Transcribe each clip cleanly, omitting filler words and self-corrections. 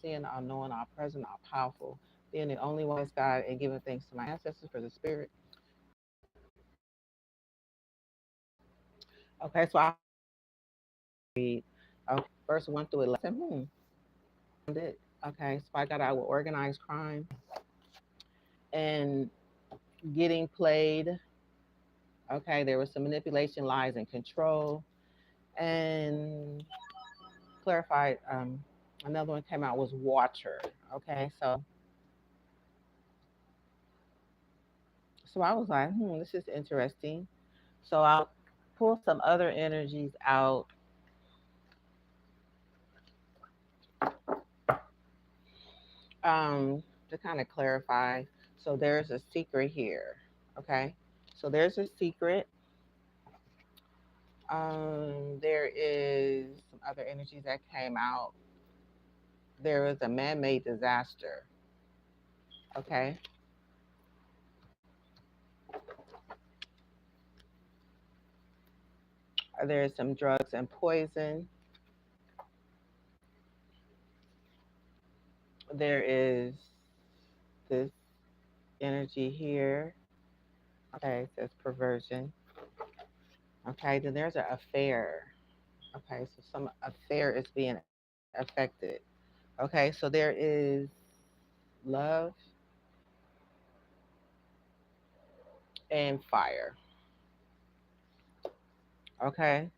all-seeing, all-knowing, all-present, all-powerful, being the only wise God, and giving thanks to my ancestors for the spirit. Okay, so I read verse 1 through 11. It. Okay, so I got out with organized crime and getting played. Okay, there was some manipulation, lies, and control. And clarified, another one came out was water. Okay, so I was like, this is interesting. So I'll pull some other energies out to kind of clarify. So there's a secret here. Okay, so there's a secret. There is some other energies that came out. There is a man-made disaster. Okay, there is some drugs and poison. There is this energy here. Okay, it says perversion. Okay, then there's an affair. Okay, so some affair is being affected. Okay, so there is love and fire. Okay,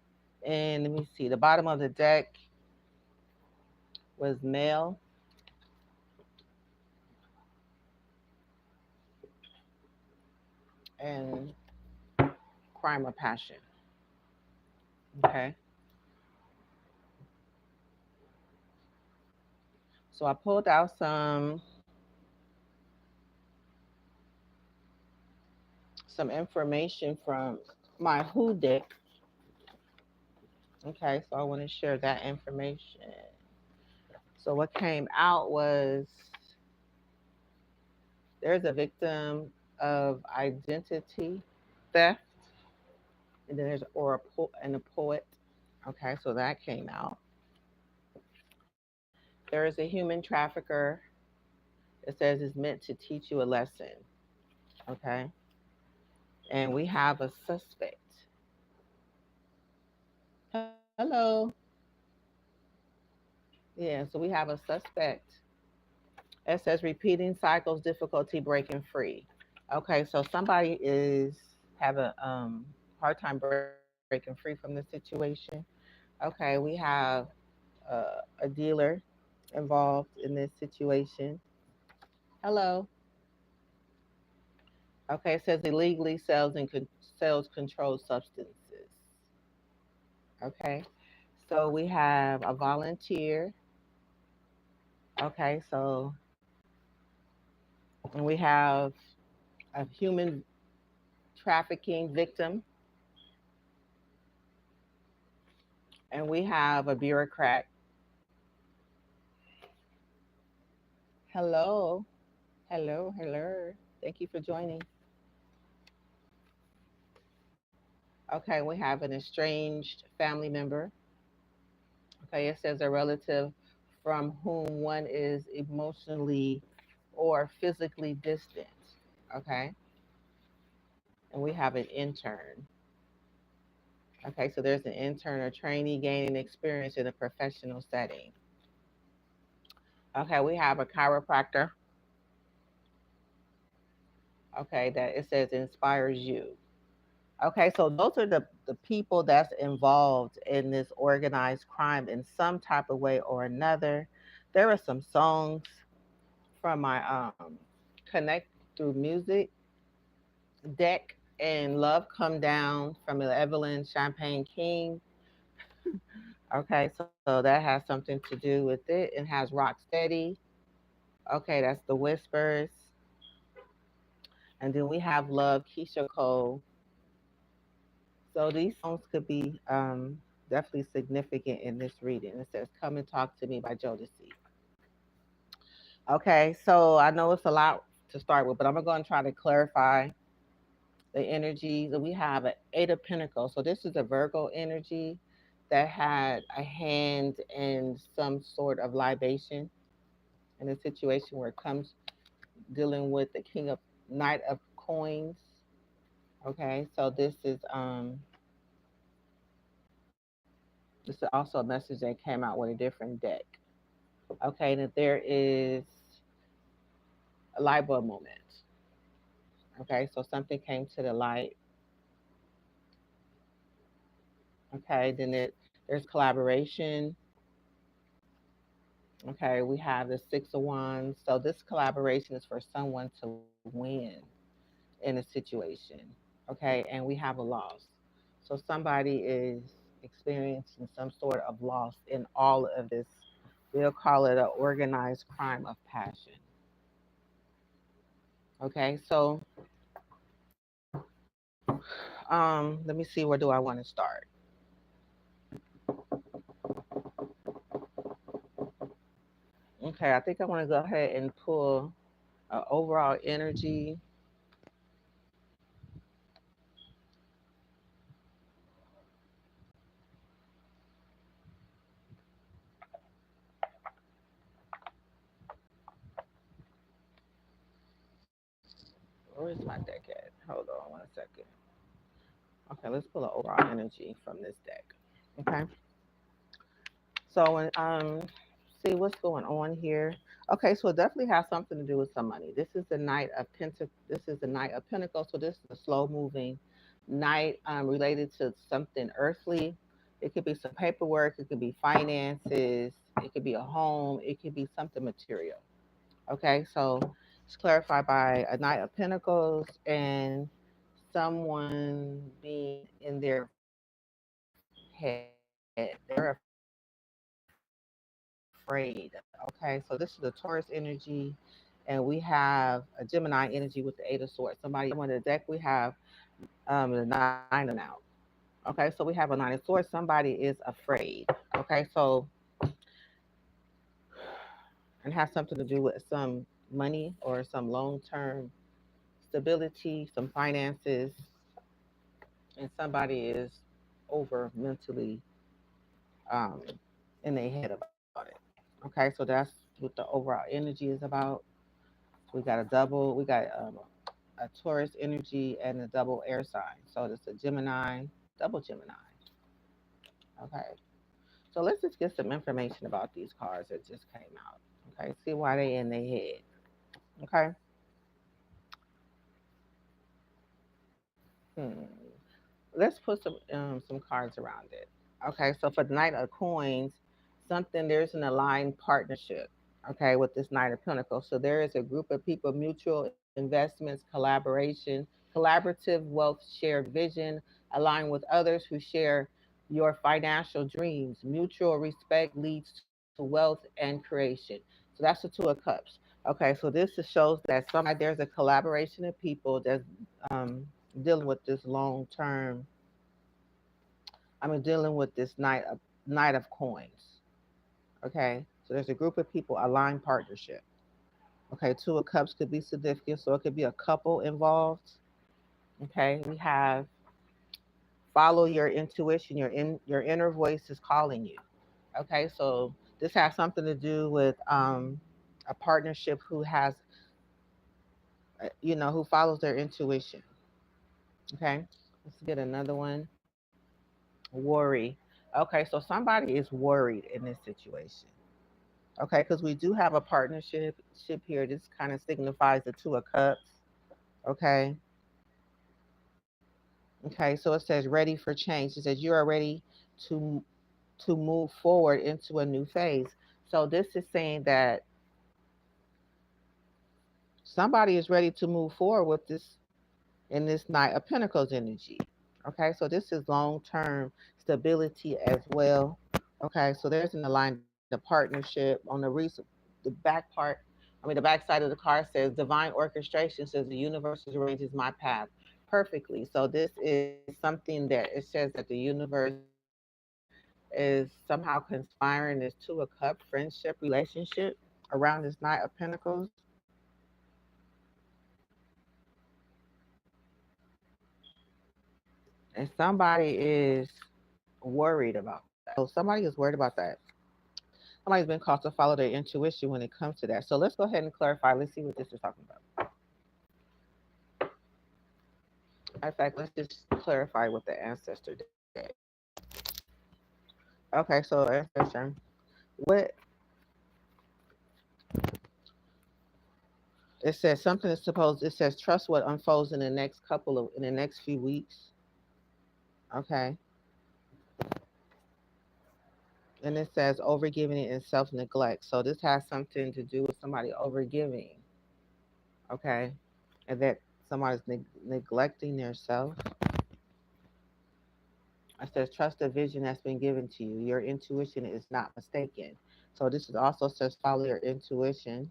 and let me see. The bottom of the deck was male and crime or passion. Okay, so I pulled out some information from my Who deck. Okay, so I want to share that information. So what came out was there's a victim of identity theft, and then there's and a poet. Okay, so that came out. There is a human trafficker. It says it's meant to teach you a lesson. Okay, and we have a suspect. Hello. Yeah, so we have a suspect. It says repeating cycles, difficulty breaking free. Okay, so somebody is having hard time breaking free from the situation. Okay, we have a dealer involved in this situation. Hello. Okay, it says illegally sells controlled substances. Okay, so we have a volunteer. Okay, so and we have a human trafficking victim, and we have a bureaucrat. Hello, hello. Thank you for joining. Okay, we have an estranged family member. Okay, it says a relative from whom one is emotionally or physically distant. Okay, and we have an intern. Okay, so there's an intern or trainee gaining experience in a professional setting. Okay, we have a chiropractor. Okay, that it says inspires you. Okay, so those are the people that's involved in this organized crime in some type of way or another. There are some songs from my Connect Through Music deck and Love Come Down from Evelyn Champagne King. Okay, so that has something to do with it. It has Rock Steady. Okay, that's the Whispers. And then we have Love, Keisha Cole. So these songs could be definitely significant in this reading. It says Come and Talk to Me by Jodeci. Okay, so I know it's a lot to start with, but I'm going to try to clarify the energies. We have an Eight of Pentacles. So this is a Virgo energy that had a hand in some sort of libation. in a situation where it comes dealing with the king of knight of coins. Okay, so this is also a message that came out with a different deck. Okay, that there is a light bulb moment. Okay, so something came to the light. Okay, there's collaboration. Okay, we have the Six of Wands. So this collaboration is for someone to win in a situation. Okay, and we have a loss. So somebody is experiencing some sort of loss in all of this. We'll call it an organized crime of passion. Okay, so let me see, where do I want to start? Okay, I think I want to go ahead and pull overall energy. Where's my deck at? Hold on one second. Okay, let's pull an overall energy from this deck. Okay, so see what's going on here. Okay, so it definitely has something to do with some money. This is the Knight of This is the Knight of Pentacles. So this is a slow moving knight related to something earthly. It could be some paperwork. It could be finances. It could be a home. It could be something material. Okay, so it's clarified by a Knight of Pentacles and someone being in their head. They're afraid. Okay, so this is the Taurus energy, and we have a Gemini energy with the Eight of Swords. Somebody on the deck, we have the Nine of Swords out. Okay, so we have a Nine of Swords. Somebody is afraid. Okay, so and has something to do with some money or some long-term stability, some finances, and somebody is over mentally um, in their head about it. Okay, so that's what the overall energy is about. We got we got a Taurus energy and a double air sign. So it's a Gemini, double Gemini. Okay, so let's just get some information about these cards that just came out. Okay, see why they in their head. Okay. Hmm. Let's put some cards around it. Okay, so for the Knight of Coins, there's an aligned partnership. Okay, with this Knight of Pentacles, so there is a group of people, mutual investments, collaborative wealth, shared vision, align with others who share your financial dreams. Mutual respect leads to wealth and creation. So that's the Two of Cups. Okay, so this shows that somebody there's a collaboration of people that's um, dealing with this long term. Dealing with this Knight of Coins. Okay, so there's a group of people, aligned partnership. Okay, Two of Cups could be significant, so it could be a couple involved. Okay, we have follow your intuition. Your inner voice is calling you. Okay, so this has something to do with a partnership who has, who follows their intuition. Okay, let's get another one. Worry. Okay, so somebody is worried in this situation. Okay, because we do have a partnership here. This kind of signifies the Two of Cups. Okay. Okay, so it says ready for change. It says you are ready to move forward into a new phase. So this is saying that somebody is ready to move forward with this in this Knight of Pentacles energy. Okay, so this is long term stability as well. Okay, so there's an aligned partnership on the back part. The back side of the card says divine orchestration, says the universe arranges my path perfectly. So this is something that it says that the universe is somehow conspiring this Two of Cup friendship relationship around this Knight of Pentacles. And somebody is worried about that. So somebody is worried about that. Somebody's been called to follow their intuition when it comes to that. So let's go ahead and clarify. Let's see what this is talking about. In fact, let's just clarify what the ancestor did. Okay, so ancestor, what it says something is supposed. It says trust what unfolds in the next few weeks. Okay, and it says overgiving and self neglect. So this has something to do with somebody overgiving. Okay, and that somebody's neglecting their self. It says trust the vision that's been given to you. Your intuition is not mistaken. So this is also says follow your intuition.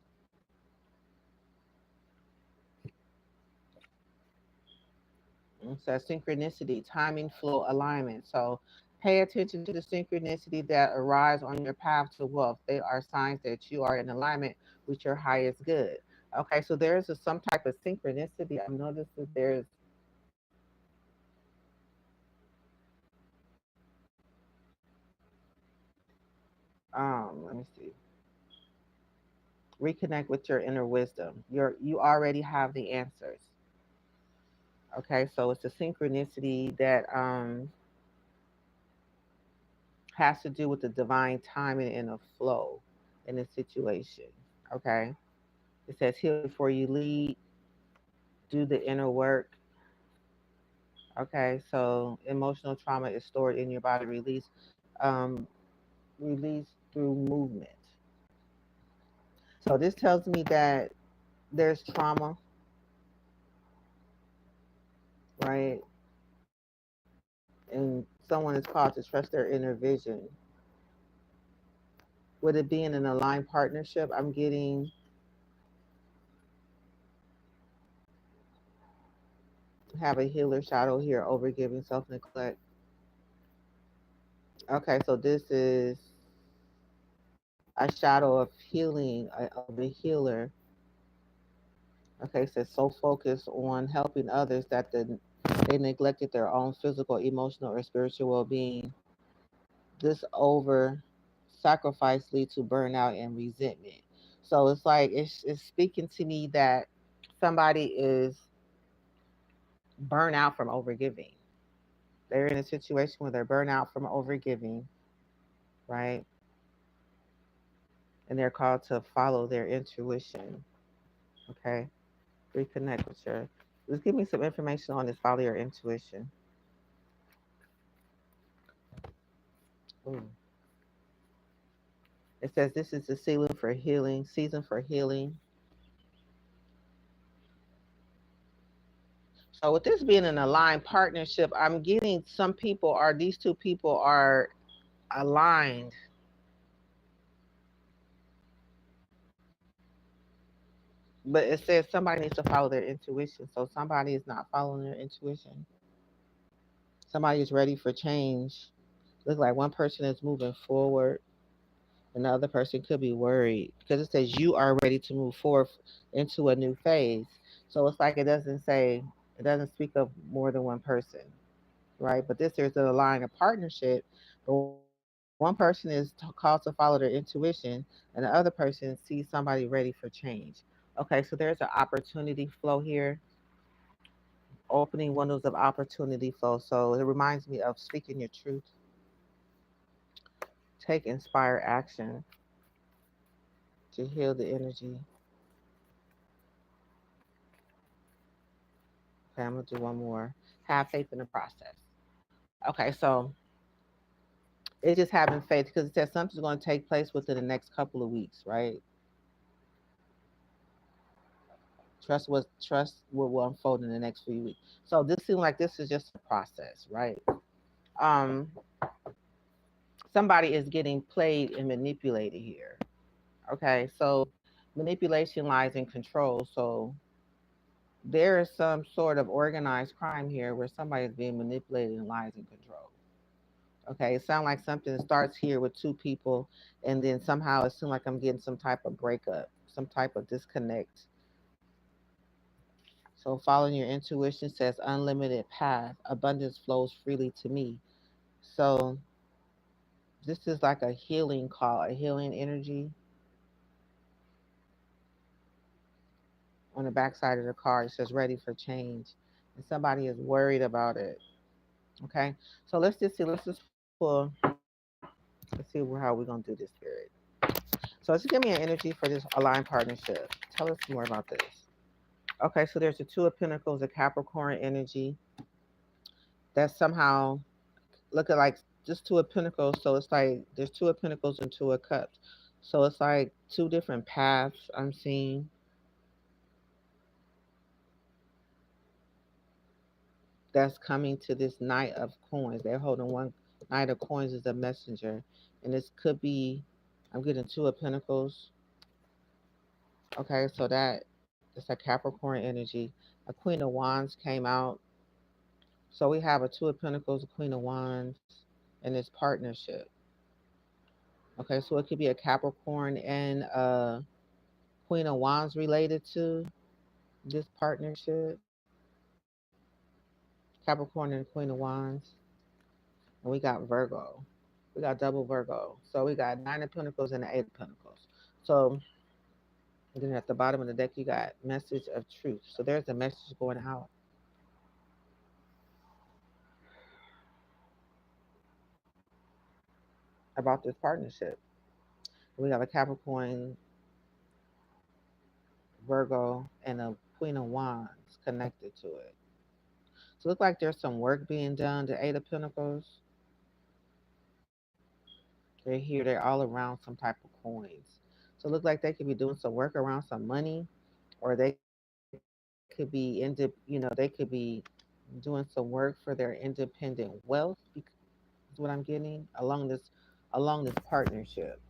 It says synchronicity, timing, flow, alignment. So pay attention to the synchronicity that arise on your path to wealth. They are signs that you are in alignment with your highest good. Okay, so there's some type of synchronicity. I've noticed that there's let me see. Reconnect with your inner wisdom. You already have the answers. Okay, so it's a synchronicity that has to do with the divine timing and a flow in a situation. Okay, it says heal before you lead, do the inner work. Okay, so emotional trauma is stored in your body, um, release through movement. So this tells me that there's trauma, right? And someone is called to trust their inner vision. With it being an aligned partnership, I'm getting have a healer shadow here over giving self neglect. Okay, so this is a shadow of healing of a healer. Okay, so focused on helping others that they neglected their own physical, emotional, or spiritual well being. This over sacrifice leads to burnout and resentment. So it's like it's speaking to me that somebody is burnt out from overgiving. They're in a situation where they're burnt out from overgiving, right? And they're called to follow their intuition. Okay, reconnect with your. Just give me some information on this. Follow your intuition. Ooh. It says this is the season for healing. So with this being an aligned partnership, I'm getting these two people are aligned. But it says somebody needs to follow their intuition. So somebody is not following their intuition. Somebody is ready for change. Looks like one person is moving forward and the other person could be worried because it says you are ready to move forward into a new phase. So it's like it doesn't speak of more than one person, right? But this there's a line of partnership. But one person is called to follow their intuition, and the other person sees somebody ready for change. Okay, so there's an opportunity flow here, opening windows of opportunity flow. So it reminds me of speaking your truth, take inspired action to heal the energy. Okay, I'm gonna do one more. Have faith in the process. Okay, so it's just having faith because it says something's going to take place within the next couple of weeks, right? Trust will unfold in the next few weeks. So this seems like this is just a process, right? Um, somebody is getting played and manipulated here. Okay, so manipulation lies in control. So there is some sort of organized crime here where somebody is being manipulated and lies in control. Okay, it sounds like something starts here with two people, and then somehow it seems like I'm getting some type of breakup, some type of disconnect. So following your intuition says unlimited path, abundance flows freely to me. So This is like a healing call, a healing energy. On the back side of the card, it says ready for change. And somebody is worried about it. Okay. So let's just see. Let's just pull. Let's see how we're going to do this, Spirit. So just give me an energy for this aligned partnership. Tell us more about this. Okay. So there's the Two of Pentacles, a Capricorn energy that somehow look at like just Two of Pentacles. So it's like there's Two of Pentacles and Two of Cups. So it's like two different paths I'm seeing that's coming to this Knight of Coins. They're holding one Knight of Coins as a messenger. And this could be, I'm getting Two of Pentacles. Okay, so it's a Capricorn energy. A Queen of Wands came out. So we have a Two of Pentacles, a Queen of Wands, and this partnership. Okay, so it could be a Capricorn and a Queen of Wands related to this partnership. Capricorn and Queen of Wands. And we got Virgo. We got double Virgo. So we got Nine of Pentacles and the Eight of Pentacles. So then at the bottom of the deck, you got message of truth. So there's a message going out about this partnership. We have a Capricorn, Virgo, and a Queen of Wands connected to it. So it looks like there's some work being done. The Eight of Pentacles, they're here. They're all around some type of coins. So it looks like they could be doing some work around some money, or they could be they could be doing some work for their independent wealth. Is what I'm getting along this partnership.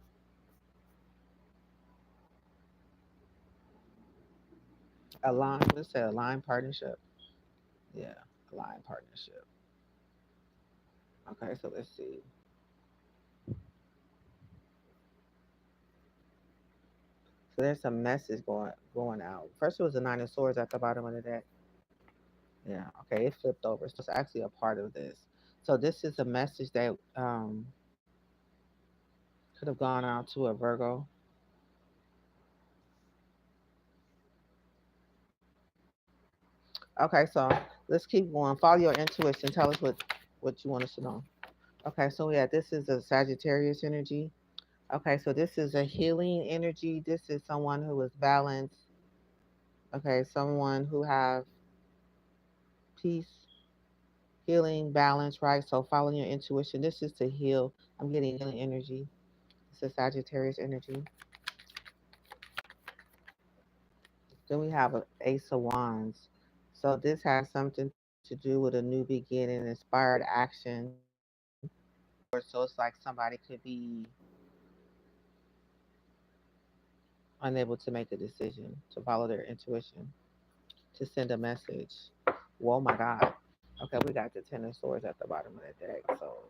Align. Let's say align partnership. Yeah, align partnership. Okay, so let's see. So there's some message going out. First, it was the Nine of Swords at the bottom of the deck. Yeah. Okay, it flipped over. So it's actually a part of this. So this is a message that could have gone out to a Virgo. Okay, so let's keep going. Follow your intuition. Tell us what you want us to know. Okay, so yeah, this is a Sagittarius energy. Okay, so this is a healing energy. This is someone who is balanced. Okay, someone who have peace, healing, balance, right? So follow your intuition. This is to heal. I'm getting healing energy. It's a Sagittarius energy. Then we have a Ace of Wands. So this has something to do with a new beginning, inspired action. Or so it's like somebody could be unable to make a decision to follow their intuition, to send a message. Whoa, my God. Okay, we got the Ten of Swords at the bottom of the deck. So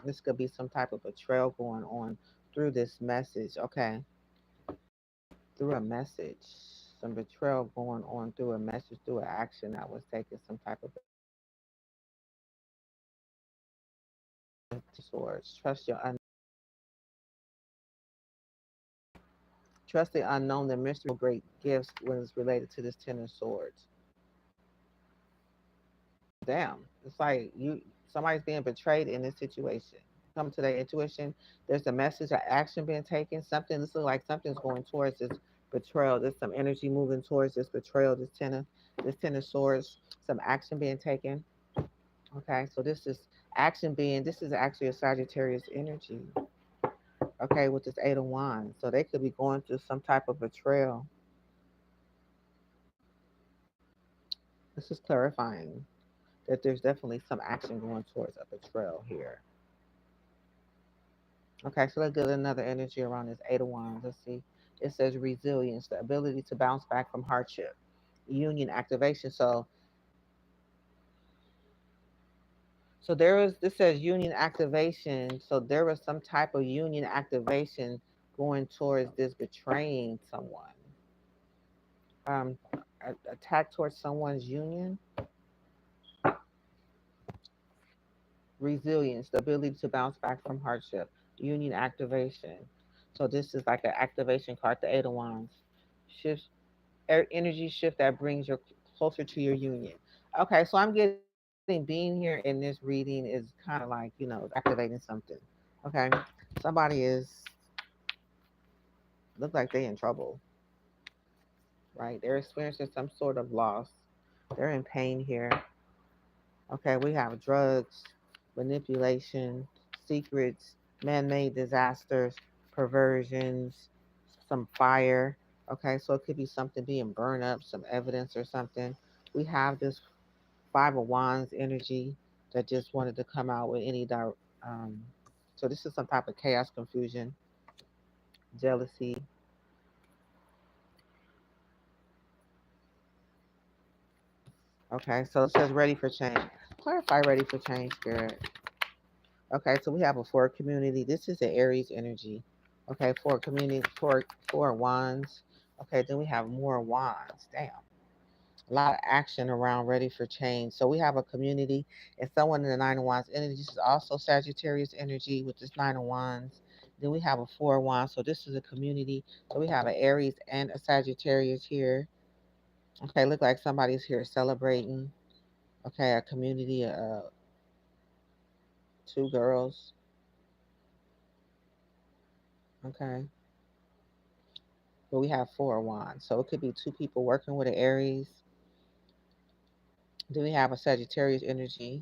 this could be some type of betrayal going on through this message. Okay, through a message. Some betrayal going on through a message, through an action that was taken, some type of swords. Trust the unknown, the mystery great gifts when it's related to this Ten of Swords. Damn. It's like somebody's being betrayed in this situation. Come to their intuition. There's a message, an action being taken. Something this looks like something's going towards this betrayal. There's some energy moving towards this betrayal, this ten of swords, some action being taken. Okay, so this is actually a Sagittarius energy. Okay, with this Eight of Wands. So they could be going through some type of betrayal. This is clarifying that there's definitely some action going towards a betrayal here. Okay, so let's get another energy around this Eight of Wands. Let's see. It says resilience, the ability to bounce back from hardship, union activation. So there is this says union activation. So there was some type of union activation going towards this betraying someone. Um, attack towards someone's union. Resilience, the ability to bounce back from hardship. union activation. So this is like an activation card, the Eight of Wands. Shift energy shift that brings you closer to your union. Okay, so I'm getting being here in this reading is kind of like, activating something. Okay. Somebody is look like they in trouble, right? They're experiencing some sort of loss. They're in pain here. Okay, we have drugs, manipulation, secrets, man-made disasters, perversions, some fire. Okay, so it could be something being burned up, some evidence or something. We have this Five of Wands energy that just wanted to come out with um so this is some type of chaos, confusion, jealousy. Okay, so it says ready for change. Clarify ready for change, spirit. Okay, so we have a four community. This is the Aries energy. Okay, four community, four wands. Okay, then we have more wands. Damn. A lot of action around ready for change. So we have a community and someone in the Nine of Wands energy. This is also Sagittarius energy with this Nine of Wands. Then we have a Four of Wands. So this is a community. So we have an Aries and a Sagittarius here. Okay, look like somebody's here celebrating. Okay, a community, two girls. Okay, but we have Four of Wands. So it could be two people working with an Aries. Then we have a Sagittarius energy.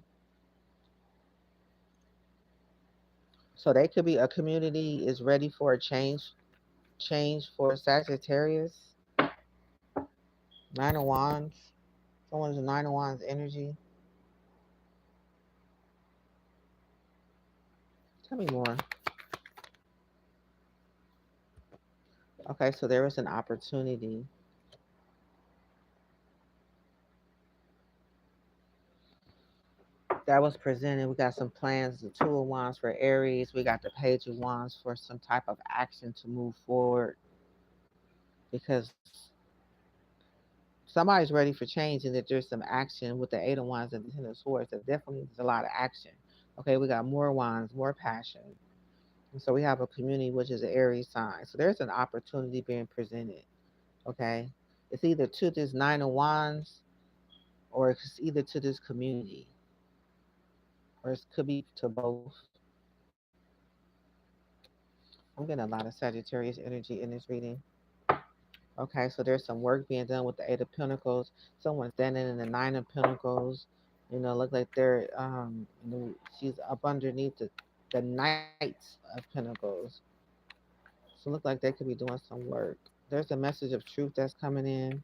So they could be a community is ready for a change for Sagittarius. Nine of Wands. Someone's a Nine of Wands energy. Tell me more. Okay, so there is an opportunity that was presented. We got some plans. The Two of Wands for Aries. We got the Page of Wands for some type of action to move forward because somebody's ready for change and that there's some action with the Eight of Wands and the Ten of Swords. That definitely is a lot of action. Okay, we got more wands, more passion. And so we have a community which is an Aries sign. So there's an opportunity being presented. Okay. It's either to this Nine of Wands or it's either to this community. Or it could be to both. I'm getting a lot of Sagittarius energy in this reading. Okay, so there's some work being done with the Eight of Pentacles. Someone standing in the Nine of Pentacles. Look like they're she's up underneath the Knights of Pentacles. So look like they could be doing some work. There's a message of truth that's coming in.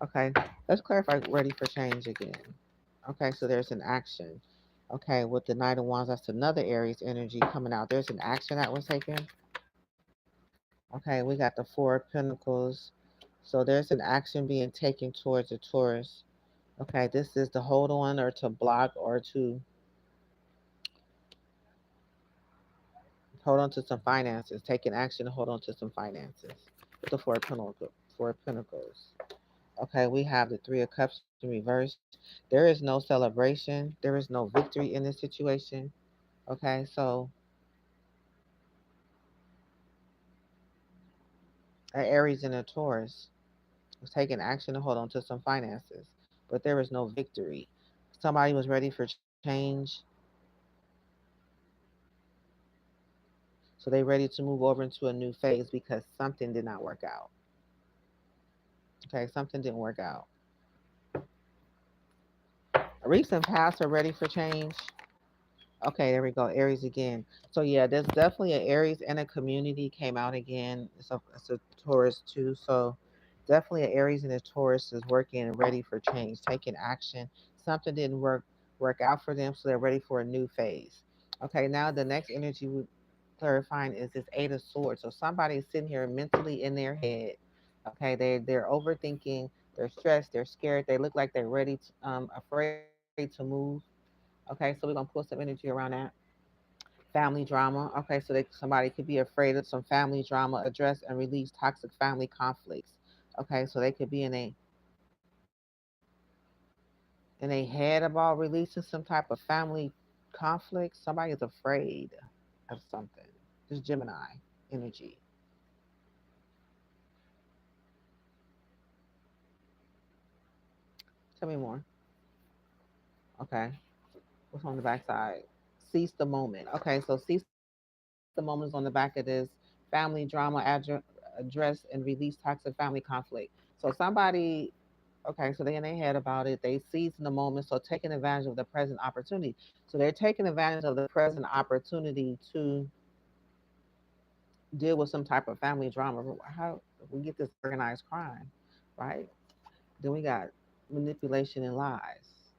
Okay, let's clarify ready for change again. Okay, so there's an action. Okay, with the Knight of Wands, that's another Aries energy coming out. There's an action that was taken. Okay, we got the Four of Pentacles. So there's an action being taken towards a Taurus. Okay, this is to hold on or to block or to hold on to some finances, taking action to hold on to some finances. With the Four of Pentacles. Okay, we have the Three of Cups in reverse. There is no celebration. There is no victory in this situation. Okay, so an Aries and a Taurus was taking action to hold on to some finances, but there was no victory. Somebody was ready for change, so they ready to move over into a new phase because something did not work out. Okay, something didn't work out. A recent past are ready for change. Okay, there we go. Aries again. So yeah, there's definitely an Aries and a community came out again. It's a Taurus too. So definitely an Aries and a Taurus is working and ready for change, taking action. Something didn't work out for them, so they're ready for a new phase. Okay, now the next energy we clarifying is this Eight of Swords. So somebody's sitting here mentally in their head. Okay, they're overthinking, they're stressed, they're scared, they look like they're ready to, afraid to move. Okay, so we're gonna pull some energy around that. Family drama. Okay, so somebody could be afraid of some family drama, address and release toxic family conflicts. Okay, so they could be in a head about releasing some type of family conflict. Somebody is afraid of something. This Gemini energy. Tell me more. Okay. What's on the backside? Seize the moment. Okay, so seize the moment is on the back of this. Family drama, address and release toxic family conflict. So somebody, okay, so they in their head about it. They seize the moment, so taking advantage of the present opportunity. So they're taking advantage of the present opportunity to deal with some type of family drama. How we get this organized crime, right? Then we got manipulation and lies,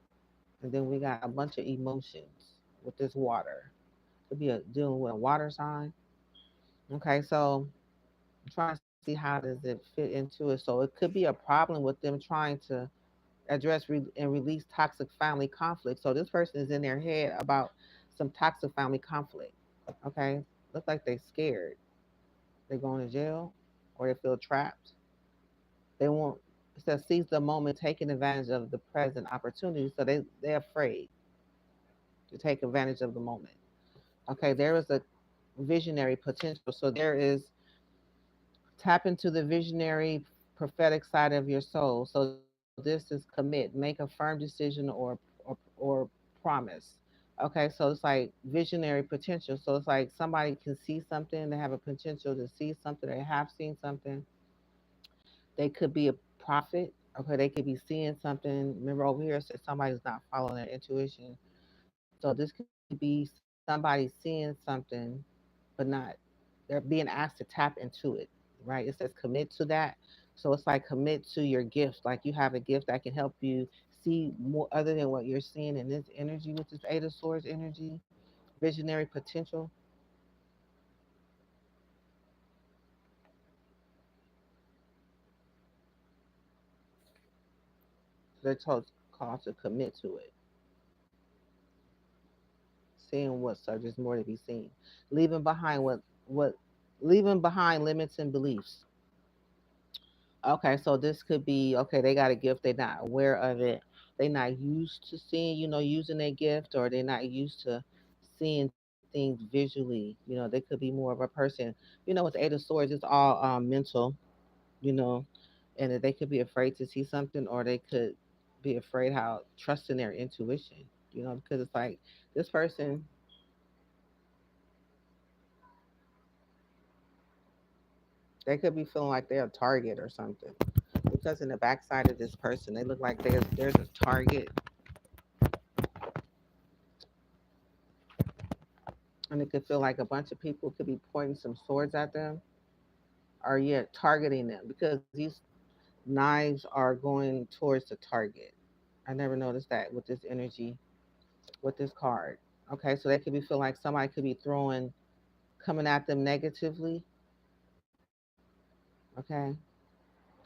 and then we got a bunch of emotions with this water. Could be dealing with a water sign. Okay, so I'm trying to see how does it fit into it. So it could be a problem with them trying to address and release toxic family conflict. So this person is in their head about some toxic family conflict. Okay, look like they scared. They're going to jail or they feel trapped. They won't. It says seize the moment, taking advantage of the present opportunity. So they're afraid to take advantage of the moment. Okay, there is a visionary potential. So there is tap into the visionary prophetic side of your soul. So this is commit, make a firm decision or promise. Okay, so it's like visionary potential. So it's like somebody can see something, they have a potential to see something, they have seen something. They could be a prophet. Okay, they could be seeing something. Remember over here it says somebody's not following their intuition. So this could be somebody seeing something but not, they're being asked to tap into it, right? It says commit to that. So it's like commit to your gift. Like you have a gift that can help you see more other than what you're seeing in this energy with this Eight of Swords energy, visionary potential. So they're told called to commit to it, seeing what so there's more to be seen, leaving behind what leaving behind limits and beliefs. Okay, so this could be okay. They got a gift. They're not aware of it. They're not used to seeing, using their gift, or they're not used to seeing things visually. They could be more of a person. With the Eight of Swords, it's all mental. You know, and that they could be afraid to see something, or they could be afraid how trusting their intuition. Because it's like this person, they could be feeling like they're a target or something. Because in the backside of this person, they look like there's a target, and it could feel like a bunch of people could be pointing some swords at them, or yet targeting them because these knives are going towards the target. I never noticed that with this energy, with this card. Okay, so they could be feeling like somebody could be coming at them negatively. Okay,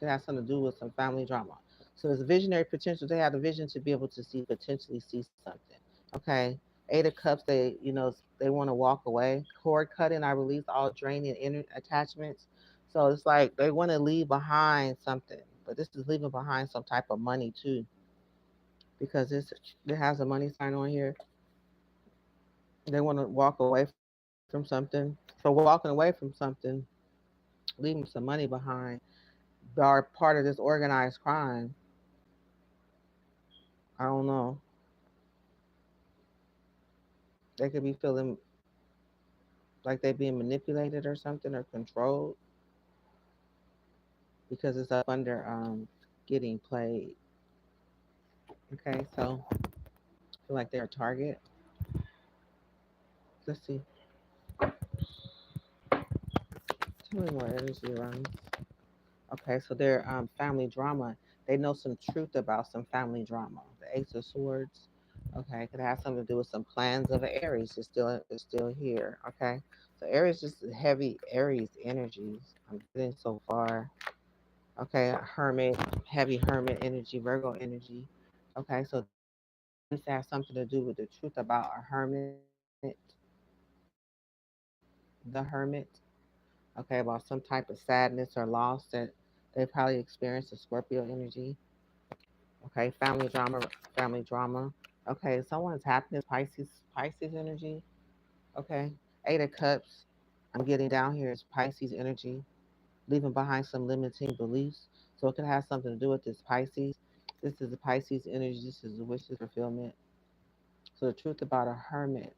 it has something to do with some family drama. So there's visionary potential. They have the vision to be able to see potentially see something. Okay. Eight of Cups, they want to walk away. Cord cutting, I release all draining attachments. So it's like they want to leave behind something, but this is leaving behind some type of money too, because it has a money sign on here. They want to walk away from something. So walking away from something, leaving some money behind, are part of this organized crime. I don't know. They could be feeling like they're being manipulated or something or controlled because it's up under getting played. Okay, so I feel like they're a target. Let's see. Tell me more energy runs. Okay, so they're family drama. They know some truth about some family drama. The Ace of Swords. Okay, could have something to do with some plans of an Aries. Is still here. Okay, so Aries just heavy Aries energies. I'm getting so far. Okay, Hermit, heavy Hermit energy, Virgo energy. Okay, so this has something to do with the truth about a hermit, the hermit. Okay, about some type of sadness or loss that they probably experienced a Scorpio energy. Okay, family drama. Okay, someone's happiness, Pisces energy. Okay, Eight of Cups. I'm getting down here is Pisces energy, leaving behind some limiting beliefs. So it could have something to do with this Pisces. This is the Pisces energy. This is the wishes fulfillment. So the truth about a hermit.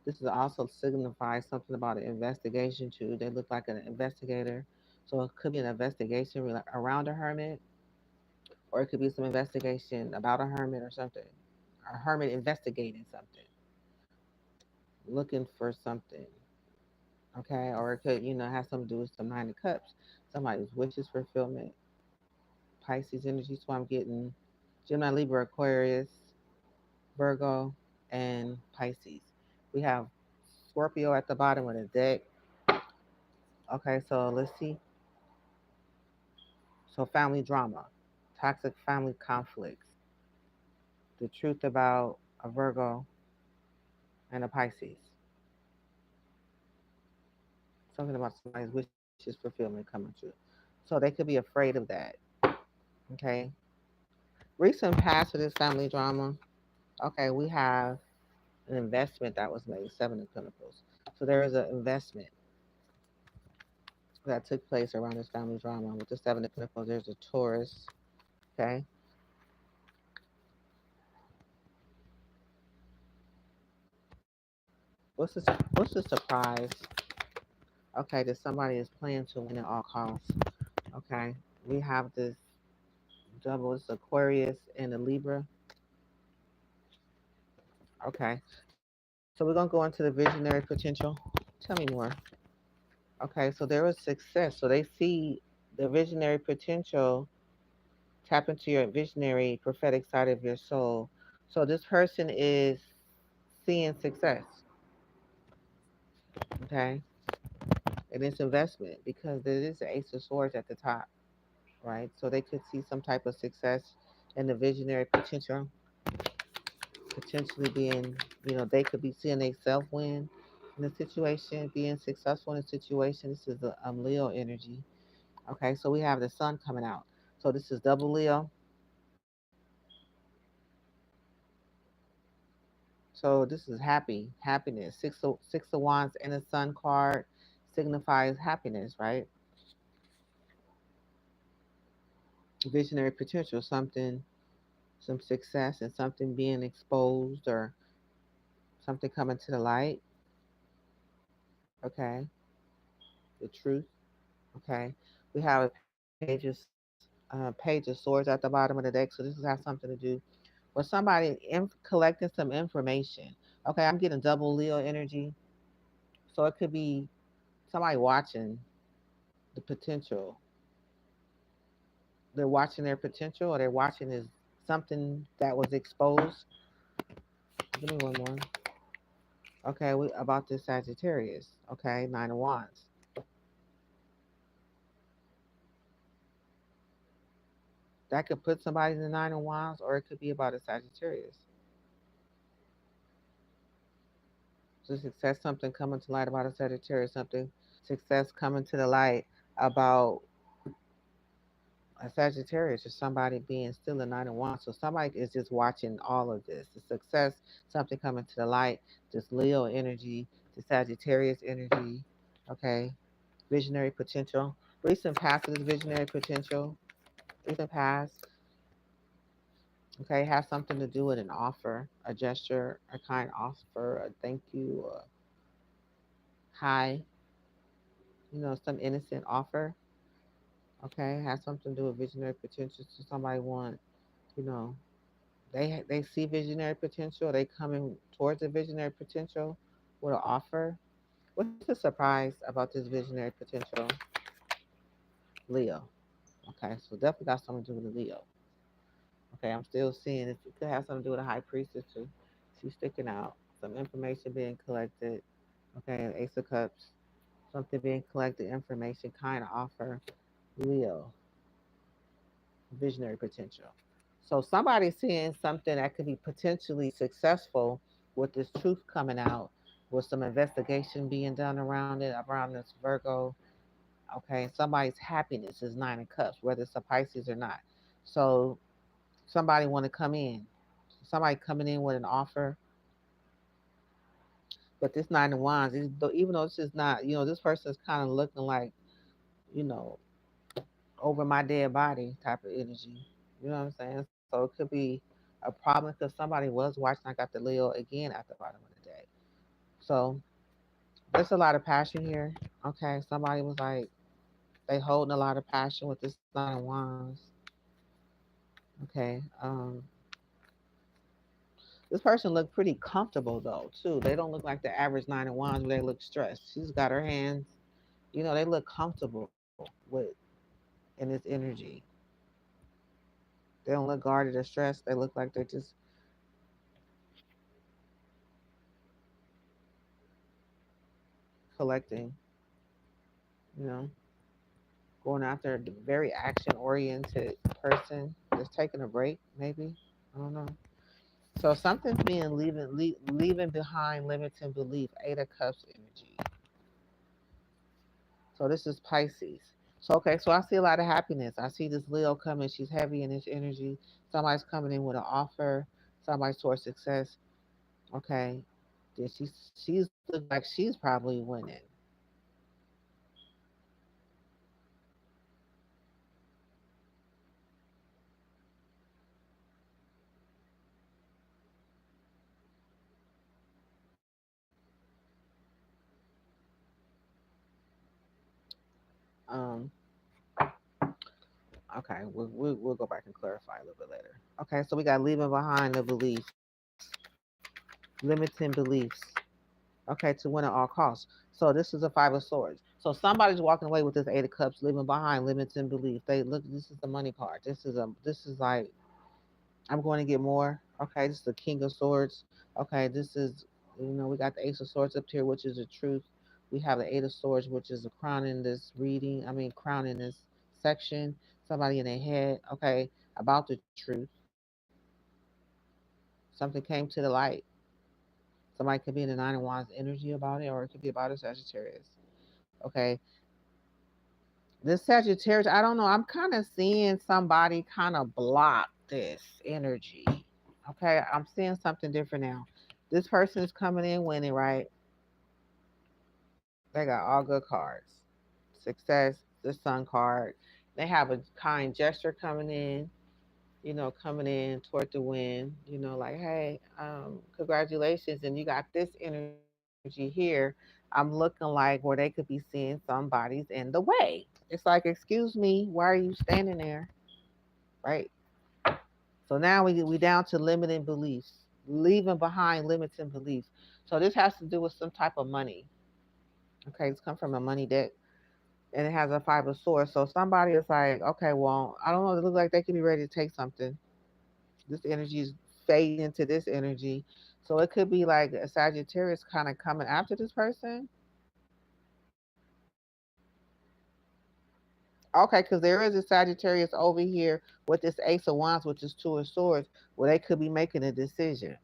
This is also signifies something about an investigation too. They look like an investigator. So it could be an investigation around a hermit, or it could be some investigation about a hermit or something. A hermit investigating something, looking for something. Okay, or it could, have something to do with some Nine of Cups, somebody's wishes fulfillment, Pisces energy. So I'm getting Gemini, Libra, Aquarius, Virgo, and Pisces. We have Scorpio at the bottom of the deck. Okay, so let's see. So family drama, toxic family conflicts, the truth about a Virgo and a Pisces. Something about somebody's wishes fulfillment coming true. So they could be afraid of that. Okay. Recent past of this family drama. Okay, we have an investment that was made, Seven of Pentacles. So there is an investment that took place around this family drama. With the Seven of Pentacles, there's a Taurus. Okay. What's the surprise? Okay, that somebody is planning to win at all costs. Okay. We have this double, it's Aquarius and a Libra. Okay. So we're gonna go into the visionary potential. Tell me more. Okay, so there was success. So they see the visionary potential, tap into your visionary prophetic side of your soul. So this person is seeing success, okay, in this investment because there is the Ace of Swords at the top, right? So they could see some type of success in the visionary potential, potentially being, they could be seeing themselves win in the situation, being successful in the situation. This is the Leo energy. Okay, so we have the sun coming out. So this is double Leo. So this is happiness. Six of Wands and the Sun card signifies happiness, right? Visionary potential, something, some success, and something being exposed or something coming to the light. Okay, the truth. Okay, we have a page of swords at the bottom of the deck. So this has something to do with somebody collecting some information. Okay, I'm getting double Leo energy, so it could be somebody watching the potential. They're watching their potential, or they're watching is something that was exposed. Give me one more. Okay, we about this Sagittarius. Okay, Nine of Wands. That could put somebody in the Nine of Wands, or it could be about a Sagittarius. So success, something coming to light about a Sagittarius, something success coming to the light about a Sagittarius or somebody being still a Nine of Wands. So somebody is just watching all of this. The success, something coming to the light, this Leo energy, the Sagittarius energy, okay? Visionary potential. Recent past of this visionary potential. Recent past, okay, has something to do with an offer, a gesture, a kind offer, a thank you, a hi, some innocent offer. Okay, has something to do with visionary potential. So somebody want, you know, they see visionary potential. They coming towards the visionary potential with an offer. What's the surprise about this visionary potential? Leo. Okay, so definitely got something to do with the Leo. Okay, I'm still seeing it. It could have something to do with a high priestess too. She's sticking out. Some information being collected. Okay, Ace of Cups. Something being collected. Information, kind of offer. Leo. Visionary potential. So somebody's seeing something that could be potentially successful with this truth coming out, with some investigation being done around it, around this Virgo. Okay, somebody's happiness is Nine of Cups, whether it's a Pisces or not. So somebody want to come in. Somebody coming in with an offer. But this nine of wands, even though this is not, this person is kind of looking like, you know, over my dead body type of energy. You know what I'm saying? So it could be a problem because somebody was watching. I got the Leo again at the bottom of the day. So there's a lot of passion here. Okay. Somebody was like, they holding a lot of passion with this nine of wands. Okay. This person looked pretty comfortable though, too. They don't look like the average nine of wands where they look stressed. She's got her hands, they look comfortable with in this energy. They don't look guarded or stressed. They look like they're just collecting, you know, going after a very action oriented person, just taking a break, maybe. I don't know. So something's being leaving behind limiting belief. Eight of Cups energy. So this is Pisces. So okay, so I see a lot of happiness. I see this Leo coming. She's heavy in this energy. Somebody's coming in with an offer. Somebody's towards success. Okay, then she's look like she's probably winning. Um, okay, we'll go back and clarify a little bit later. Okay, so we got leaving behind the beliefs, limiting beliefs. Okay, to win at all costs. So this is a Five of Swords. So somebody's walking away with this Eight of Cups, leaving behind limiting belief. They look. This is the money card. This is like I'm going to get more. Okay, this is the King of Swords. Okay, this is we got the Ace of Swords up here, which is the truth. We have the Eight of Swords, which is a crown in this reading. I mean, crown in this section. Somebody in their head. Okay, about the truth. Something came to the light. Somebody could be in the Nine of Wands energy about it, or it could be about a Sagittarius. Okay, this Sagittarius, I don't know. I'm kind of seeing somebody kind of block this energy. Okay, I'm seeing something different now. This person is coming in winning, right? They got all good cards. Success, the Sun card. They have a kind gesture coming in, coming in toward the win, like, hey, congratulations. And you got this energy here. I'm looking like where they could be seeing somebody's in the way. It's like, excuse me, why are you standing there? Right? So now we down to limiting beliefs, leaving behind limiting beliefs. So this has to do with some type of money. Okay, it's come from a money deck, and it has a Five of Swords. So somebody is like, okay, well, I don't know. It looks like they could be ready to take something. This energy is fading into this energy, so it could be like a Sagittarius kind of coming after this person. Okay, because there is a Sagittarius over here with this Ace of Wands, which is Two of Swords, where they could be making a decision.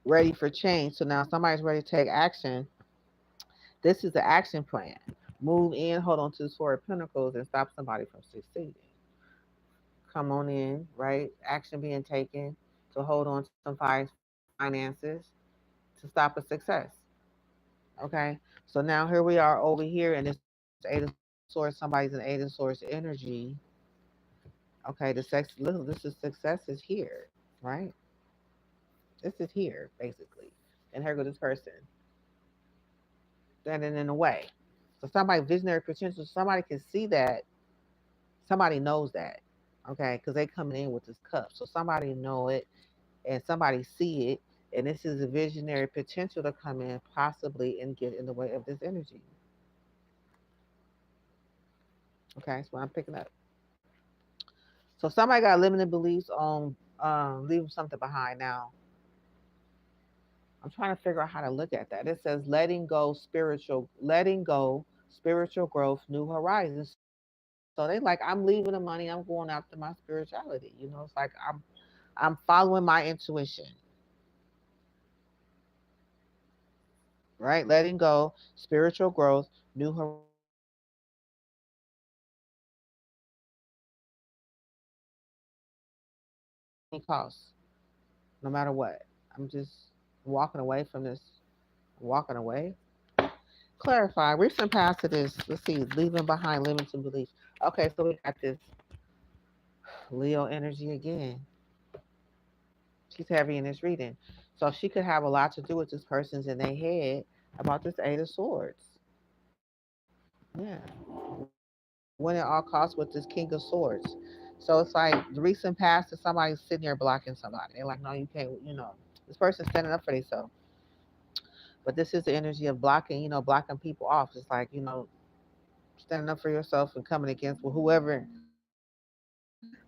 Ready for change. So now somebody's ready to take action. This is the action plan. Move in, hold on to the Sword of Pentacles, and stop somebody from succeeding. Come on in, right? Action being taken to hold on to some finances to stop a success. Okay, so now here we are over here, and this Eight of Swords. Somebody's an Eight of Swords energy. Okay, this is success is here, right? This is here basically, and here goes this person standing in the way. So somebody visionary potential. Somebody can see that. Somebody knows that. Okay, because they coming in with this cup, so somebody know it, and somebody see it, and this is a visionary potential to come in possibly and get in the way of this energy. Okay, that's what I'm picking up. So somebody got limited beliefs on leaving something behind. Now I'm trying to figure out how to look at that. It says letting go, spiritual growth, new horizons. So they like, I'm leaving the money, I'm going after my spirituality. It's like I'm following my intuition, right? Letting go, spiritual growth, new horizons. any cost, no matter what. I'm just walking away from this. Walking away. Clarify. Recent past to this. Let's see. Leaving behind limits and beliefs. Okay, so we got this Leo energy again. She's heavy in this reading. So she could have a lot to do with this person's in their head about this Eight of Swords. Yeah. When at all costs with this King of Swords. So it's like the recent past is somebody sitting there blocking somebody. They're like, no, you can't, this person's standing up for themselves. But this is the energy of blocking, blocking people off. It's like, standing up for yourself and coming against whoever,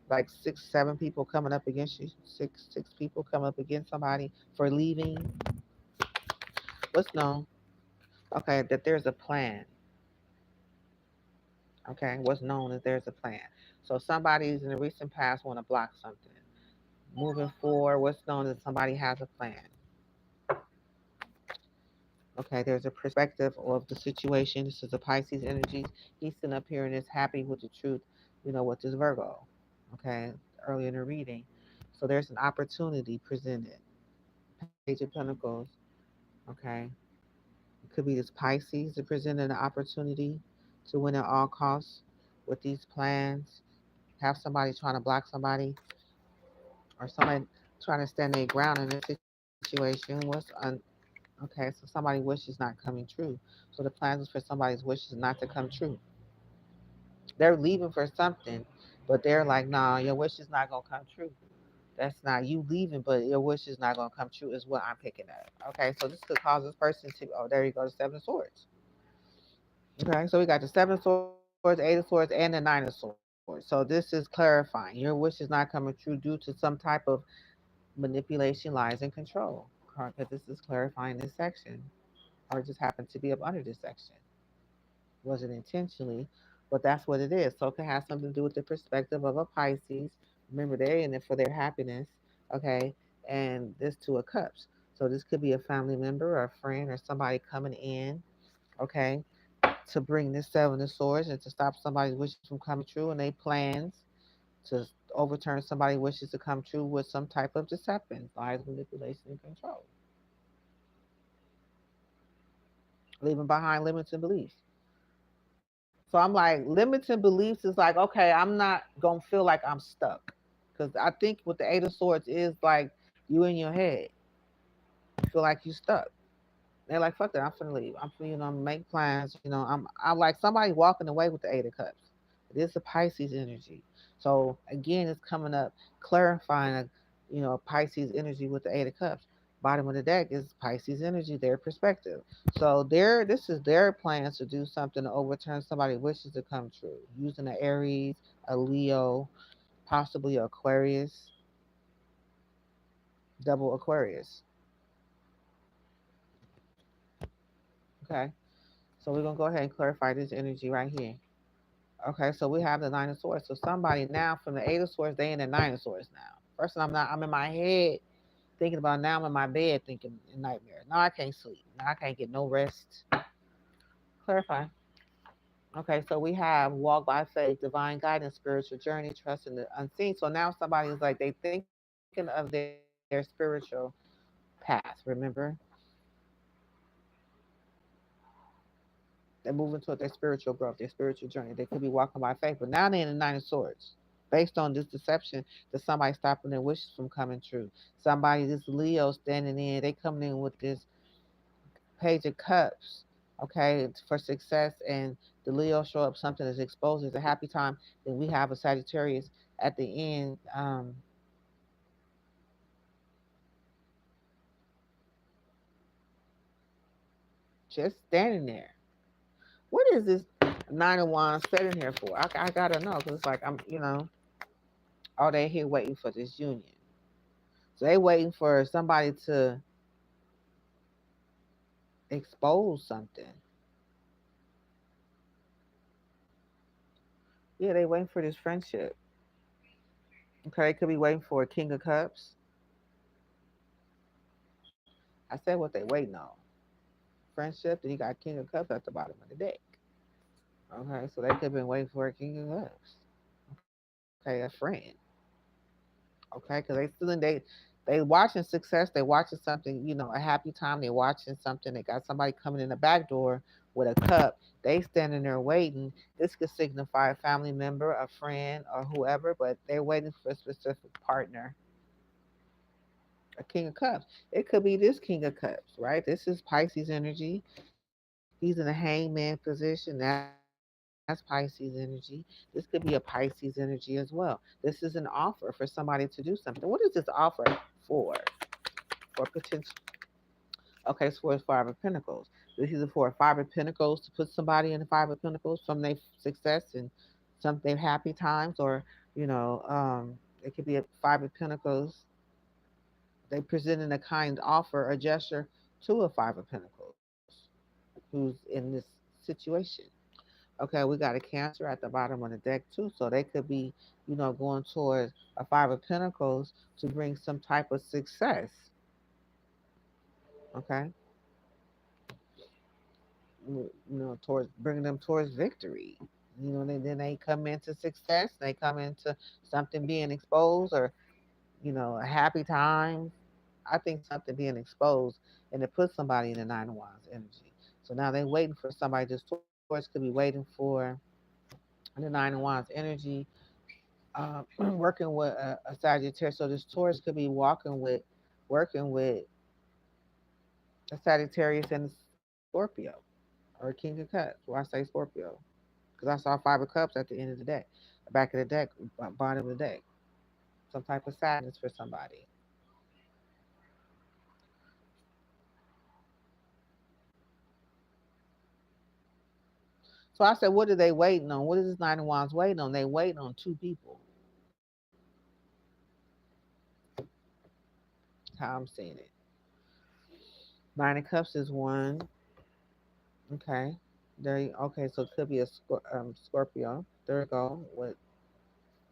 like 6, 7 people coming up against you, six people coming up against somebody for leaving. What's known? Okay, that there's a plan. Okay, what's known is there's a plan. So somebody's in the recent past want to block something. Moving forward, what's known as somebody has a plan. Okay, there's a perspective of the situation. This is a Pisces energy. He's sitting up here and is happy with the truth, with this Virgo. Okay, early in the reading. So there's an opportunity presented. Page of Pentacles. Okay, it could be this Pisces that presented an opportunity to win at all costs with these plans. Have somebody trying to block somebody, or somebody trying to stand their ground in this situation. Okay, so somebody's wish is not coming true. So the plans is for somebody's wishes not to come true. They're leaving for something, but they're like, nah, your wish is not gonna come true. That's not you leaving, but your wish is not gonna come true is what I'm picking up. Okay, so this could cause this person to, oh, there you go, the Seven of Swords. Okay, so we got the Seven of Swords, Eight of Swords, and the Nine of Swords. So this is clarifying. Your wish is not coming true due to some type of manipulation, lies, and control. Because this is clarifying this section, or it just happened to be up under this section. Wasn't intentionally, but that's what it is. So it can have something to do with the perspective of a Pisces. Remember, they're in it for their happiness, okay? And this Two of Cups. So this could be a family member or a friend or somebody coming in, okay, to bring this Seven of Swords and to stop somebody's wishes from coming true and they plans to overturn somebody's wishes to come true with some type of deception, lies, manipulation, and control. Leaving behind limits and beliefs. So I'm like, limits and beliefs is like, okay, I'm not gonna feel like I'm stuck. Because I think what the Eight of Swords is like you in your head. You feel like you stuck. They're like, fuck that, I'm finna leave. I'm finna, make plans. I'm like somebody walking away with the Eight of Cups. It is a Pisces energy. So again, it's coming up clarifying Pisces energy with the Eight of Cups. Bottom of the deck is Pisces energy, their perspective. So this is their plans to do something to overturn somebody's wishes to come true. Using an Aries, a Leo, possibly Aquarius, double Aquarius. Okay. So we're gonna go ahead and clarify this energy right here. Okay, so we have the Nine of Swords. So somebody now from the Eight of Swords, they in the Nine of Swords now. First, I'm in my head thinking about now I'm in my bed thinking in nightmare. Now I can't sleep. Now I can't get no rest. Clarify. Okay, so we have walk by faith, divine guidance, spiritual journey, trust in the unseen. So now somebody is like they thinking of their spiritual path. Remember, they're moving toward their spiritual growth, their spiritual journey. They could be walking by faith, but now they're in the Nine of Swords. Based on this deception that somebody stopping their wishes from coming true. Somebody, this Leo standing in, they coming in with this Page of Cups, okay, for success, and the Leo show up something that's exposed as a happy time. Then we have a Sagittarius at the end, just standing there. What is this Nine of Wands sitting here for? I gotta know because it's like all they here waiting for this union. So they waiting for somebody to expose something. Yeah, they waiting for this friendship. Okay, they could be waiting for a King of Cups. I said what they waiting on. Friendship, then you got King of Cups at the bottom of the deck. Okay, so they could have been waiting for a King of Cups. Okay, a friend. Okay, because they watching success, they watching something, a happy time. They watching something. They got somebody coming in the back door with a cup. They standing there waiting. This could signify a family member, a friend, or whoever, but they're waiting for a specific partner. A king of cups. It could be this king of cups, right? This is Pisces energy. He's in a hangman position. That's Pisces energy. This could be a Pisces energy as well. This is an offer for somebody to do something. What is this offer for? For potential. Okay, so it's Five of Pentacles. This is for Five of Pentacles to put somebody in the Five of Pentacles from their success and some their happy times, or it could be a Five of Pentacles. They presenting a kind offer or gesture to a Five of Pentacles who's in this situation. Okay, we got a Cancer at the bottom of the deck too, so they could be, going towards a Five of Pentacles to bring some type of success. Okay, towards bringing them towards victory. Then they come into success. They come into something being exposed, or a happy time. I think something being exposed, and it puts somebody in the Nine of Wands energy. So now they're waiting for somebody. This Taurus could be waiting for the Nine of Wands energy, working with a Sagittarius. So this Taurus could be working with a Sagittarius and Scorpio, or a King of Cups. Why I say Scorpio? Because I saw Five of Cups at the end of the deck, the back of the deck, bottom of the deck. Some type of sadness for somebody. So I said, what are they waiting on? What is this Nine of Wands waiting on? They waiting on two people. How I'm seeing it. Nine of Cups is one. Okay. Okay, so it could be a Scorpio. There we go. With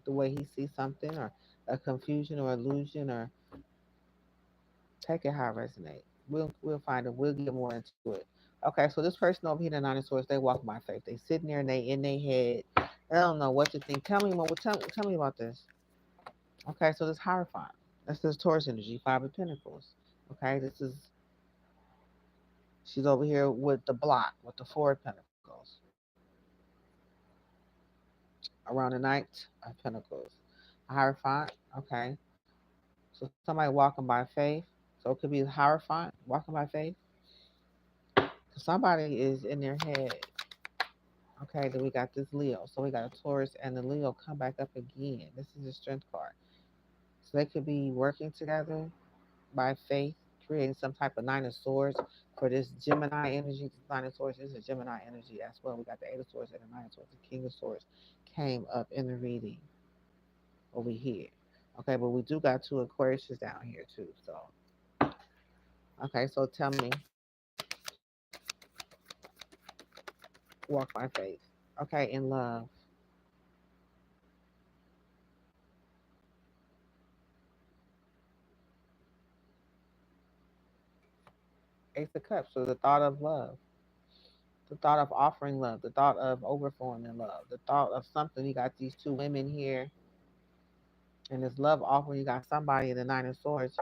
the way he sees something, or a confusion or illusion, or take it how it resonates. We'll find it. We'll get more into it. Okay, so this person over here, the Nine of Swords, they walk by faith. They sitting there and they in their head. I don't know what to think. Tell me more. Tell me about this. Okay, so this Hierophant. That's this Taurus energy, Five of Pentacles. Okay, this is she's over here with the block, with the Four of Pentacles, around the Knight of Pentacles. Hierophant. Okay, so somebody walking by faith. So it could be the Hierophant walking by faith. Somebody is in their head. Okay, then we got this Leo. So we got a Taurus and the Leo come back up again. This is a strength card. So they could be working together by faith, creating some type of Nine of Swords for this Gemini energy. This Nine of Swords is a Gemini energy as well. We got the Eight of Swords and the Nine of Swords. The King of Swords came up in the reading over here. Okay, but we do got two Aquariuses down here too. So, okay, so tell me, walk by faith. Okay, in love. Ace of Cups. So the thought of love, the thought of offering love, the thought of overflowing in love, the thought of something. You got these two women here, and this love offering. You got somebody in the Nine of Swords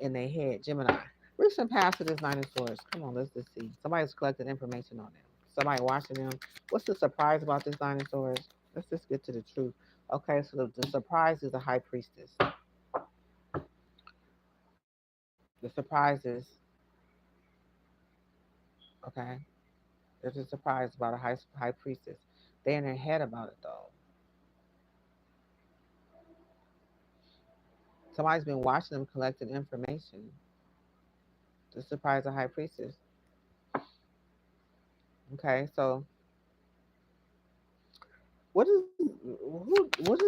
in their head, Gemini. Recent past of this Nine of Swords. Come on, let's just see. Somebody's collecting information on them. Somebody watching them. What's the surprise about this Nine of Swords? Let's just get to the truth. Okay, so the surprise is the High Priestess. The surprise is, okay, there's a surprise about a high priestess. They're in their head about it though. Somebody's been watching them collecting information. The surprise of High Priestess. Okay, so what is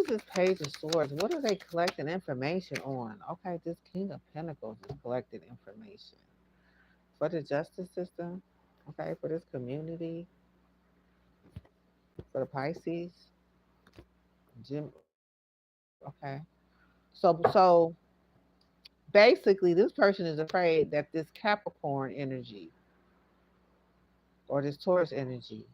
this Page of Swords? What are they collecting information on? Okay, this King of Pentacles is collecting information for the justice system. Okay, for this community, for the Pisces, Jim. Okay, so basically, this person is afraid that this Capricorn energy or this Taurus energy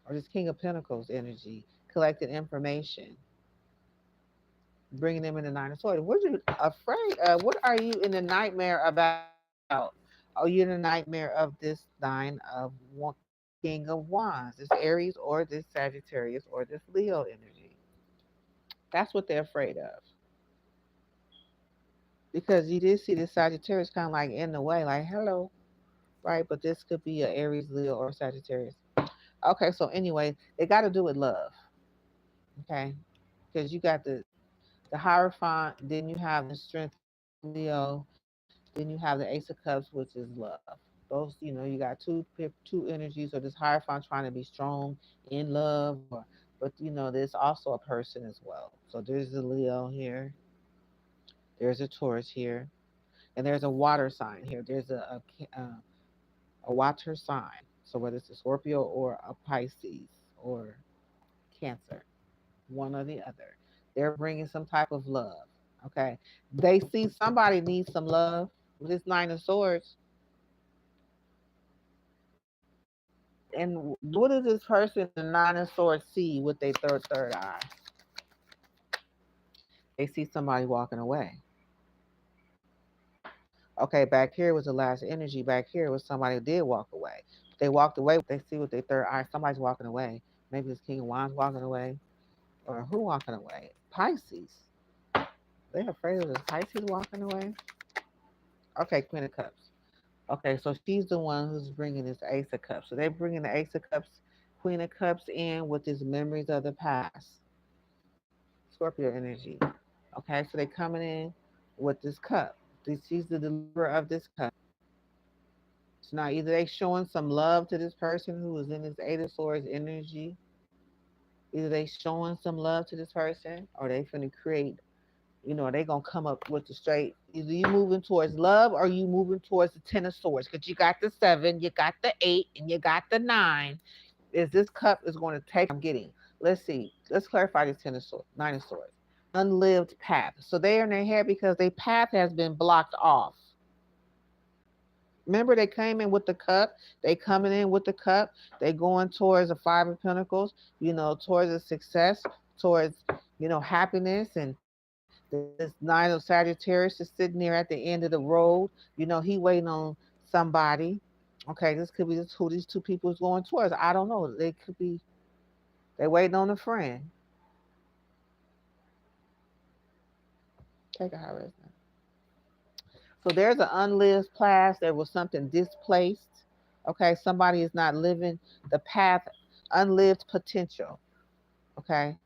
or this King of Pentacles energy collected information bringing them in the Nine of Swords. What are you afraid of? What are you in the nightmare about? Are you in the nightmare of this Nine of King of Wands, this Aries or this Sagittarius or this Leo energy? That's what they're afraid of. Because you did see this Sagittarius kind of like in the way, like, hello, right? But this could be a Aries, Leo, or Sagittarius. Okay, so anyway, they got to do with love, okay? Because you got the Hierophant, then you have the Strength Leo, then you have the Ace of Cups, which is love. Those, you got two energies, or this Hierophant trying to be strong in love, or but there's also a person as well. So there's a Leo here, there's a Taurus here, and there's a water sign here. There's a water sign. So whether it's a Scorpio or a Pisces or Cancer, one or the other, they're bringing some type of love. Okay, they see somebody needs some love with this Nine of Swords, and what does this person in the Nine of Swords see with their third eye? They see somebody walking away. Okay, back here was the last energy. Back here was somebody who did walk away. They walked away. They see with their third eye. Somebody's walking away. Maybe it's King of Wands walking away, or who walking away? Pisces. They're afraid of the Pisces walking away. Okay, Queen of Cups. Okay, so she's the one who's bringing this Ace of Cups. So they're bringing the Ace of Cups, Queen of Cups in with these memories of the past. Scorpio energy. Okay, so they're coming in with this cup. She's the deliverer of this cup. So now either they showing some love to this person who is in this Eight of Swords energy. Either they showing some love to this person, or they finna create. They gonna come up with the straight. Either you moving towards love, or you moving towards the Ten of Swords. Because you got the seven, you got the eight, and you got the nine. Is this cup is going to take? I'm getting. Let's see. Let's clarify this Ten of Swords, Nine of Swords. Unlived path. So they're in their head because their path has been blocked off. Remember, they came in with the cup. They coming in with the cup. They going towards the Five of Pentacles. Towards a success, towards happiness, and this Nine of Sagittarius is sitting there at the end of the road. He waiting on somebody. Okay, this could be who these two people is going towards. I don't know. They could be they waiting on a friend. Take a high rest now. So there's an unlived past. There was something displaced. Okay, somebody is not living the path, unlived potential. Okay,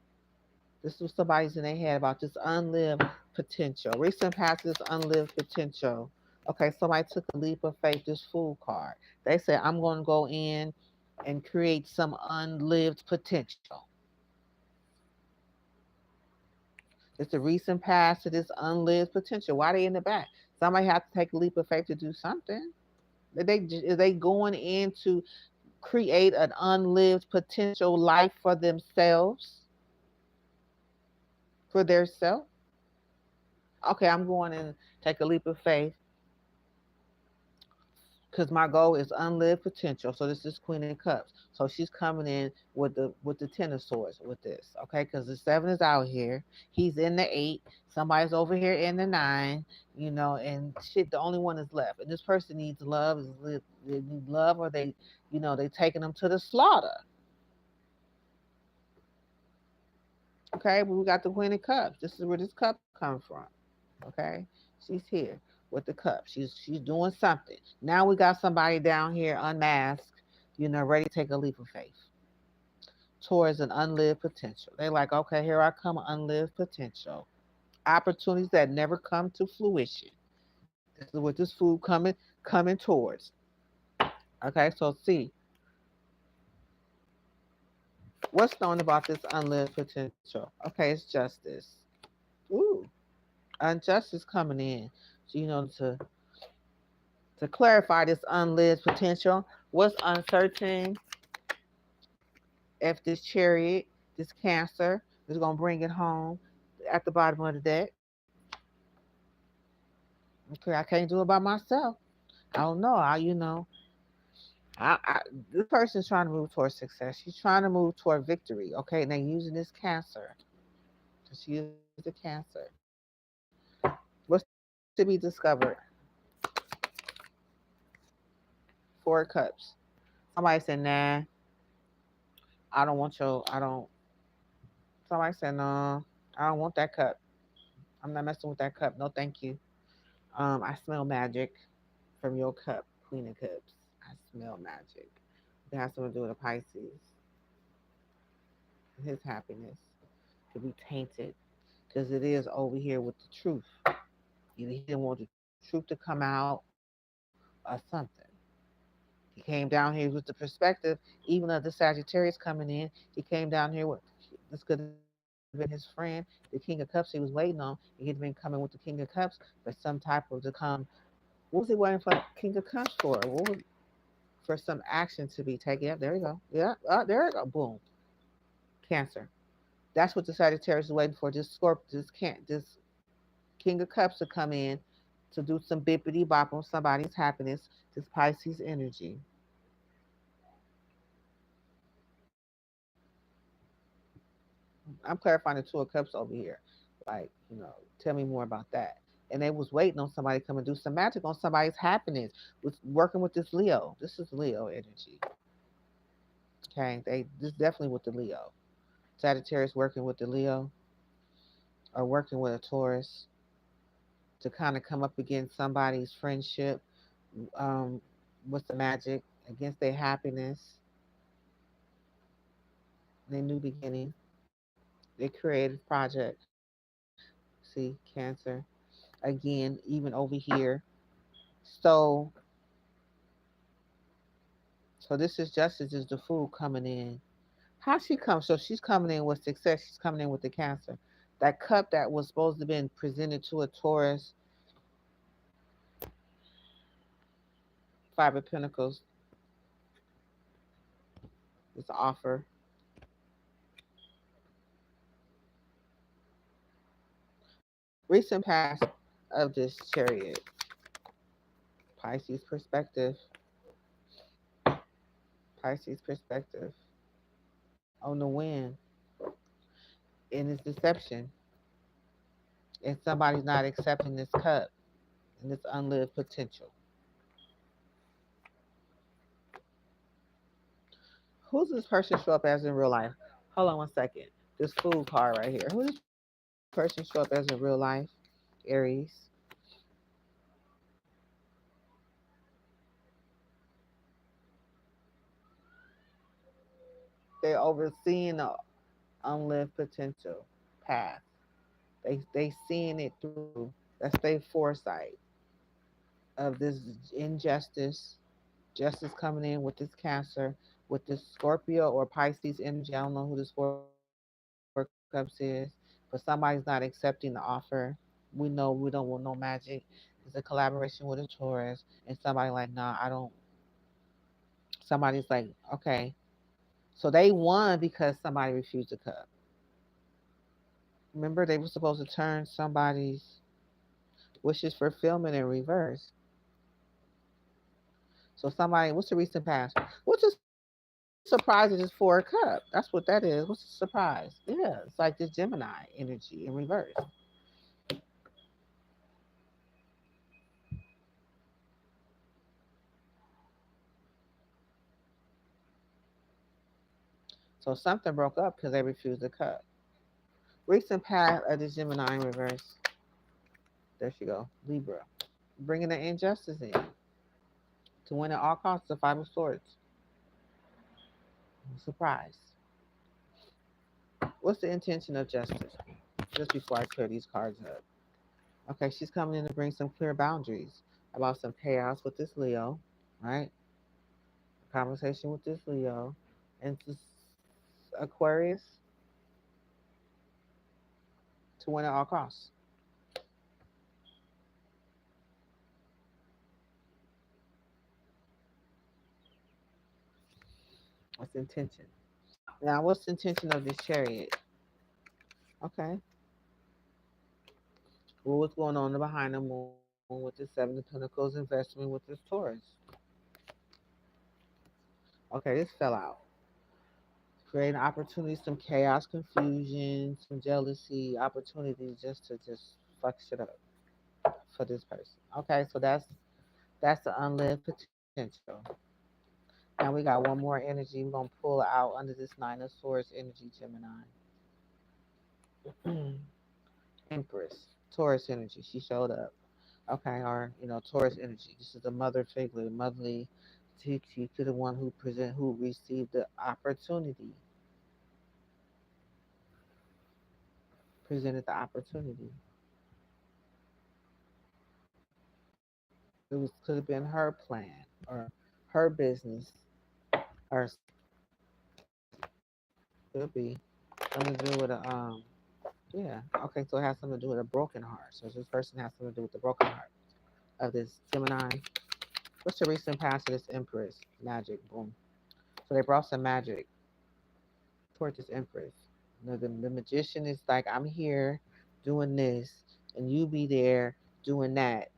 this was somebody's in their head about this unlived potential. Recent past is unlived potential. Okay, somebody took a leap of faith. This Fool card. They said, I'm going to go in and create some unlived potential. It's the recent past to this unlived potential. Why are they in the back? Somebody have to take a leap of faith to do something. Are they going in to create an unlived potential life for themselves, for their self? Okay, I'm going in, take a leap of faith because my goal is unlived potential. So this is Queen of Cups. So she's coming in with the Ten of Swords with this, okay? Because the seven is out here. He's in the eight. Somebody's over here in the nine. And shit. The only one is left, and this person needs love. They need love, or they taking them to the slaughter. Okay, but we got the Queen of Cups. This is where this cup comes from. Okay, she's here with the cup. She's doing something. Now we got somebody down here unmasked, ready to take a leap of faith towards an unlived potential. They like, okay, here I come, unlived potential. Opportunities that never come to fruition. This is what this food coming towards. Okay, so see, what's known about this unlived potential? Okay, it's justice. Ooh, injustice coming in. So, to clarify this unlived potential, what's uncertain if this chariot, this Cancer, is going to bring it home at the bottom of the deck? Okay, I can't do it by myself. I don't know. I this person's trying to move towards success. She's trying to move toward victory. Okay, and they're using this Cancer. So she is a Cancer. Cancer. What's to be discovered? 4 cups. Somebody said, nah, I don't want your, I don't. Somebody said, no, I don't want that cup. I'm not messing with that cup. No, thank you. I smell magic from your cup, Queen of Cups. I smell magic. It has something to do with a Pisces. His happiness could be tainted because it is over here with the truth. Either he didn't want the truth to come out or something. He came down here with the perspective, even of the Sagittarius coming in. He came down here with this could have been his friend, the King of Cups he was waiting on. He could have been coming with the King of Cups for some type of to come. What was he waiting for King of Cups for? For some action to be taken. Yep, there you go. Yeah, there you go. Boom. Cancer. That's what the Sagittarius is waiting for. This Scorp, this King of Cups to come in to do some bippity bop on somebody's happiness. This Pisces energy. I'm clarifying the 2 of Cups over here. Like, tell me more about that. And they was waiting on somebody to come and do some magic on somebody's happiness with working with this Leo. This is Leo energy. Okay, this definitely with the Leo. Sagittarius working with the Leo or working with a Taurus to kind of come up against somebody's friendship, um, with the magic against their happiness, their new beginning, their creative project. See, Cancer again, even over here. So, so this is justice is the fool coming in. How she comes? So she's coming in with success. She's coming in with the Cancer. That cup that was supposed to have been presented to a Taurus, 5 of Pentacles, this offer. Recent past of this chariot, Pisces perspective, Pisces perspective on the wind in this deception, and somebody's not accepting this cup and this unlived potential. Who's this person show up as in real life? Hold on 1 second. This fool card right here. Who this person show up as in real life? Aries. They're overseeing the unlived potential path. They seeing it through. That's their foresight of this injustice. Justice coming in with this Cancer, with this Scorpio or Pisces energy. I don't know who this 4 Cups is, but somebody's not accepting the offer. We know we don't want no magic. It's a collaboration with a Taurus, and somebody like, nah, I don't. Somebody's like, okay. So they won because somebody refused the cup. Remember, they were supposed to turn somebody's wishes fulfillment in reverse. So somebody, what's the recent past? What's the surprise is this 4 cup? That's what that is. What's the surprise? Yeah, it's like this Gemini energy in reverse. So something broke up because they refused the cup. Recent past of the Gemini in reverse. There she go. Libra. Bringing the injustice in. To win at all costs, the 5 of Swords. Surprise. What's the intention of justice? Just before I clear these cards up. Okay, she's coming in to bring some clear boundaries about some chaos with this Leo, right? Conversation with this Leo. And this Aquarius to win at all costs. What's the intention? Now, what's the intention of this chariot? Okay. Well, what's going on behind the moon with the 7 of Pentacles investment with this Taurus? Okay, this fell out. creating opportunities, some chaos, confusion, some jealousy, opportunities just to just fuck shit up for this person. Okay, so that's the unlived potential. Now we got one more energy. We're gonna pull out under this Nine of Swords energy, Gemini. Empress, Taurus energy. She showed up. Okay, or Taurus energy. This is the mother figure, motherly. She to the one who received the opportunity, presented the opportunity. It was could have been her plan or her business or could be something to do with a yeah. Okay, so it has something to do with a broken heart. So this person has something to do with the broken heart of this Gemini. What's the recent past of this Empress? Magic, boom. So they brought some magic towards this Empress. The magician is like, I'm here doing this, and you be there doing that.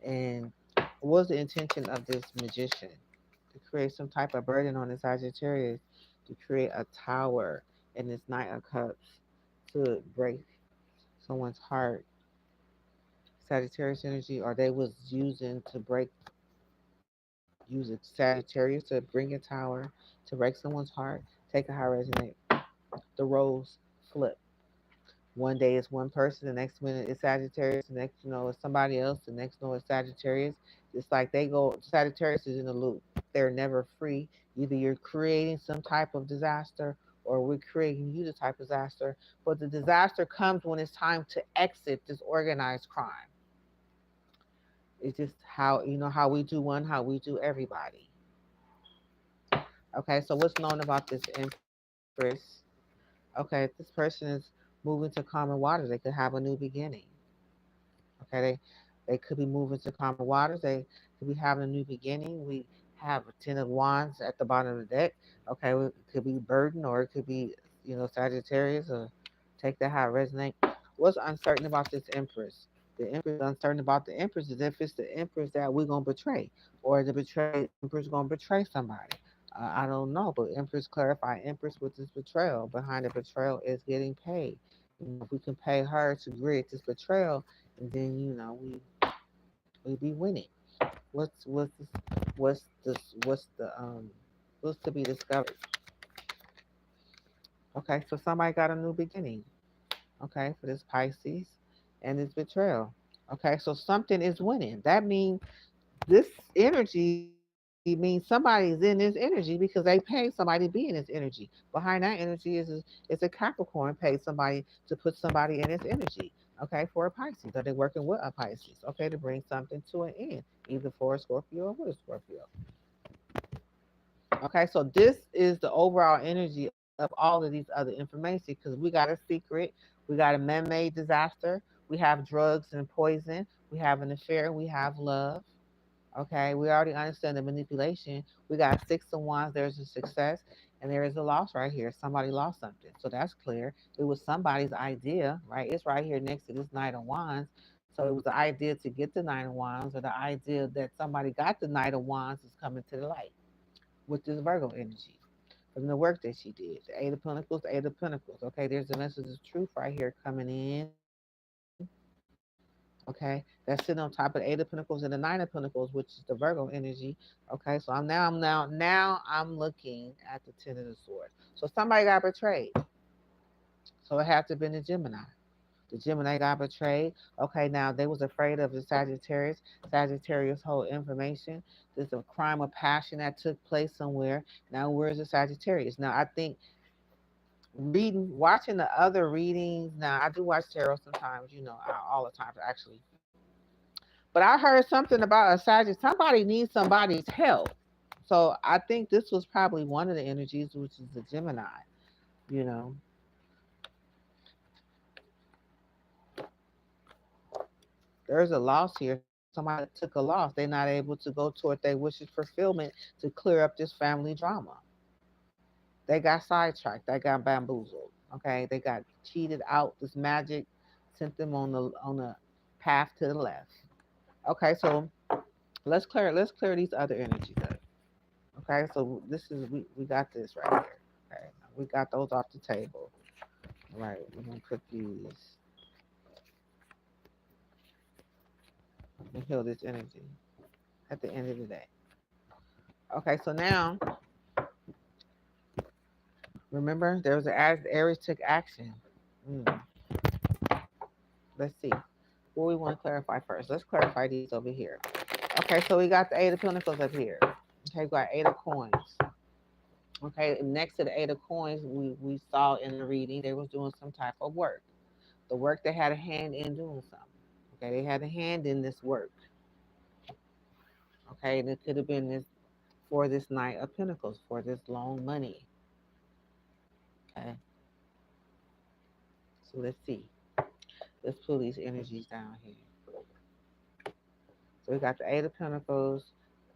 And what was the intention of this magician? To create some type of burden on the Sagittarius, to create a tower in this Knight of Cups, to break someone's heart. Sagittarius energy, or they was using to break, using Sagittarius to bring a tower, to break someone's heart, take a high resonate. The roles flip. One day it's one person, the next minute it's Sagittarius, the next it's somebody else, the next it's Sagittarius. It's like they go Sagittarius is in a loop. They're never free. Either you're creating some type of disaster or we're creating you the type of disaster. But the disaster comes when it's time to exit this organized crime. It's just how how we do one, how we do everybody. Okay, so what's known about this Empress? Okay, this person is moving to calmer waters. They could have a new beginning. Okay, they could be moving to calmer waters. They could be having a new beginning. We have a Ten of Wands at the bottom of the deck. Okay, it could be burden or it could be Sagittarius or take that how it resonate. What's uncertain about this Empress? The Empress uncertain about the Empress is if it's the Empress that we're gonna betray, or the betrayed Empress gonna betray somebody. I don't know, but Empress clarify Empress with this betrayal. Behind the betrayal is getting paid. If we can pay her to grid this betrayal, and then we be winning. What's this what's the what's to be discovered? Okay, so somebody got a new beginning. Okay, for this Pisces and this betrayal. Okay, so something is winning. That means this energy means somebody's in this energy because they paid somebody to be in this energy. Behind that energy is a Capricorn paid somebody to put somebody in this energy. Okay, for a Pisces. Are they working with a Pisces? Okay, to bring something to an end, either for a Scorpio or with a Scorpio. Okay, so this is the overall energy of all of these other information because we got a secret, we got a man-made disaster, we have drugs and poison, we have an affair, we have love. Okay, we already understand the manipulation. We got Six of Wands. There's a success, and there is a loss right here. Somebody lost something, so that's clear. It was somebody's idea, right? It's right here next to this Knight of Wands. So it was the idea to get the Nine of Wands, or the idea that somebody got the Knight of Wands is coming to the light with this Virgo energy from the work that she did. The Eight of Pentacles, the Eight of Pentacles. Okay, there's the message of truth right here coming in. Okay, that's sitting on top of the Eight of Pentacles and the Nine of Pentacles, which is the Virgo energy. Okay, so now I'm looking at the Ten of the Swords. So somebody got betrayed. So it had to have been the Gemini. The Gemini got betrayed. Okay, now they was afraid of the Sagittarius. Sagittarius hold information. There's a crime of passion that took place somewhere. Now where's the Sagittarius? Now I think watching the other readings. Now I do watch tarot sometimes, all the time actually. But I heard something about a Sagittarius. Somebody needs somebody's help. So I think this was probably one of the energies, which is the Gemini. You know, there's a loss here. Somebody took a loss. They're not able to go toward their wishes fulfillment to clear up this family drama. They got sidetracked. They got bamboozled. Okay, they got cheated out. This magic sent them on the path to the left. Okay, so let's clear these other energies up. Okay, so this is we got this right here. Okay, We got those off the table. All right, we're gonna put these and heal this energy at the end of the day. Okay, so now remember there was Aries took action. Mm, let's see. What we want to clarify first. Let's clarify these over here. Okay, so we got the Eight of Pentacles up here. Okay, we got Eight of Coins. Okay, next to the Eight of Coins, we saw in the reading they was doing some type of work. The work they had a hand in doing something. Okay, they had a hand in this work. Okay, and it could have been this for this Knight of Pentacles, for this loan money. Okay, so let's see. Let's pull these energies down here. So we got the Eight of Pentacles.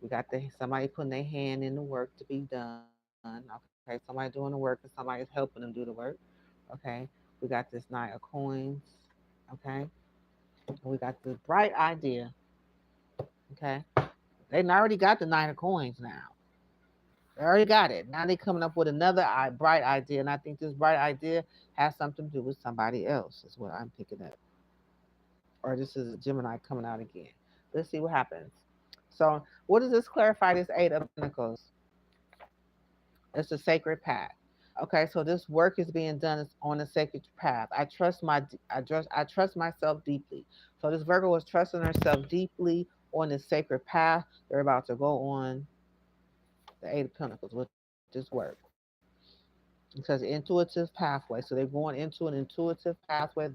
We got somebody putting their hand in the work to be done. Okay, somebody doing the work and somebody's helping them do the work. Okay, we got this Knight of Coins. Okay, and we got the bright idea. Okay, they already got the Nine of Coins now. They already got it. Now they coming up with another bright idea, and I think this bright idea has something to do with somebody else. Is what I'm picking up. Or this is a Gemini coming out again. Let's see what happens. So, what does this clarify? This Eight of Pentacles. It's a sacred path. Okay, so this work is being done on a sacred path. I trust myself deeply. So this Virgo is trusting herself deeply on this sacred path. They're about to go on the Eight of Pentacles with this work. Because intuitive pathway. So they're going into an intuitive pathway.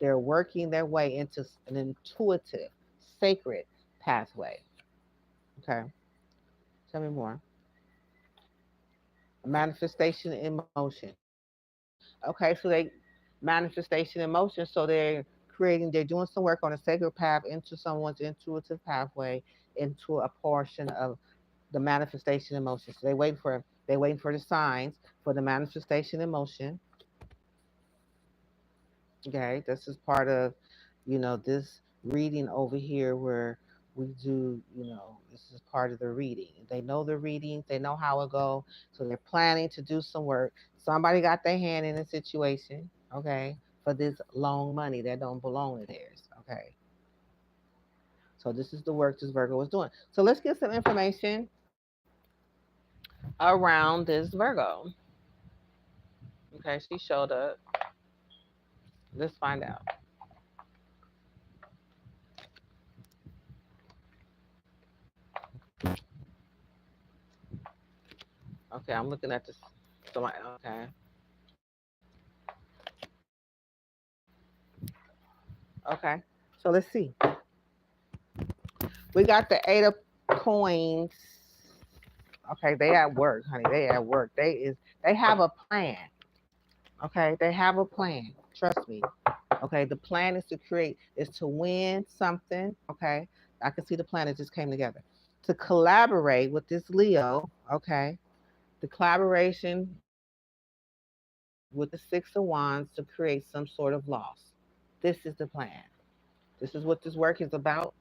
They're working their way into an intuitive, sacred pathway. Okay. Tell me more. Manifestation in motion. Okay, so they manifestation in motion. So they're doing some work on a sacred path into someone's intuitive pathway, into a portion of the manifestation in motion. So they're waiting for the signs for the manifestation in motion. Okay, this is part of, this reading over here where we do, this is part of the reading. They know the readings, they know how it go, so they're planning to do some work. Somebody got their hand in a situation, okay, for this loan money that don't belong to theirs, okay. So this is the work this Virgo is doing. So let's get some information around this Virgo. Okay, she showed up. Let's find out. Okay, I'm looking at this. Okay. Okay. So let's see. We got the Eight of Coins. Okay, they at work, honey. They at work. They have a plan. Okay, they have a plan. Trust me. Okay, the plan is to win something. Okay, I can see the plan that just came together. To collaborate with this Leo. Okay, the collaboration with the Six of Wands to create some sort of loss. This is the plan. This is what this work is about.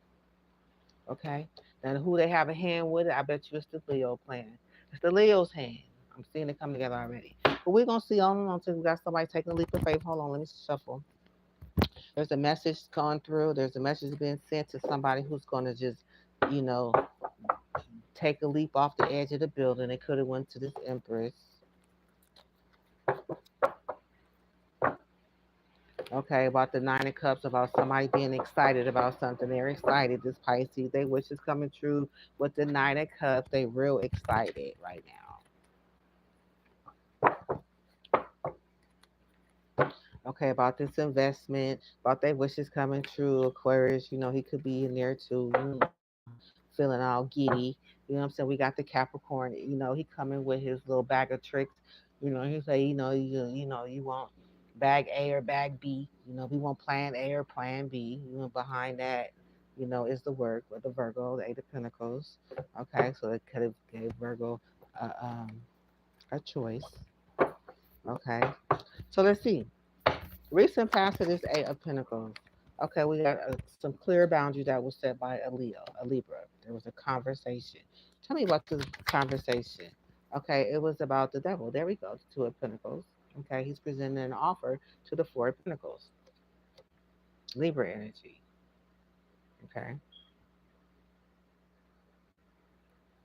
Okay. Now who they have a hand with it, I bet you it's the Leo plan. It's the Leo's hand. I'm seeing it coming together already. But we're gonna see on and on until we got somebody taking a leap of faith. Hold on, let me shuffle. There's a message going through. There's a message being sent to somebody who's gonna just, you know, take a leap off the edge of the building. It could have went to this Empress. Okay, about the Nine of Cups, about somebody being excited about something. They're excited. This Pisces, they wish is coming true with the Nine of Cups. They real excited right now. Okay, about this investment, about their wishes coming true. Aquarius, he could be in there too, feeling all giddy. You know what I'm saying? We got the Capricorn, he coming with his little bag of tricks. He say, you want bag A or bag B. We want plan A or plan B. Behind that, is the work with the Virgo, the Eight of Pentacles. Okay, so it could have gave Virgo uh, um, a choice. Okay, so let's see. Recent past of this Eight of Pentacles. Okay, we got some clear boundaries that was set by a Leo, a Libra. There was a conversation. Tell me about this conversation. Okay, it was about the devil. There we go. The Two of Pentacles. Okay, he's presenting an offer to the Four of Pentacles. Libra energy. Okay,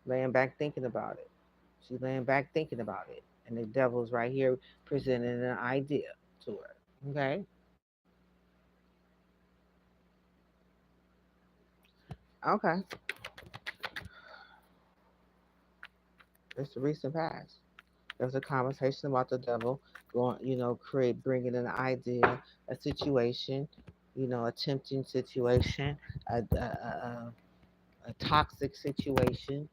laying back thinking about it. She's laying back thinking about it. And the devil's right here presenting an idea to her. Okay, okay. It's the recent past. There's a conversation about the devil going, bringing an idea, a situation, a tempting situation, a toxic situation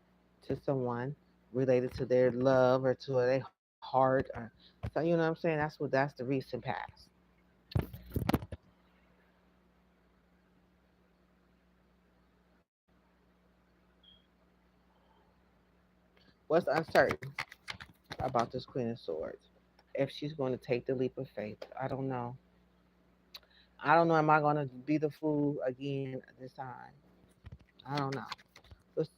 to someone related to their love or to their heart. Or, so, you know what I'm saying? That's the recent past. What's uncertain about this Queen of Swords? If she's going to take the leap of faith, I don't know. I don't know. Am I going to be the fool again this time? I don't know. But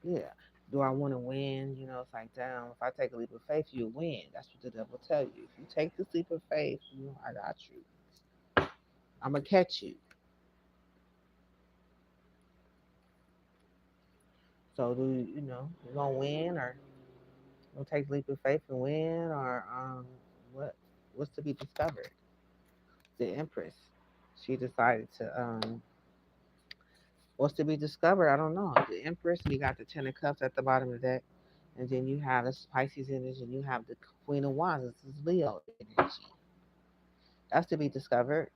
yeah. Do I want to win? It's like, damn, if I take a leap of faith, you win. That's what the devil tell you. If you take this leap of faith, I got you. I'm going to catch you. So do you gonna win or you gonna take the leap of faith and win or what what's to be discovered? The Empress. She decided to what's to be discovered, I don't know. The Empress, you got the Ten of Cups at the bottom of the deck, and then you have the Pisces energy and you have the Queen of Wands. This is Leo energy. That's to be discovered.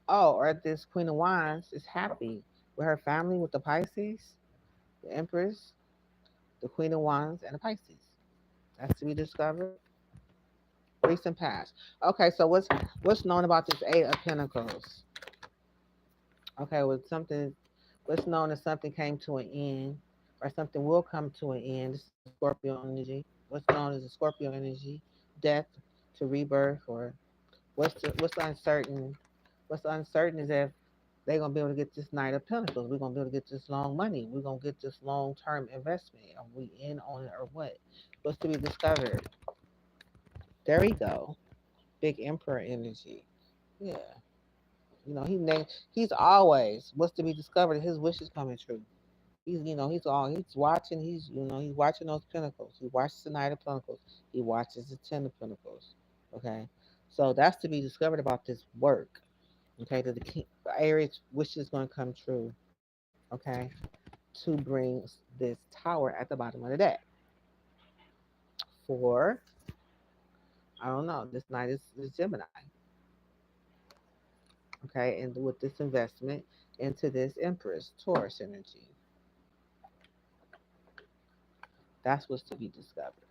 Oh, or this Queen of Wands is happy with her family with the Pisces, the Empress, the Queen of Wands, and the Pisces. That's to be discovered. Recent past. Okay, so what's known about this Eight of Pentacles? Okay, with something, what's known as something came to an end, or something will come to an end. This is Scorpio energy. What's known as a Scorpio energy, death to rebirth, or what's uncertain? What's uncertain is if they're gonna be able to get this Knight of Pentacles. We're gonna be able to get this long money. We're gonna get this long term investment. Are we in on it or what? What's to be discovered? There we go. Big Emperor energy. Yeah. He's always what's to be discovered. His wishes coming true. He's watching. He's watching those pentacles. He watches the Knight of Pentacles. He watches the Ten of Pentacles. Okay, so that's to be discovered about this work. Okay, that the Aries wish is going to come true. Okay, to bring this tower at the bottom of the deck for I don't know. This night is Gemini. Okay, and with this investment into this Empress Taurus energy. That's what's to be discovered.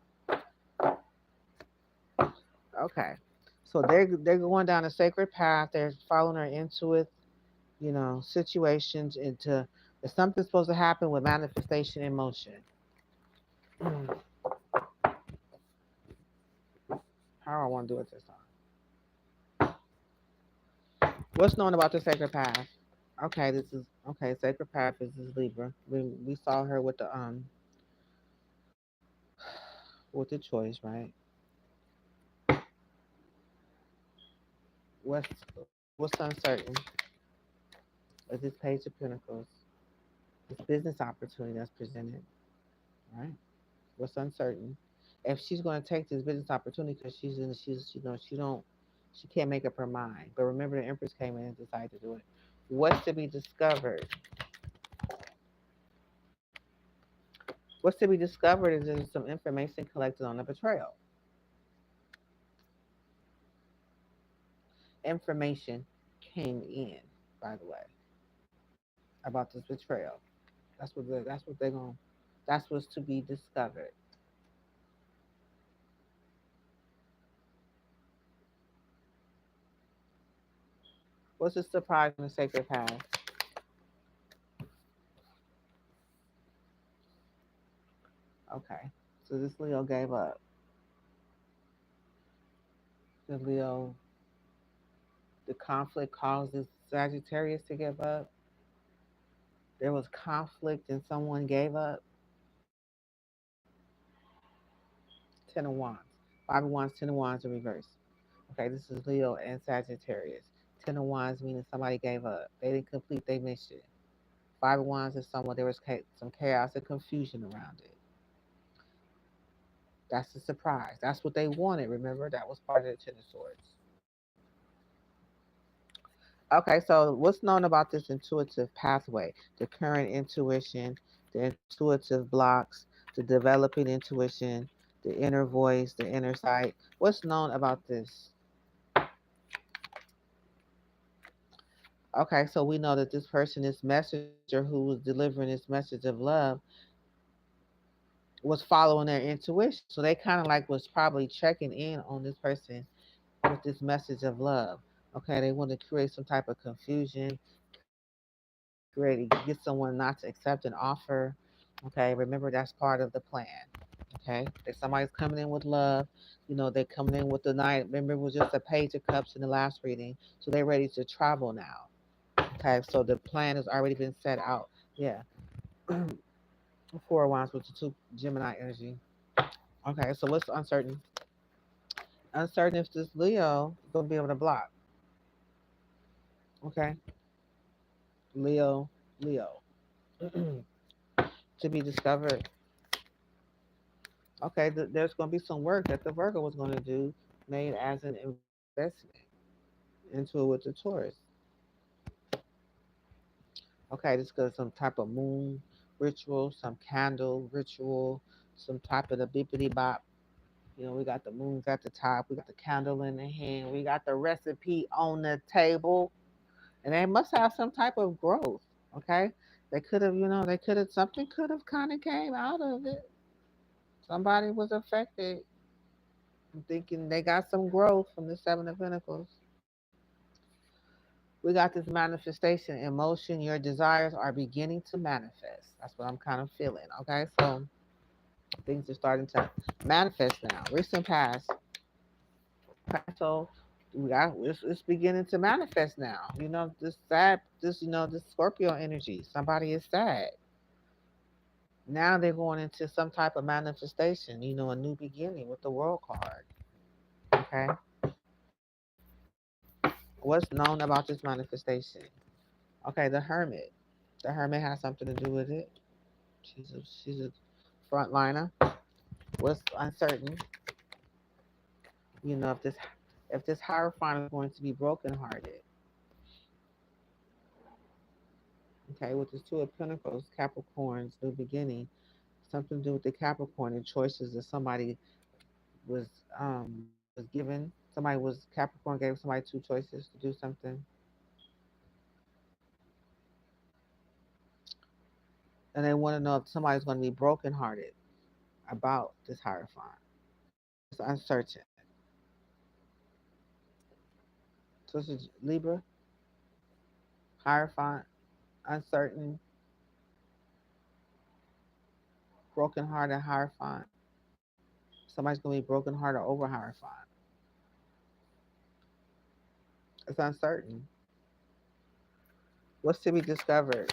Okay. So they're going down a sacred path. They're following her into it, situations into if something's supposed to happen with manifestation in motion. Hmm, how do I want to do it this time? What's known about the sacred path? Okay, this is okay. Sacred path is Libra. We saw her with the choice, right? What's what's uncertain with this Page of Pentacles? This business opportunity that's presented, right? What's uncertain? If she's going to take this business opportunity because she can't make up her mind. But remember, the Empress came in and decided to do it. What's to be discovered? What's to be discovered is there's some information collected on the betrayal. Information came in, by the way, about this betrayal. That's what they're going. That's what's to be discovered. What's the surprise in the sacred path? Okay, so this Leo gave up. The Leo, the conflict causes Sagittarius to give up. There was conflict and someone gave up. Ten of Wands. Five of Wands, Ten of Wands in reverse. Okay, this is Leo and Sagittarius. Ten of Wands meaning somebody gave up. They didn't complete their mission. Five of Wands is someone, there was some chaos and confusion around it. That's a surprise. That's what they wanted. Remember, that was part of the Ten of Swords. Okay, so what's known about this intuitive pathway? The current intuition, the intuitive blocks, the developing intuition, the inner voice, the inner sight. What's known about this? Okay, so we know that this person, this messenger who was delivering this message of love, was following their intuition. So they kind of like was probably checking in on this person with this message of love. Okay, they want to create some type of confusion, create get someone not to accept an offer. Okay, remember that's part of the plan. Okay, that somebody's coming in with love. They're coming in with the night. Remember, it was just a page of cups in the last reading, so they're ready to travel now. Okay, so the plan has already been set out. Yeah, Four of Wands with the two Gemini energy. Okay, so what's uncertain? Uncertain if this Leo is gonna be able to block. Okay, Leo, Leo, to be discovered. Okay, there's gonna be some work that the Virgo was gonna do, made as an investment into it with the Taurus. Okay, this is some type of moon ritual, some candle ritual, some type of the bippity bop. We got the moons at the top, we got the candle in the hand, we got the recipe on the table, and they must have some type of growth. Okay, they could have, something could have kind of came out of it. Somebody was affected. I'm thinking they got some growth from the Seven of Pentacles. We got this manifestation in motion. Your desires are beginning to manifest. That's what I'm kind of feeling. Okay, so things are starting to manifest now. Recent past. Okay, so it's beginning to manifest now. This sad, this Scorpio energy. Somebody is sad. Now they're going into some type of manifestation. A new beginning with the World card. Okay, what's known about this manifestation? Okay, the Hermit. The Hermit has something to do with it. She's a frontliner. What's uncertain? If this Hierophant is going to be brokenhearted. Okay, with this Two of Pentacles, Capricorn's new beginning, something to do with the Capricorn and choices that somebody was given. Somebody was Capricorn gave somebody two choices to do something, and they want to know if somebody's going to be brokenhearted about this Hierophant. It's uncertain. So this is Libra, Hierophant, uncertain, brokenhearted Hierophant. Somebody's going to be brokenhearted over Hierophant. It's uncertain. What's to be discovered?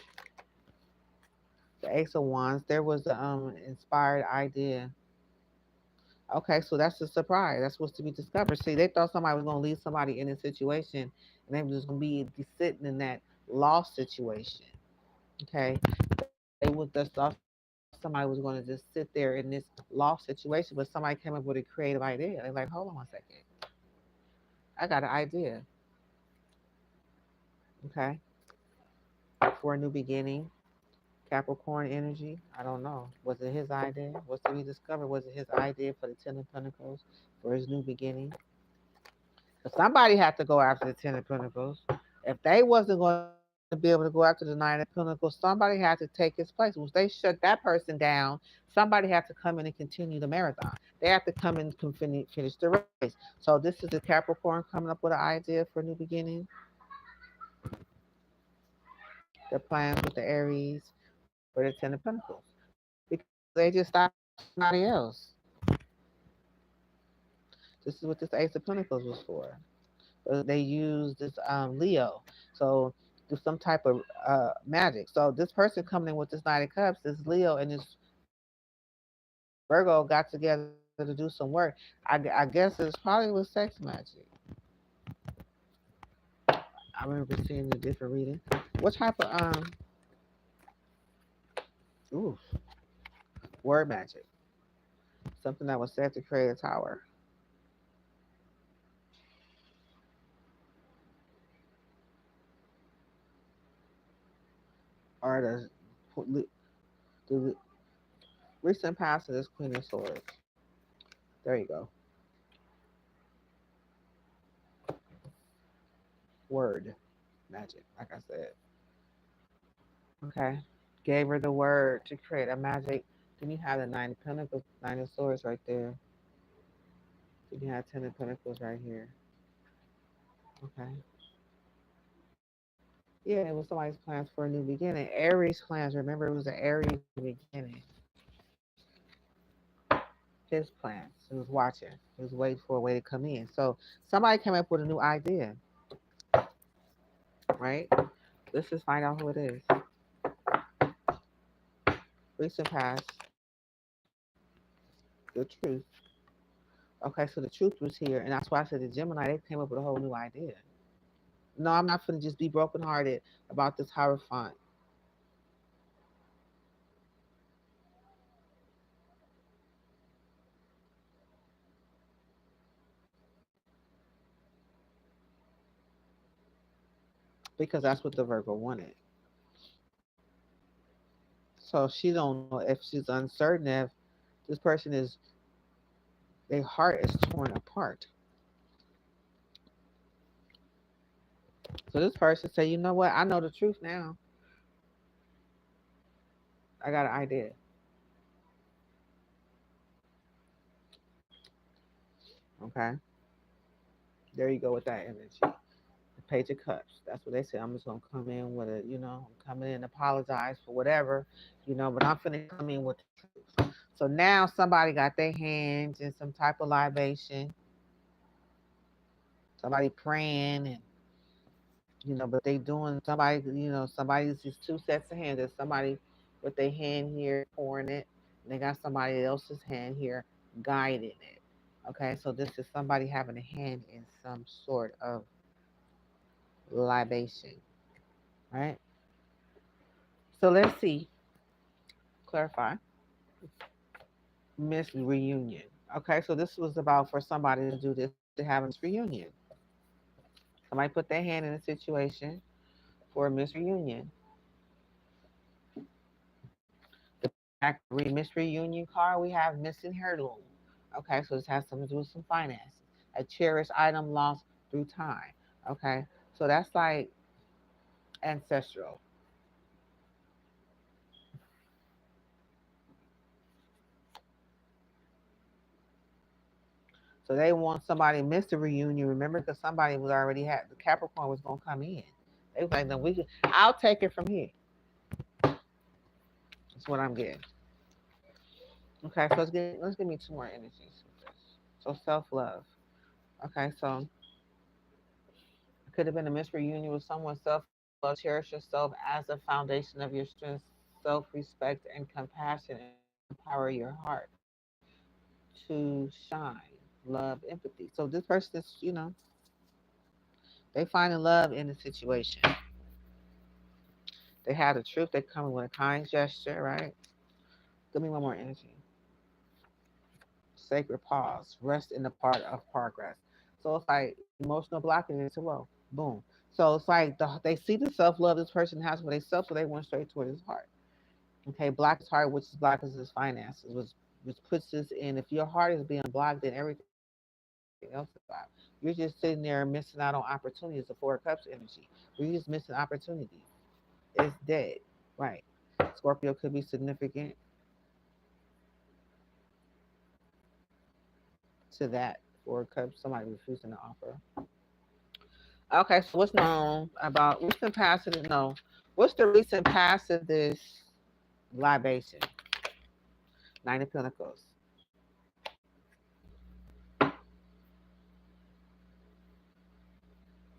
The Ace of Wands. There was an inspired idea. Okay, so that's a surprise. That's what's to be discovered. See, they thought somebody was going to leave somebody in a situation, and they were just going to be sitting in that lost situation. Okay, they would just thought somebody was going to just sit there in this lost situation, but somebody came up with a creative idea. They're like, hold on one second, I got an idea. Okay, for a new beginning. Capricorn energy. I don't know. Was it his idea? Was to be discovered? Was it his idea for the Ten of Pentacles for his new beginning? But somebody had to go after the Ten of Pentacles. If they wasn't going to be able to go after the Nine of Pentacles, somebody had to take his place. Once they shut that person down, somebody had to come in and continue the marathon. They have to come in and finish the race. So this is the Capricorn coming up with an idea for a new beginning. The plans with the Aries for the Ten of Pentacles. Because they just stopped somebody else. This is what this Ace of Pentacles was for. They use this Leo. So do some type of magic. So this person coming in with this Knight of Cups, this Leo and this Virgo got together to do some work. I guess it's probably with sex magic. I remember seeing the different reading. What type of ooh, word magic? Something that was said to create a tower. Or the recent past of this Queen of Swords. There you go. Word magic, like I said. Okay. Gave her the word to create a magic. Then you have the Nine of Pentacles, Nine of Swords right there. Then you have Ten of Pentacles right here. Okay. Yeah, it was somebody's plans for a new beginning. Aries plans. Remember, it was an Aries beginning. His plans. He was watching. He was waiting for a way to come in. So somebody came up with a new idea, right? Let's just find out who it is. Recent past. The truth. Okay, so the truth was here, and that's why I said the Gemini, they came up with a whole new idea. No, I'm not going to just be brokenhearted about this Hierophant. Because that's what the Virgo wanted. So she don't know if she's uncertain if this person is, their heart is torn apart. So this person say, you know what? I know the truth now. I got an idea. Okay. There you go with that energy. The Page of Cups. That's what they say. I'm just gonna come in with a, I'm coming in and apologize for whatever, but I'm finna come in with the truth. So now somebody got their hands in some type of libation. Somebody praying and but they doing somebody's just two sets of hands. There's somebody with their hand here pouring it, and they got somebody else's hand here guiding it. Okay, so this is somebody having a hand in some sort of libation, right? So let's see, clarify. Miss Reunion. Okay, so this was about for somebody to do this to have a Miss Reunion. Somebody put their hand in a situation for a Miss Reunion. The back Miss Reunion card, we have missing heirloom. Okay, so this has something to do with some finances. A cherished item lost through time. Okay, so that's like ancestral. So they want somebody to miss the reunion. Remember, because somebody was already had the Capricorn was gonna come in. They was like, "No, we can. I'll take it from here." That's what I'm getting. Okay, so let's give me two more energies with this. So self love. Okay, so it could have been a misreunion with someone. Self love, cherish yourself as a foundation of your strength, self respect, and compassion, and empower your heart to shine. Love, empathy. So this person is, they finding love in the situation. They have the truth. They coming with a kind gesture, right? Give me one more energy. Sacred pause. Rest in the part of progress. So it's like emotional blockage is low. Boom. So it's like they see the self love this person has for themselves, so they went straight toward his heart. Okay, block his heart, which is block his finances, which puts this in. If your heart is being blocked, then everything else is blocked. You're just sitting there missing out on opportunities. The Four of Cups energy. You're just missing opportunities. It's dead. Right. Scorpio could be significant to that Four of Cups. Somebody refusing to offer. Okay, so what's known about recent past of no? What's the recent past of this libation? Nine of Pentacles.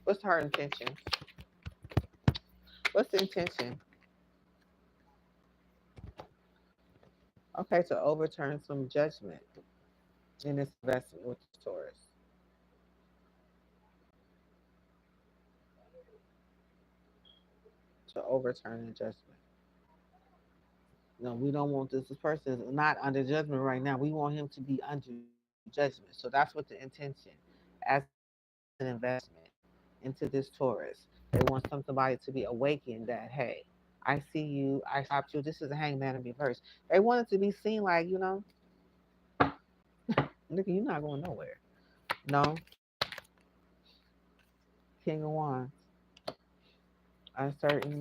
What's her intention? What's the intention? Okay, to overturn some judgment in this investment with this Taurus. To overturn the judgment. No, we don't want this. This person is not under judgment right now. We want him to be under judgment. So that's what the intention as an investment into this Taurus. They want somebody to be awakened that, hey, I see you, I stopped you. This is a hangman in reverse. They want it to be seen like, nigga, you're not going nowhere. No, King of Wands, uncertain.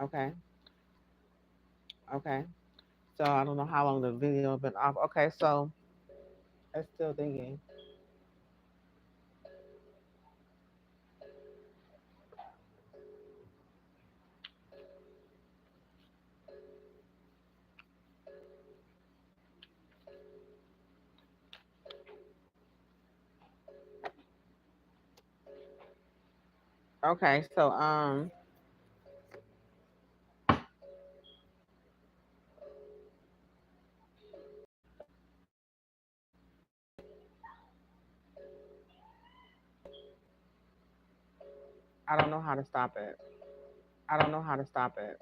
Okay, okay. So I don't know how long the video been off. Okay, so I'm still thinking. Okay, so I don't know how to stop it. I don't know how to stop it.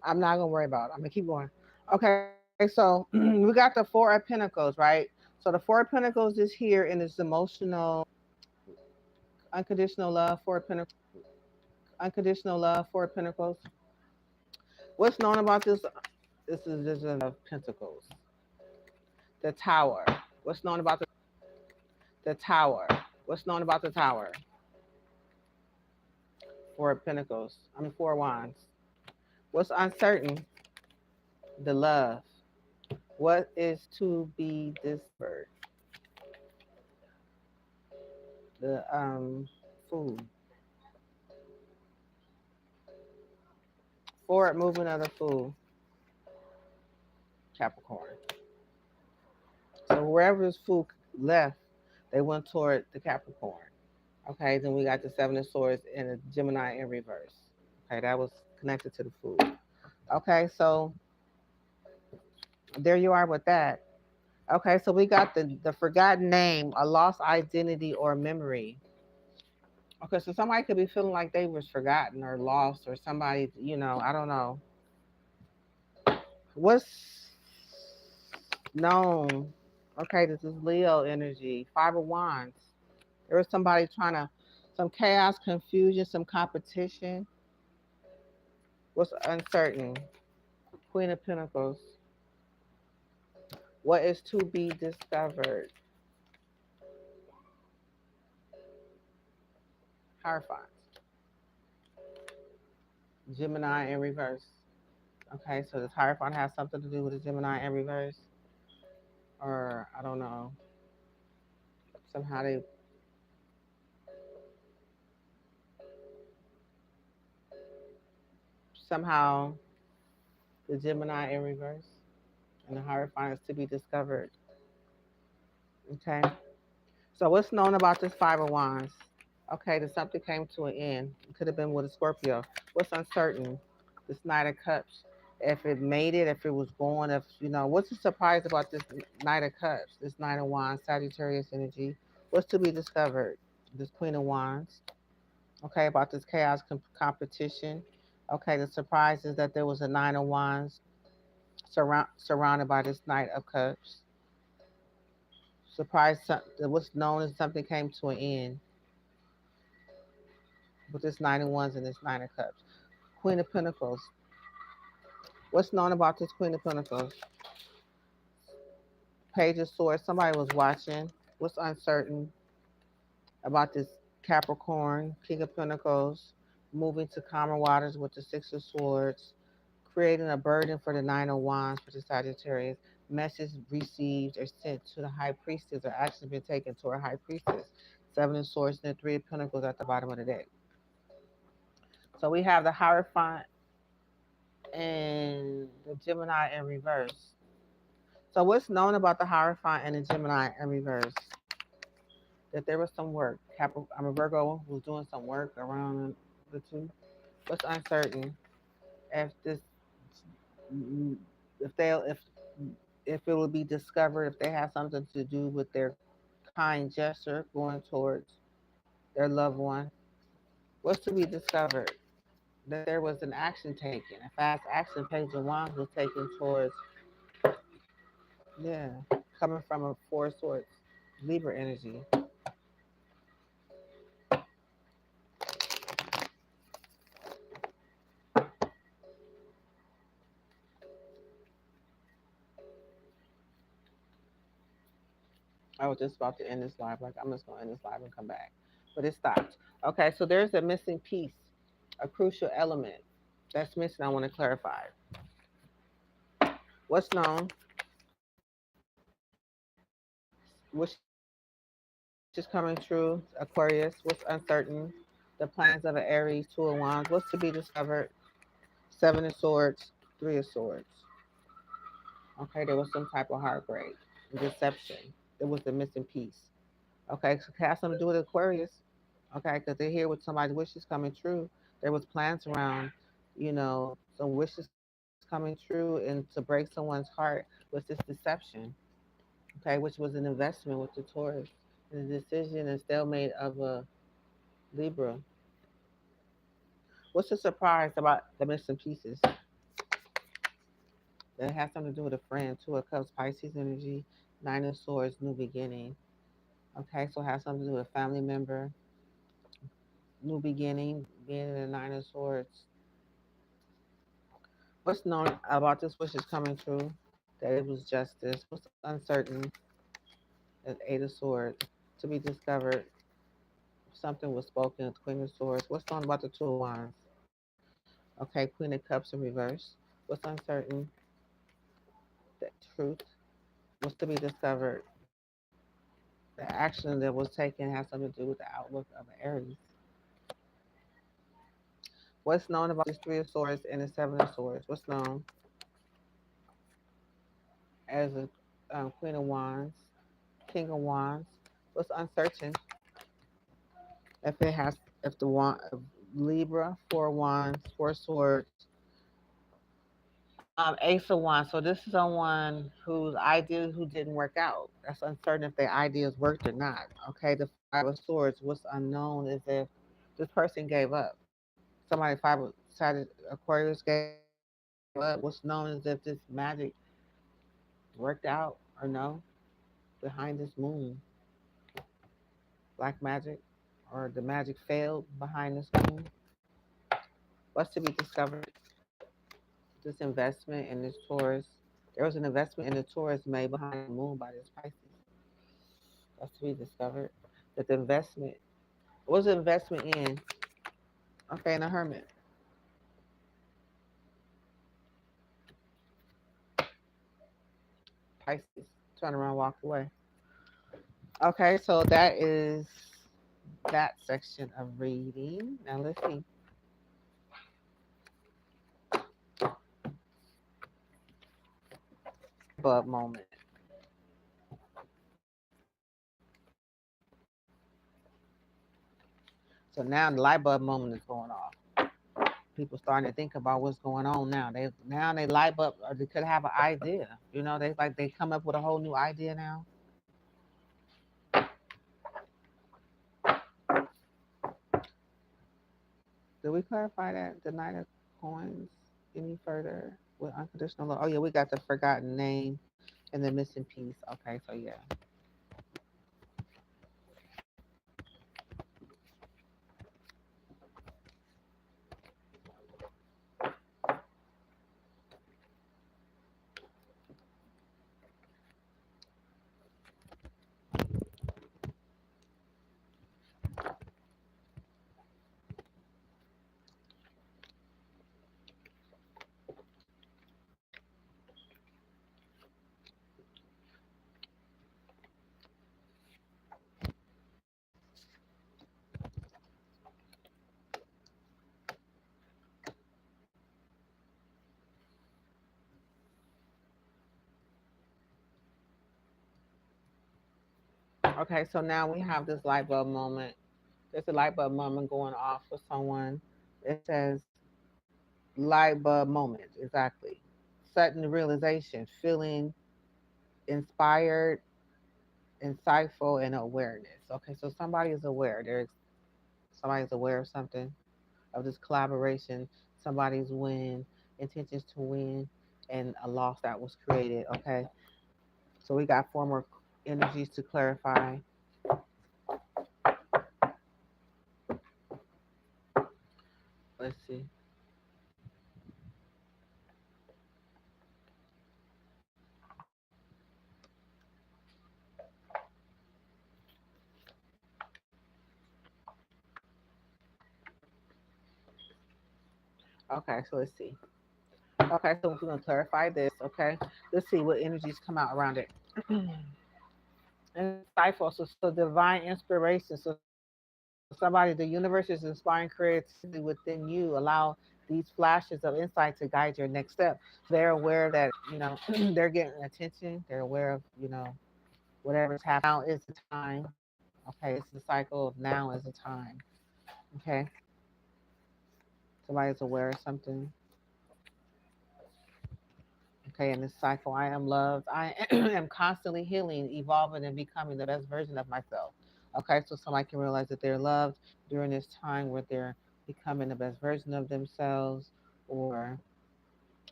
I'm not gonna worry about it. I'm gonna keep going. Okay, so we got the Four of Pentacles, right? So the Four of Pentacles is here and it's emotional, unconditional love, Four of Pentacles, unconditional love, Four of Pentacles. What's known about this? This is just of Pentacles. The Tower. What's known about the Tower? What's known about the Tower? Four of Pentacles. I mean, Four of Wands. What's uncertain? The love. What is to be discovered? The food. Forward movement of the food. Capricorn. So wherever this food left, they went toward the Capricorn. Okay, then we got the Seven of Swords and the Gemini in reverse. Okay, that was connected to the food. Okay, so there you are with that. Okay, so we got the forgotten name, a lost identity or memory. Okay, so somebody could be feeling like they was forgotten or lost, or somebody, I don't know. What's known? Okay, this is Leo energy, Five of Wands. There was somebody trying to, some chaos, confusion, some competition. What's uncertain? Queen of Pentacles. What is to be discovered? Hierophant. Gemini in reverse. Okay, so does Hierophant have something to do with the Gemini in reverse? Or, I don't know, somehow somehow the Gemini in reverse and the Hierophant is to be discovered. Okay, so what's known about this Five of Wands? Okay, that something came to an end. It could have been with a Scorpio. What's uncertain? This Knight of Cups. If it made it, if it was going, if what's the surprise about this Knight of Cups? This Knight of Wands, Sagittarius energy. What's to be discovered? This Queen of Wands. Okay, about this chaos competition. Okay, the surprise is that there was a Nine of Wands surrounded by this Knight of Cups. Surprise, what's known as something came to an end with this Nine of Wands and this Nine of Cups. Queen of Pentacles. What's known about this Queen of Pentacles? Page of Swords. Somebody was watching. What's uncertain about this Capricorn, King of Pentacles, moving to calmer waters with the Six of Swords, creating a burden for the Nine of Wands for the Sagittarius. Message received or sent to the High Priestess or action been taken to her High Priestess. Seven of Swords and the Three of Pentacles at the bottom of the deck. So we have the Hierophant and the Gemini in reverse. So what's known about the Hierophant and the Gemini in reverse? That there was some work. I'm a Virgo was doing some work around the two. What's uncertain if this if they if it will be discovered if they have something to do with their kind gesture going towards their loved one. What's to be discovered? That there was an action taken, a fast action. Page of Wands was taken towards, yeah, coming from a Four of Swords, Libra energy. I was just about to end this live. Like, I'm just going to end this live and come back. But it stopped. Okay, so there's a missing piece, a crucial element that's missing. I want to clarify. What's known, which is coming true, Aquarius, what's uncertain, the plans of an Aries, Two of Wands, what's to be discovered, Seven of Swords, Three of Swords. Okay, there was some type of heartbreak, deception. There was the missing piece. Okay, so it has something to do with Aquarius. Okay, because they're here with somebody's wishes coming true. There was plans around, some wishes coming true, and to break someone's heart was this deception. Okay, which was an investment with the Taurus, and the decision and stalemate of a Libra. What's the surprise about the missing pieces? That has something to do with a friend. Two of Cups, Pisces energy, Nine of Swords, new beginning. Okay, so it has something to do with a family member, new beginning, being in the Nine of Swords. What's known about this wish is coming true? That it was justice. What's uncertain? Is Eight of Swords. To be discovered, something was spoken. Queen of Swords. What's known about the Two of Wands? Okay, Queen of Cups in reverse. What's uncertain? The truth. What's to be discovered? The action that was taken has something to do with the outlook of an Aries. What's known about this Three of Swords and the Seven of Swords? What's known as a Queen of Wands, King of Wands? What's uncertain? If it has, if the wand of Libra, Four of Wands, Four of Swords, Ace of Wands. So this is someone whose ideas who didn't work out. That's uncertain if their ideas worked or not. Okay, the Five of Swords. What's unknown is if this person gave up. Somebody sided Aquarius gave up. What's known is if this magic worked out or no behind this moon, black magic, or the magic failed behind this moon. What's to be discovered? This investment in this Taurus. There was an investment in the Taurus made behind the moon by this Pisces. That's to be discovered. That the investment, what was the investment in? Okay, in a hermit. Pisces. Turn around, walk away. Okay, so that is that section of reading. Now let's see. Bulb moment. So now the light bulb moment is going off. People starting to think about what's going on now. They light bulb or they could have an idea. They come up with a whole new idea now. Did we clarify that the Knight of Coins any further with unconditional love? Oh yeah, we got the forgotten name and the missing piece. Okay, so yeah. Okay, so now we have this light bulb moment. There's a light bulb moment going off for someone. It says light bulb moment, exactly. Sudden realization, feeling inspired, insightful, and awareness. Okay, so somebody is aware. Somebody's aware of something, of this collaboration, somebody's win, intentions to win, and a loss that was created. Okay, so we got four more energies to clarify. Let's see. Okay, so let's see. Okay, so we're gonna clarify this. Okay, let's see what energies come out around it. Insightful. So divine inspiration. So somebody, the universe is inspiring creativity within you. Allow these flashes of insight to guide your next step. They're aware that they're getting attention. They're aware of whatever's happening. Now is the time. Okay, it's the cycle of now is the time. Okay, somebody's aware of something. Okay, in this cycle, I am loved. I am constantly healing, evolving, and becoming the best version of myself. Okay, so somebody can realize that they're loved during this time where they're becoming the best version of themselves, or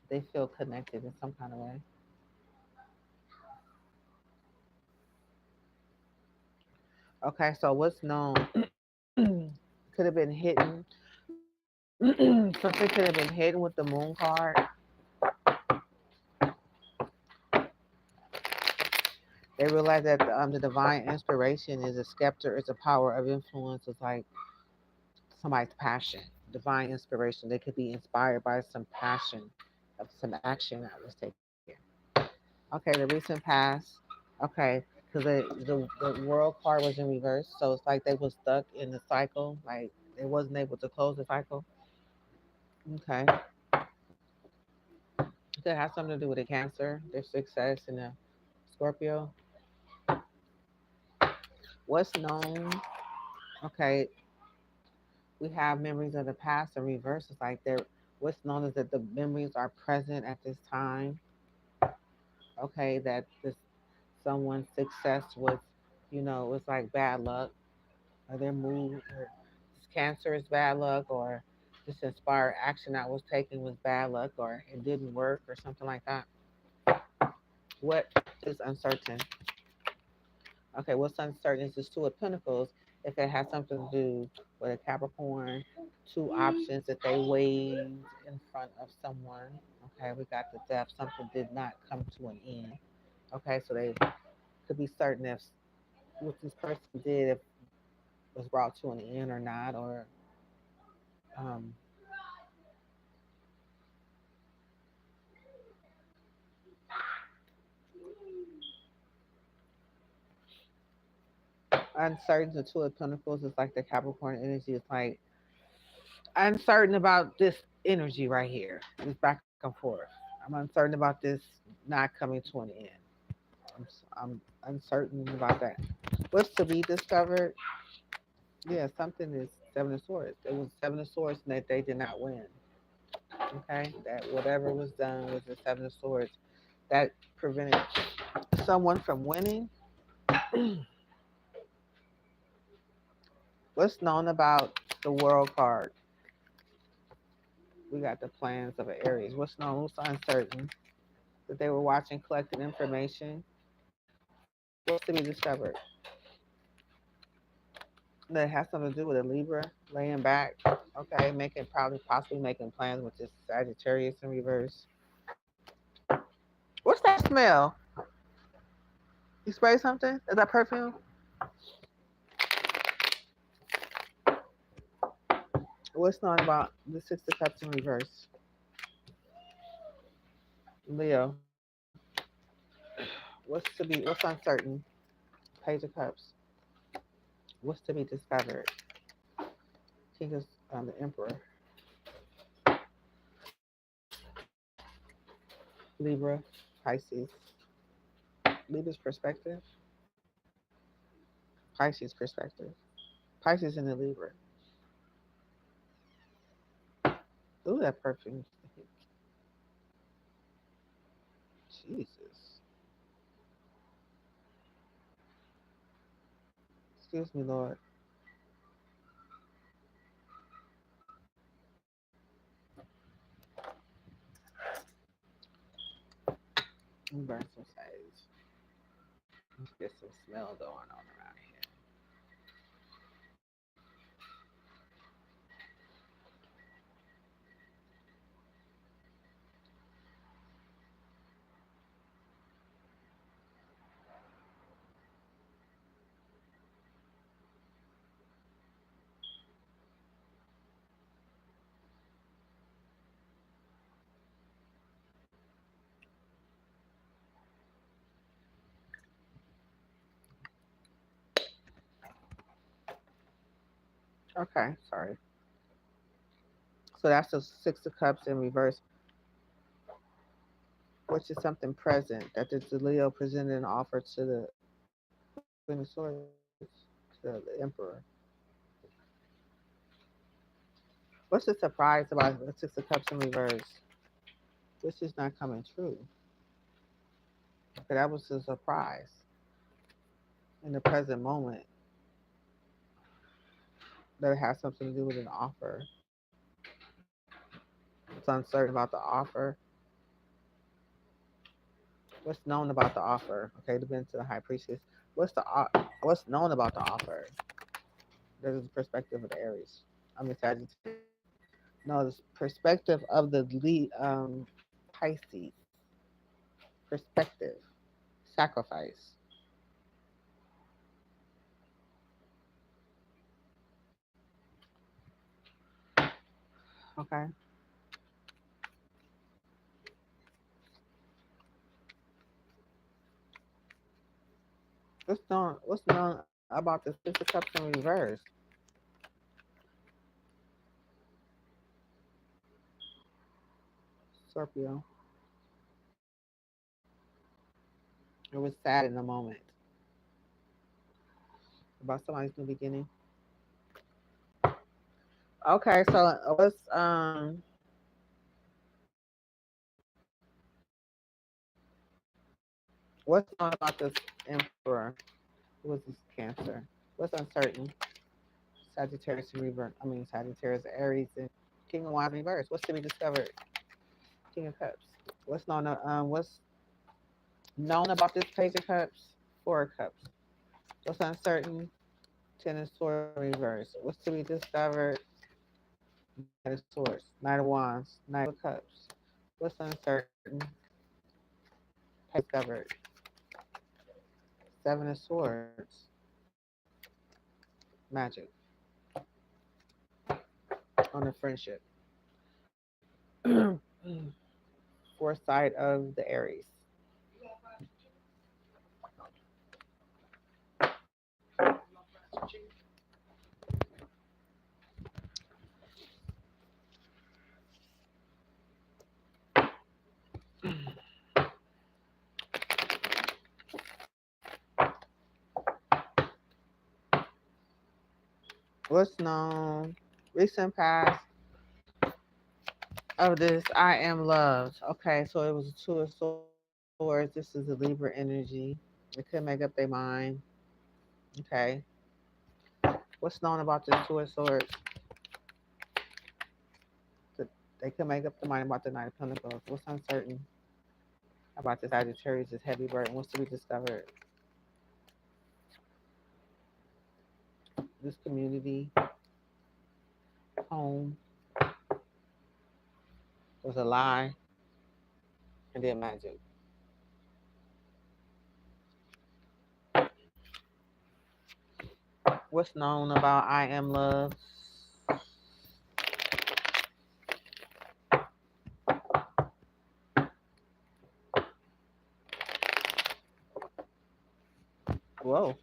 they feel connected in some kind of way. Okay, so what's known could have been hidden. Something could have been hidden with the moon card. They realize that the divine inspiration is a scepter, is a power of influence. It's like somebody's passion, divine inspiration. They could be inspired by some passion of some action that was taken. Okay, the recent past. Okay, because the world card was in reverse, so it's like they was stuck in the cycle, like they wasn't able to close the cycle. Okay, it could have something to do with a Cancer, their success in a Scorpio. What's known? Okay, we have memories of the past in reverse. It's like they're what's known is that the memories are present at this time. Okay, that this someone's success was, it's like bad luck, or their mood, or this Cancer is bad luck, or this inspired action that was taken was bad luck, or it didn't work, or something like that. What is uncertain? Okay, what's uncertain is this Two of Pentacles. If it has something to do with a Capricorn, two options that they weighed in front of someone. Okay, we got the Death. Something did not come to an end. Okay, so they could be certain if what this person did if was brought to an end or not, or um, uncertain. The Two of Pentacles is like the Capricorn energy. It's like uncertain about this energy right here. This back and forth. I'm uncertain about this not coming to an end. I'm uncertain about that. What's to be discovered? Yeah, something is Seven of Swords. It was Seven of Swords and that they did not win. Okay, that whatever was done was the Seven of Swords that prevented someone from winning. What's known about the World card? We got the plans of an Aries. What's known? What's uncertain? That they were watching, collecting information. What's to be discovered? That has something to do with a Libra laying back. Okay, making probably possibly making plans with this Sagittarius in reverse. What's that smell? You spray something? Is that perfume? What's known about the Six of Cups in reverse? Leo. What's uncertain? Page of Cups. What's to be discovered? King is the Emperor. Libra, Pisces. Libra's perspective. Pisces perspective. Pisces in the Libra. Ooh, that perfume. Jesus. Excuse me, Lord. Let me burn some sage. Get some smell going on around here. Okay, sorry. So that's the Six of Cups in reverse, which is something present that the Leo presented and offered to the Queen of Swords, to the Emperor. What's the surprise about the Six of Cups in reverse? Which is not coming true. But that was a surprise in the present moment that it has something to do with an offer. It's uncertain about the offer. What's known about the offer? Okay, depends to the High Priestess. What's known about the offer? There's the perspective of the Aries. I mean Sagittarius. No, the perspective of the lead Pisces. Perspective. Sacrifice. Okay. What's known about the Six of Cups in reverse? Scorpio. It was sad in the moment about somebody's new beginning. Okay, so what's known about this emperor? Who was this Cancer? What's uncertain? Sagittarius in reverse. I mean Sagittarius, Aries, and King of Wands in reverse. What's to be discovered? King of Cups. What's known about this Page of Cups? Four of Cups. What's uncertain? Ten of Swords in reverse. What's to be discovered? Knight of Swords, Knight of Wands, Knight of Cups. What's uncertain? Discovered. Seven of Swords, Magic on the friendship. Foresight of the Aries. What's known? Recent past of this I am loved. Okay, so it was a Two of Swords. This is a Libra energy. It could make up their mind. Okay. What's known about this Two of Swords? They could make up the mind about the Knight of Pentacles. What's uncertain about the Sagittarius is heavy burden? What's to be discovered? This community, home, was a lie and then magic. What's known about I am love? Whoa,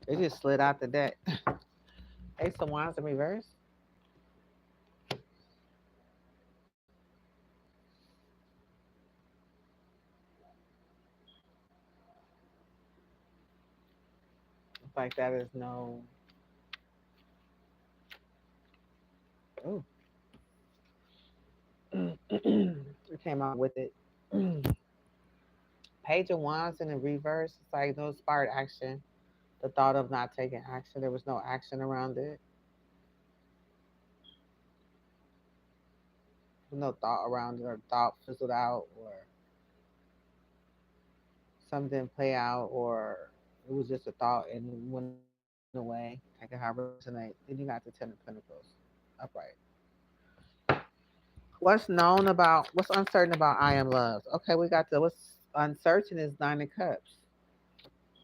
it just slid out the deck. Ace of Wands in reverse. Like that is no. Oh, it came out with it. Page of Wands in the reverse. It's like no inspired action. The thought of not taking action. There was no action around it. No thought around it, or thought fizzled out, or something didn't play out, or it was just a thought and it went away. Take it however it resonate. Then you got the Ten of Pentacles upright. What's uncertain about I am loved? Okay, we got the what's uncertain is Nine of Cups.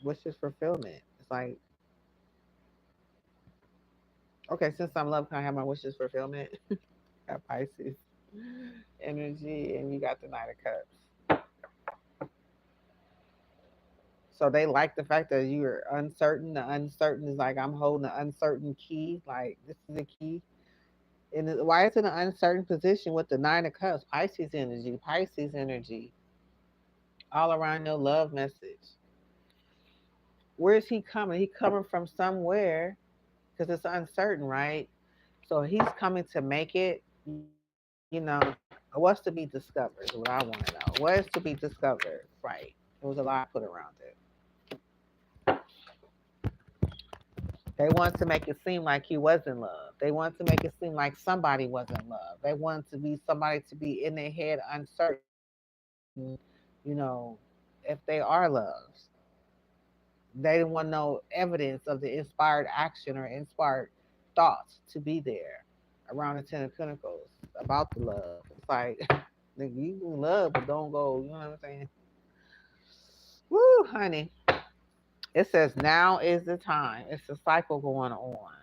What's just fulfillment? It's like, okay, since I'm loved, can I have my wishes fulfillment? Got Pisces energy, and you got the Nine of Cups. So they like the fact that you're uncertain. The uncertain is like I'm holding an uncertain key. Like this is a key. And why it's in an uncertain position with the Nine of Cups? Pisces energy. Pisces energy. All around your love message. Where is he coming? He coming from somewhere because it's uncertain, right? So he's coming to make it. What's to be discovered is what I want to know. What is to be discovered? Right. There was a lot put around it. They wanted to make it seem like he was in love. They wanted to make it seem like somebody was in love. They wanted to be somebody to be in their head uncertain, if they are loved. They didn't want no evidence of the inspired action or inspired thoughts to be there around the Ten of Pentacles about the love. It's like, nigga, you can love, but don't go, you know what I'm saying? Woo, honey. It says now is the time. It's a cycle going on,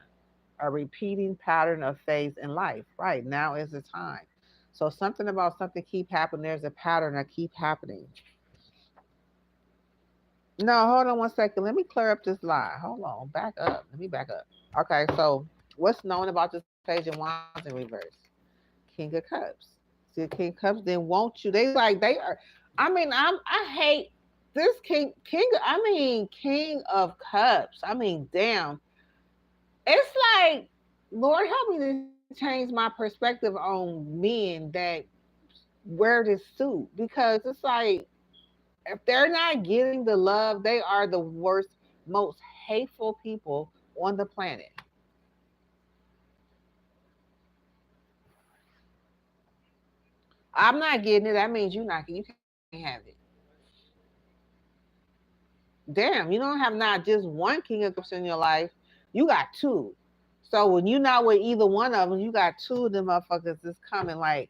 a repeating pattern of phase in life. Right now is the time. So something about something keep happening. There's a pattern that keep happening. No, hold on one second. Let me clear up this lie. Hold on. Back up. Let me back up. Okay, so what's known about this page of Wands in reverse? King of Cups. See, King of Cups didn't want you. They are. I mean, I hate this King of Cups. I mean, damn. It's like, Lord help me to change my perspective on men that wear this suit, because it's like if they're not getting the love, they are the worst, most hateful people on the planet. I'm not getting it. That means you're not. You can't have it. Damn, you don't have not just one King of Cups in your life. You got two. So when you're not with either one of them, you got two of them motherfuckers that's coming. Like,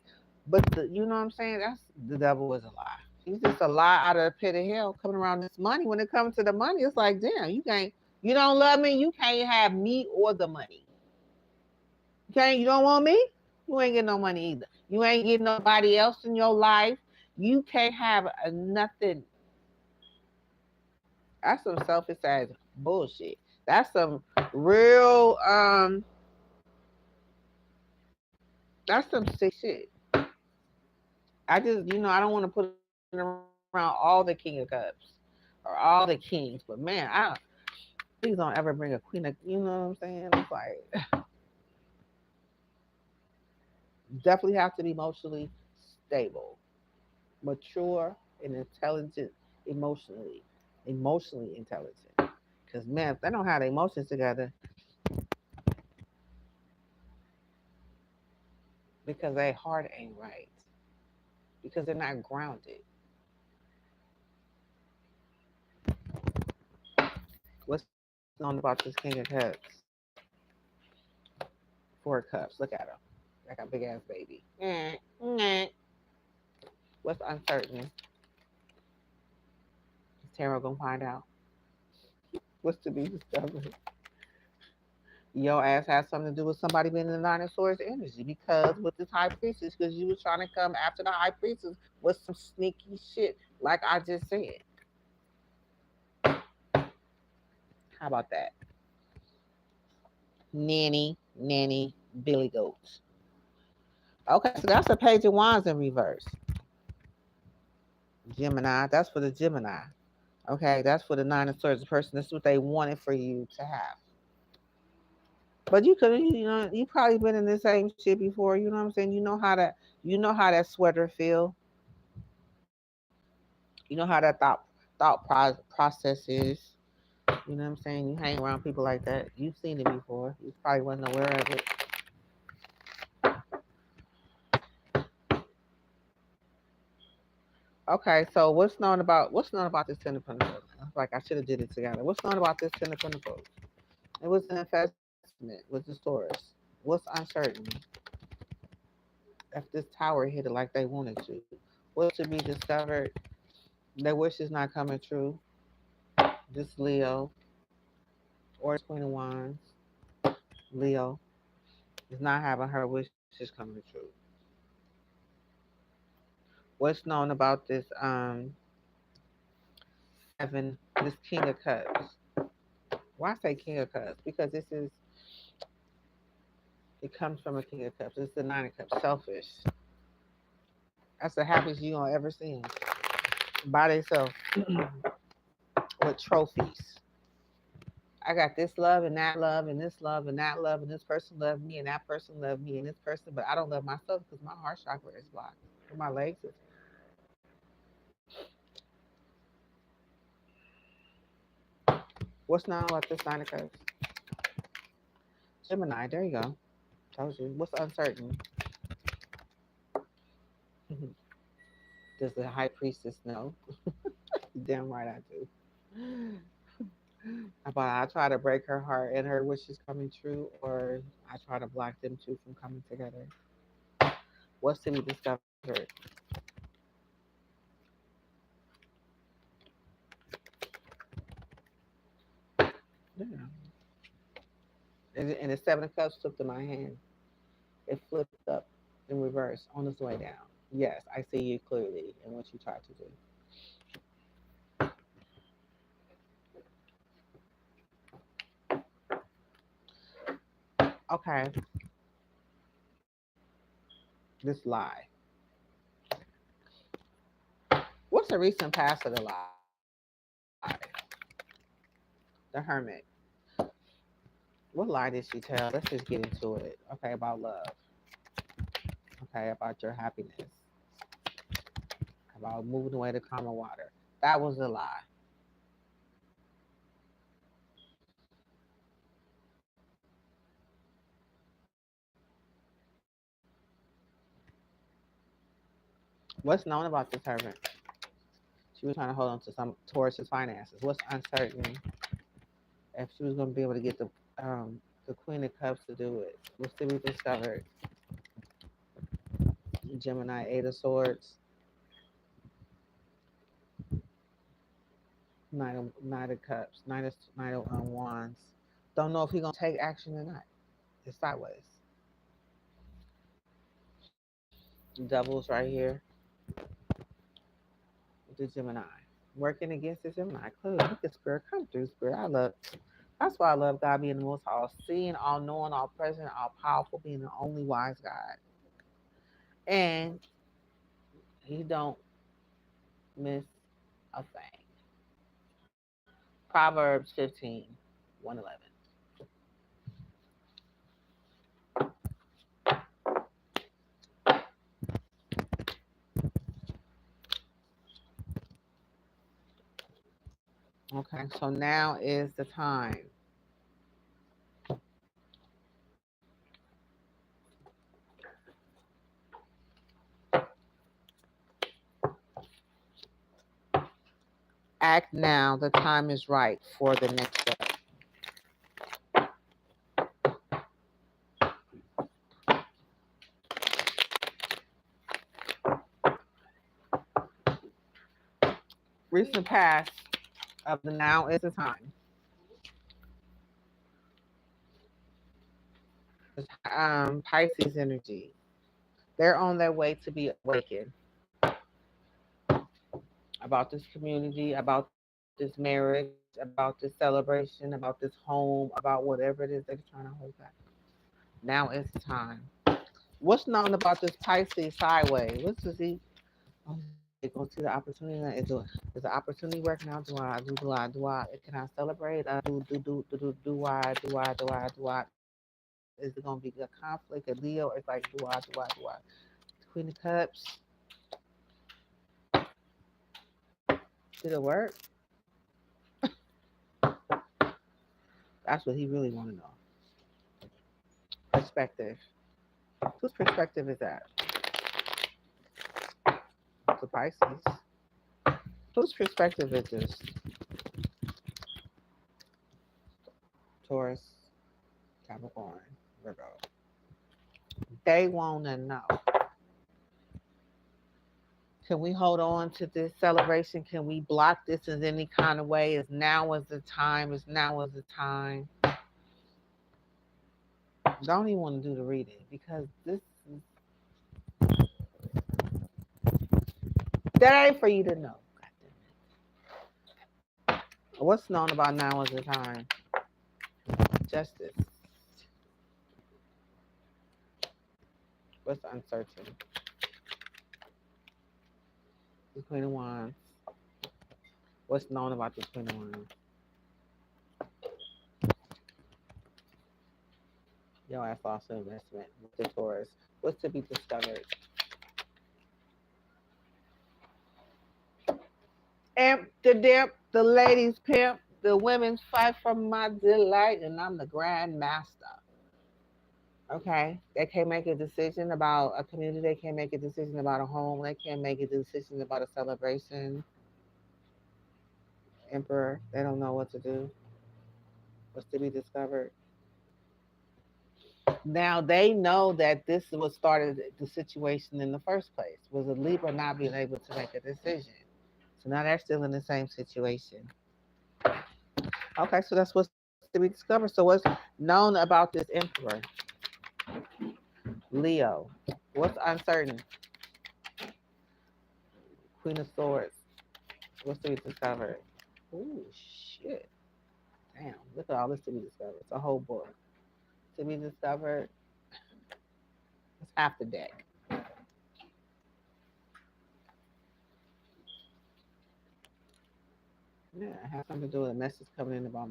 you know what I'm saying? That's the devil is a lie. He's just a lie out of the pit of hell coming around this money. When it comes to the money, it's like, damn, you don't love me, you can't have me or the money. Okay, you don't want me, you ain't getting no money either. You ain't getting nobody else in your life. You can't have nothing. That's some selfish ass bullshit. That's some real that's some sick shit. I just I don't want to put it around all the King of Cups or all the kings, but man, please don't ever bring a queen of, you know what I'm saying? It's like definitely have to be emotionally stable, mature, and intelligent emotionally, emotionally intelligent. Because man, if they don't have their emotions together, because their heart ain't right, because they're not grounded. What's known about this King of Cups? Four cups. Look at him. Like a big ass baby. What's uncertain? Is Tarot gonna find out? What's to be discovered? Your ass has something to do with somebody being in the Nine of Swords energy, because with this High Priestess, because you was trying to come after the High Priestess with some sneaky shit, like I just said. How about that? Nanny, Billy Goats. Okay, so that's a page of wands in reverse. Gemini, that's for the Gemini. Okay, that's for the Nine of Swords. The person, that's what they wanted for you to have. But you could, you probably been in the same shit before. You know what I'm saying? You know how that sweater feel. You know how that process is. You know what I'm saying? You hang around people like that. You've seen it before. You probably wasn't aware of it. Okay, so what's known about this Ten of Pentacles? Like I should have did it together. What's known about this Ten of Pentacles? It was an investment with the Taurus. What's uncertain? If this tower hit it like they wanted to, what should be discovered? Their wish is not coming true. This Leo or this Queen of Wands, Leo, is not having her wishes coming true. What's known about this seven, this King of Cups? Why I say King of Cups? Because it comes from a King of Cups. It's the Nine of Cups. Selfish. That's the happiest you gonna ever see them by themselves with trophies. I got this love and that love and this love and that love and this person loved me and that person loved me and this person, but I don't love myself because my heart chakra is blocked. My legs is. What's now about this Nine of Cups? Gemini. There you go. Told you. What's uncertain? Does the High Priestess know? Damn right I do. About I try to break her heart and her wishes coming true, or I try to block them two from coming together. What's to be discovered? Yeah. And the Seven of Cups flipped in my hand. It flipped up in reverse on its way down. Yes, I see you clearly in what you tried to do. Okay, this lie. What's the recent past of the lie? The Hermit. What lie did she tell? Let's just get into it. Okay, about love. Okay, about your happiness. About moving away to calmer water. That was a lie. What's known about this hermit? She was trying to hold on to some towards his finances. What's uncertain if she was going to be able to get the Queen of Cups to do it? What's to be discovered? Gemini, Eight of Swords, Knight of Cups, Knight of Wands. Don't know if he's gonna take action or not. It's sideways. Doubles right here with the Gemini. Working against the Gemini. Clearly, look at Spirit. Come through, Spirit. That's why I love God being the most all seeing, all knowing, all present, all powerful, being the only wise God. And he don't miss a thing. Proverbs 15, 111. Okay, so now is the time. Act now. The time is right for the next step. Recent past of the now is the time. Pisces energy. They're on their way to be awakened about this community, about this marriage, about this celebration, about this home, about whatever it is they're trying to hold back. Now is the time. What's known about this Pisces sideways? What's the see? Oh, yeah. Go see the opportunity. Is the opportunity working out? Do I? Can I celebrate? Do I? Is it gonna be a conflict, a Leo? It's like do I? Queen of Cups. Did it work? That's what he really want to know. Perspective. Whose perspective is that? The Pisces. Whose perspective is this? Taurus, Capricorn, Virgo. They want to know. Can we hold on to this celebration? Can we block this in any kind of way? Is now is the time? Is now is the time? Don't even want to do the reading because that ain't for you to know. What's known about now is the time? Justice. What's uncertain? The Queen of Wands. What's known about the Queen of Wands? Your ass lost investment with the Taurus. What's to be discovered? Amp the dip, the ladies pimp, the women fight for my delight, and I'm the grand master. Okay? They can't make a decision about a community, they can't make a decision about a home, they can't make a decision about a celebration. Emperor, they don't know what to do. What's to be discovered? Now they know that this is what started the situation in the first place, was a Libra not being able to make a decision. So now they're still in the same situation. Okay, so that's what's to be discovered. So what's known about this emperor? Leo. What's uncertain? Queen of Swords. What's to be discovered? Ooh, shit. Damn, look at all this to be discovered. It's a whole book. To be discovered, it's half the deck. Yeah, it has something to do with a message coming in about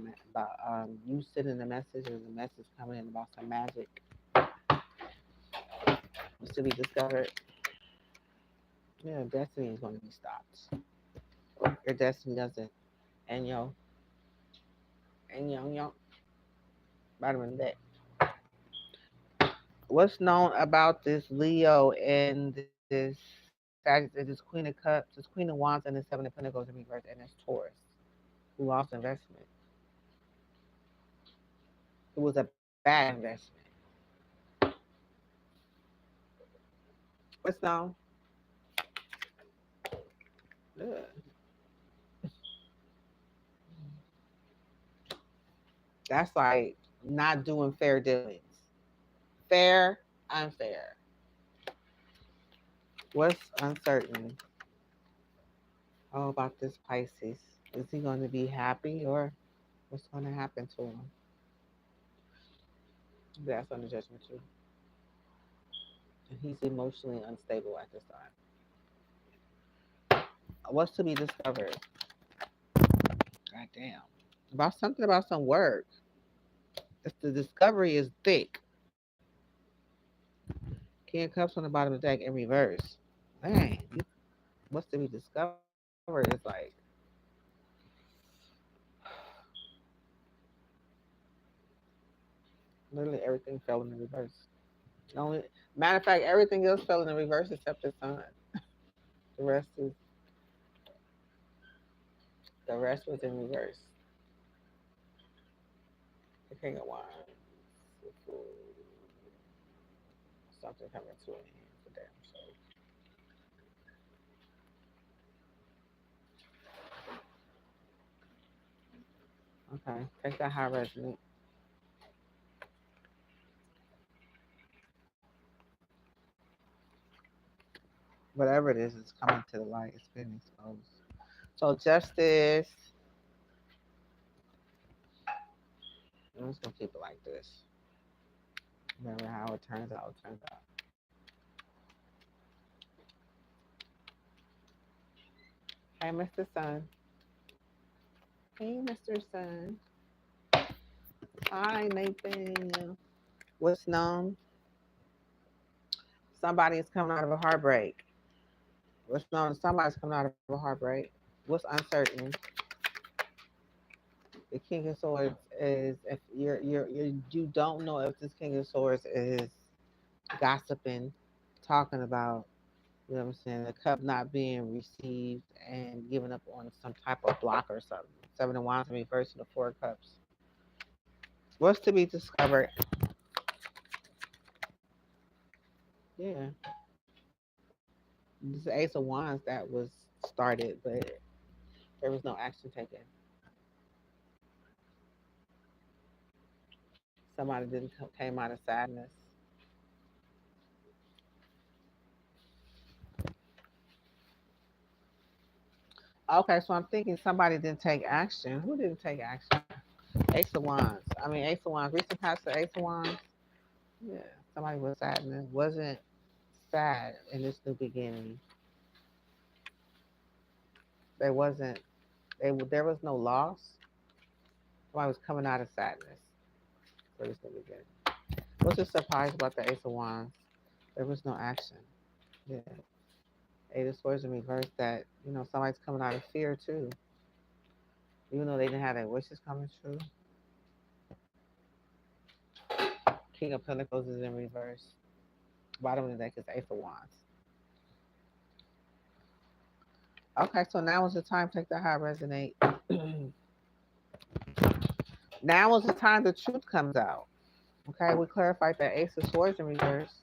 you sending a message, or the message coming in about some magic. What's to be discovered? Yeah, destiny is going to be stopped. Your destiny doesn't. And yo, bottom of the deck. What's known about this Leo and this Queen of Cups, this Queen of Wands, and this Seven of Pentacles in reverse, and this Taurus, who lost investment, who was a bad investment. What's known? Ugh. That's like not doing fair dealings. Fair, unfair. What's uncertain? Oh, about this Pisces. Is he going to be happy, or what's going to happen to him? That's on the judgment too. And he's emotionally unstable at this time. What's to be discovered? God damn. About something about some work. It's the discovery is thick. King of Cups on the bottom of the deck in reverse. Man, what's to be discovered is like literally everything fell in the reverse. Only matter of fact, everything else fell in the reverse except the sun. The rest is the rest was in reverse. The King of Wands. Something coming to an end for damn sure. Okay, take that high resonant. Whatever it is coming to the light. It's been exposed. So justice. I'm just gonna keep it like this. Remember how it turns out. It turns out. Hey, Mr. Sun. Hey, Mr. Sun. Hi, Nathan. What's known? Somebody is coming out of a heartbreak. What's known? Somebody's coming out of a heartbreak. What's uncertain? The King of Swords is if you don't know if this King of Swords is gossiping, talking about, you know what I'm saying, the cup not being received and giving up on some type of block or something. Seven of Wands in reverse and the Four of Cups. What's to be discovered? Yeah, this Ace of Wands that was started, but there was no action taken. Somebody didn't came out of sadness. Okay, so I'm thinking somebody didn't take action. Who didn't take action? Ace of Wands. I mean, Ace of Wands. Recent past the Ace of Wands. Yeah, somebody was sadness. Wasn't sad in this new beginning. There wasn't. There was no loss. Somebody was coming out of sadness for this new beginning. What's the surprise about the Ace of Wands? There was no action. Yeah. Eight of Swords in reverse. That somebody's coming out of fear too. Even though they didn't have their wishes coming true. King of Pentacles is in reverse. Bottom of the deck is Ace of Wands. Okay, so now is the time. Take the high resonate. Now is the time the truth comes out. Okay, we clarified that Ace of Swords in reverse.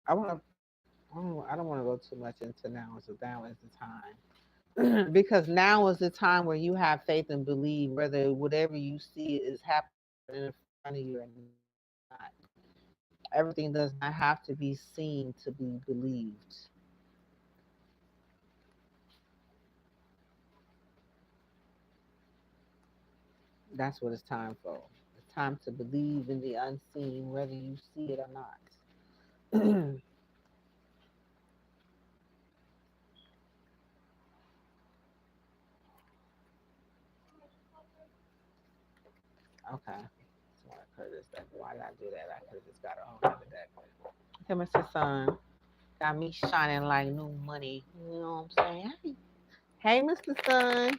I want to. I don't want to go too much into now. So now is the time. Because now is the time where you have faith and believe whether whatever you see is happening in front of you or not. Everything does not have to be seen to be believed. That's what it's time for. It's time to believe in the unseen, whether you see it or not. Okay. So I could have just, why did I do that? I could have just got a whole other deck. Okay, Mr. Sun. Got me shining like new money. You know what I'm saying? Hey, Mr. Sun.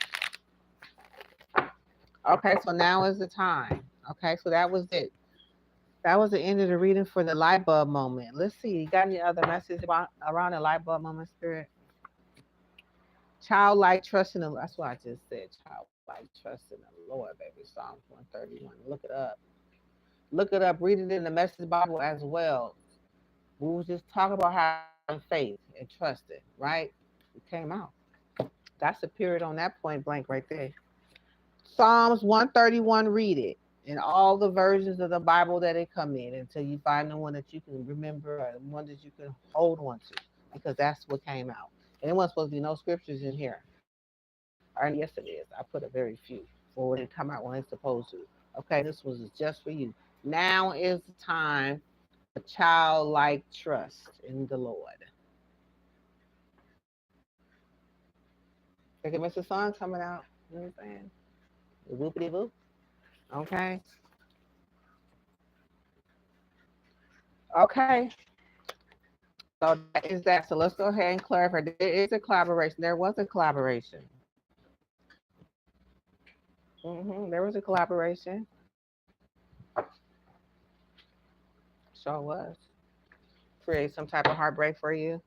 Okay, so now is the time. Okay, so that was it. That was the end of the reading for the light bulb moment. Let's see. You got any other message about around the light bulb moment, Spirit? Childlike trust in the. That's what I just said. Childlike trust in the Lord, baby. Psalms 131. Look it up. Look it up. Read it in the Message Bible as well. We was just talking about having faith and trusting, right? It came out. That's a period on that point blank right there. Psalms 131, read it in all the versions of the Bible that it come in until you find the one that you can remember or the one that you can hold on to, because that's what came out. And there wasn't supposed to be no scriptures in here. Or yes, it is. I put a very few for when it come out when it's supposed to. Okay, this was just for you. Now is the time for childlike trust in the Lord. Look at Mr. Sun coming out. You know what I'm saying? Whoopity whoop. Okay. Okay. So that is that. So let's go ahead and clarify. There is a collaboration. There was a collaboration. There was a collaboration. Sure was. Create some type of heartbreak for you.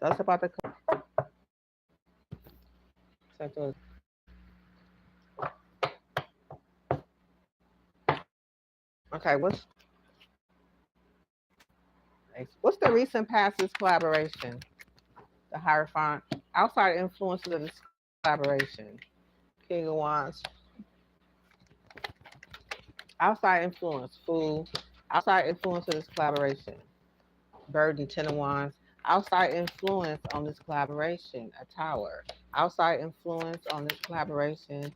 That's about the. Okay, what's What's the recent past of this collaboration? The Hierophant. Outside influences of this collaboration. King of Wands. Outside influence. Fool. Outside influence of this collaboration. Bird and Ten of Wands. Outside influence on this collaboration. A Tower. Outside influence on this collaboration.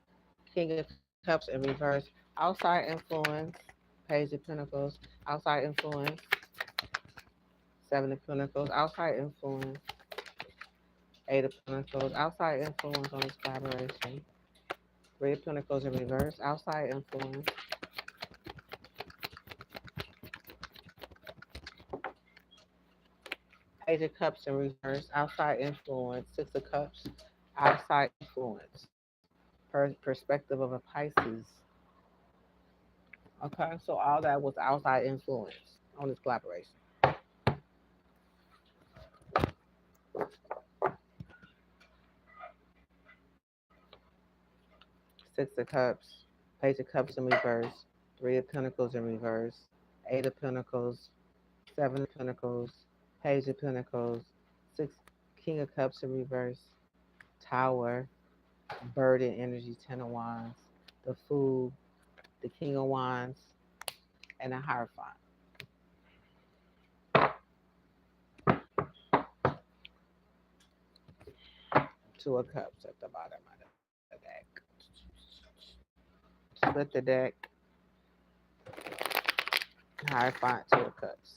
King of Cups in reverse. Outside influence. Page of Pentacles. Outside influence. Seven of Pentacles. Outside influence. Eight of Pentacles. Outside influence on this collaboration. Three of Pentacles in reverse. Outside influence. Page of Cups in reverse. Outside influence. Six of Cups. Outside influence. Perspective of a Pisces. Okay, so all that was outside influence on this collaboration. Six of Cups. Page of Cups in reverse. Three of Pentacles in reverse. Eight of Pentacles. Seven of Pentacles. Page of Pentacles. Six. King of Cups in reverse. Tower. Bird and energy. Ten of Wands. The Fool. The King of Wands. And the Hierophant. Two of Cups at the bottom of the deck. Split the deck. Hierophant. Two of Cups.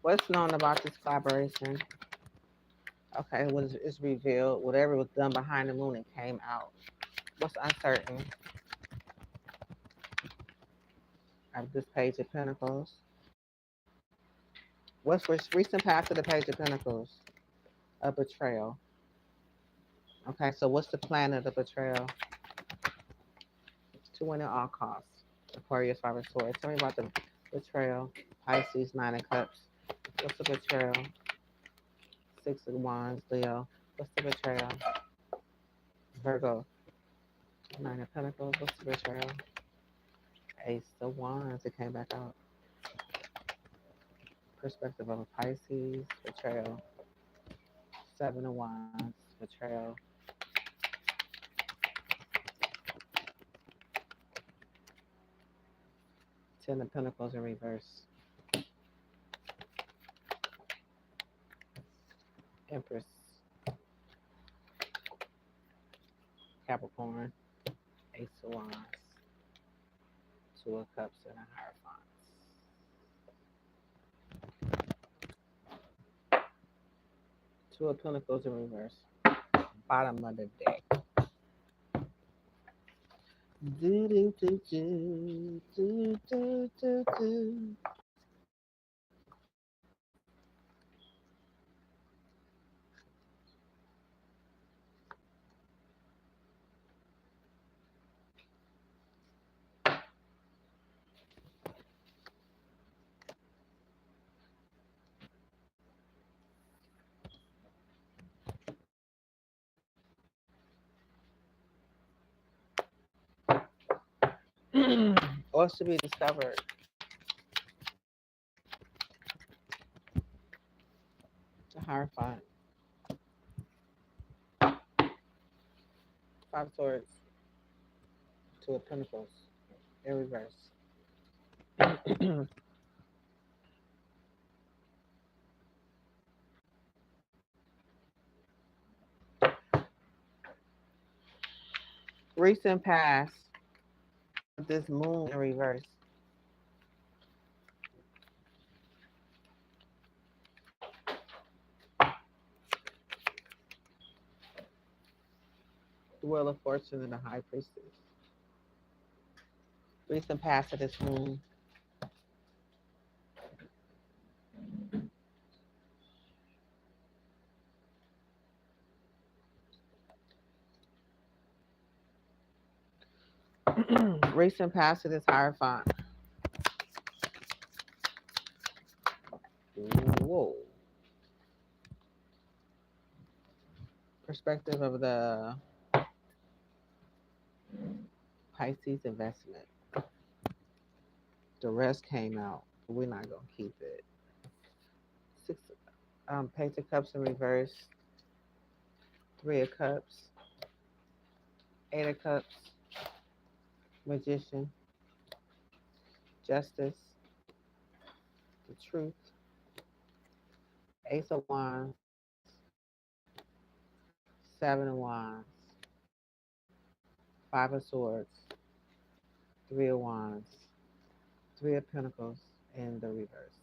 What's known about this collaboration? Okay, it's revealed. Whatever was done behind the moon, it came out. What's uncertain? Of this Page of Pentacles. What's recent past of the Page of Pentacles? A betrayal. Okay, so what's the plan of the betrayal? To win at all costs. Aquarius, Five of Swords. Tell me about the betrayal. Pisces, Nine of Cups. What's the betrayal? Six of Wands, Leo. What's the betrayal? Virgo. Nine of Pentacles. What's the betrayal? Ace of Wands. It came back out. Perspective of a Pisces. Betrayal. Seven of Wands. Betrayal. Ten of Pentacles in reverse. Empress. Capricorn. Ace of Wands. Two of Cups and a Hierophant. Two of Pentacles in reverse. Bottom of the deck. Do, do, do, do, do, do, do, do. What's to be discovered? The Hierophant. Five of Swords. Two of Pentacles in reverse. Recent past. This moon in reverse. The Wheel of Fortune and the High Priestess. Recent past of this moon. Recent past of this Hierophant. Whoa. perspective of the Pisces investment. The rest came out, but we're not gonna keep it. Six, Page of Cups in reverse, Three of Cups, Eight of Cups, Magician, Justice, the Truth, Ace of Wands, Seven of Wands, Five of Swords, Three of Wands, Three of Pentacles in the reverse.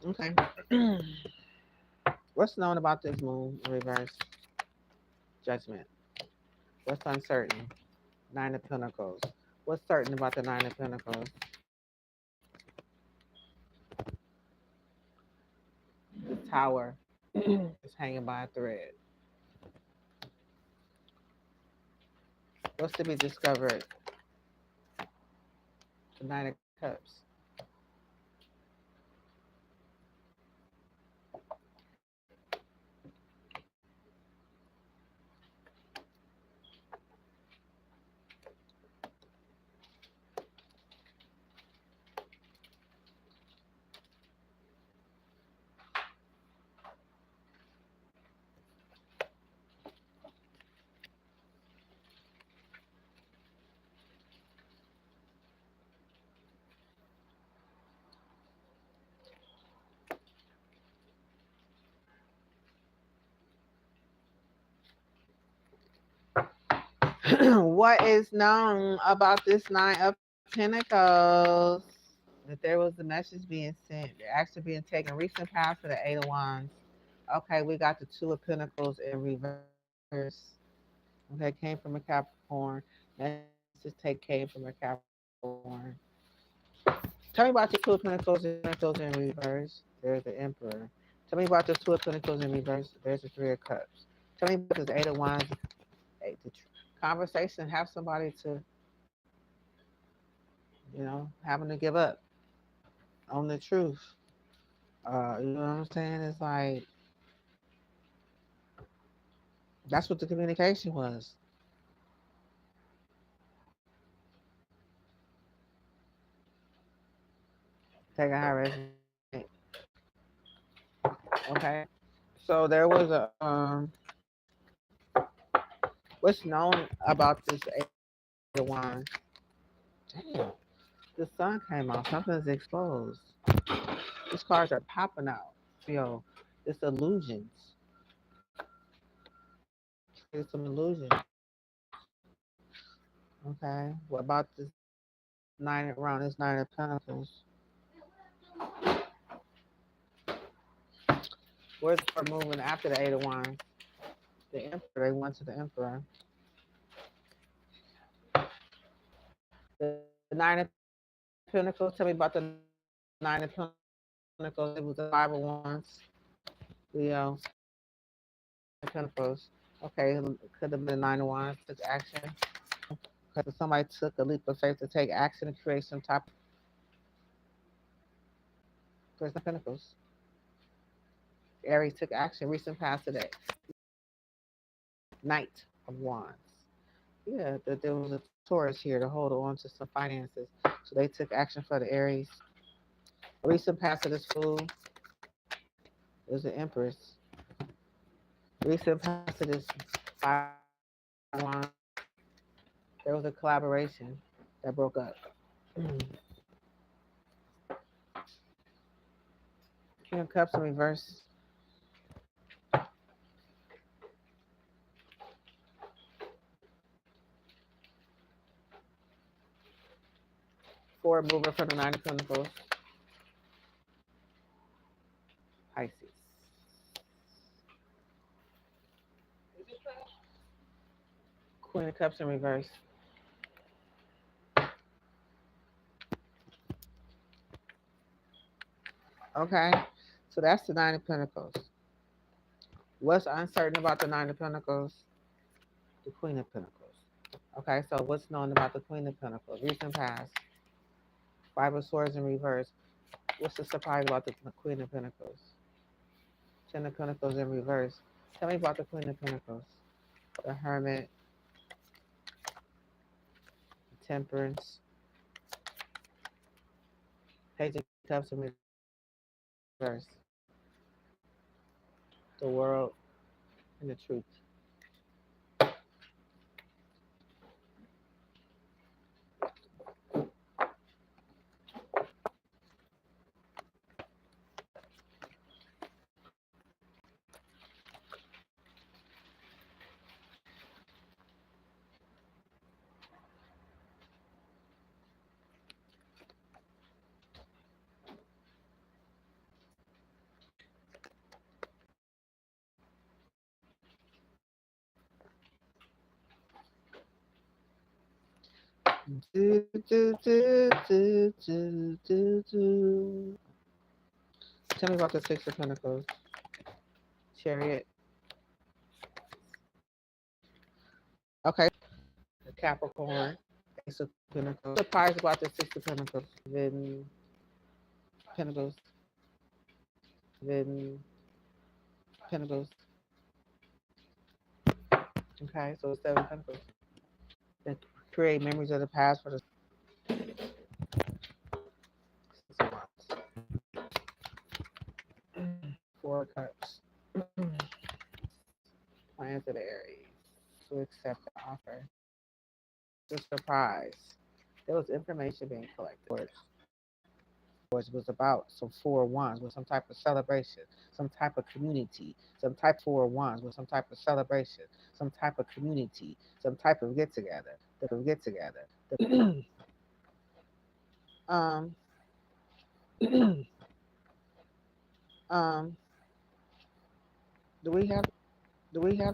Okay. What's known about this moon in reverse? Judgment. What's uncertain? Nine of Pentacles. What's certain about the Nine of Pentacles? The Tower is hanging by a thread. What's to be discovered? The Nine of Cups. What is known about this Nine of Pentacles? That there was a message being sent. They're actually being taken. Recent past for the Eight of Wands. Okay, we got the Two of Pentacles in reverse. Okay, came from a Capricorn. Message take came from a Capricorn. Tell me about your Two of Pentacles in reverse. There's the Emperor. Tell me about this Two of Pentacles in reverse. There's the Three of Cups. Tell me about this Eight of Wands. Hey, conversation. Have somebody to, having to give up on the truth. You know what I'm saying? It's like that's what the communication was. Take a high resonate. Okay. So there was a what's known about this Eight of Wands? Damn. The sun came out. Something's exposed. These cards are popping out. Yo, it's illusions. It's some illusions. Okay. What about this nine around this Nine of Pentacles? Where's the card moving after the Eight of Wands? The Emperor. They went to the Emperor. The Nine of Pentacles. Tell me about the Nine of Pentacles. It was the Five of Wands. Leo. Nine of Pentacles. Okay, could have been the Nine of Wands. Took action. Because somebody took a leap of faith to take action and create some type of There's no Pentacles. Aries took action. Recent past today. Knight of Wands. Yeah, that there was a Taurus here to hold on to some finances. So they took action for the Aries. Recent past of this fool is the Empress. Recent past of this Five of Wands. There was a collaboration that broke up. King of Cups in reverse. Forward mover for the Nine of Pentacles. Pisces. Queen of Cups in reverse. Okay. So that's the Nine of Pentacles. What's uncertain about the Nine of Pentacles? The Queen of Pentacles. Okay, so what's known about the Queen of Pentacles? Recent past. Five of Swords in reverse. What's the surprise about the Queen of Pentacles? Ten of Pentacles in reverse. Tell me about the Queen of Pentacles. The Hermit, Temperance, Page of Cups in reverse. The World and the Truth. Do, do, do, do, do, do, do. Tell me about the Six of Pentacles. Chariot. Okay. The Capricorn. Ace of Pentacles. Surprised about the Six of Pentacles. Then Pentacles. Then Pentacles. Okay, so it's Seven Pentacles. Then create memories of the past for the Six of Wands. Four of Cups. Plans of the Aries. To accept the offer. The surprise. There was information being collected. Was about some four wands with some type of celebration, some type of community, some type of four wands with some type of celebration, some type of community, some type of get together. um, um, do we have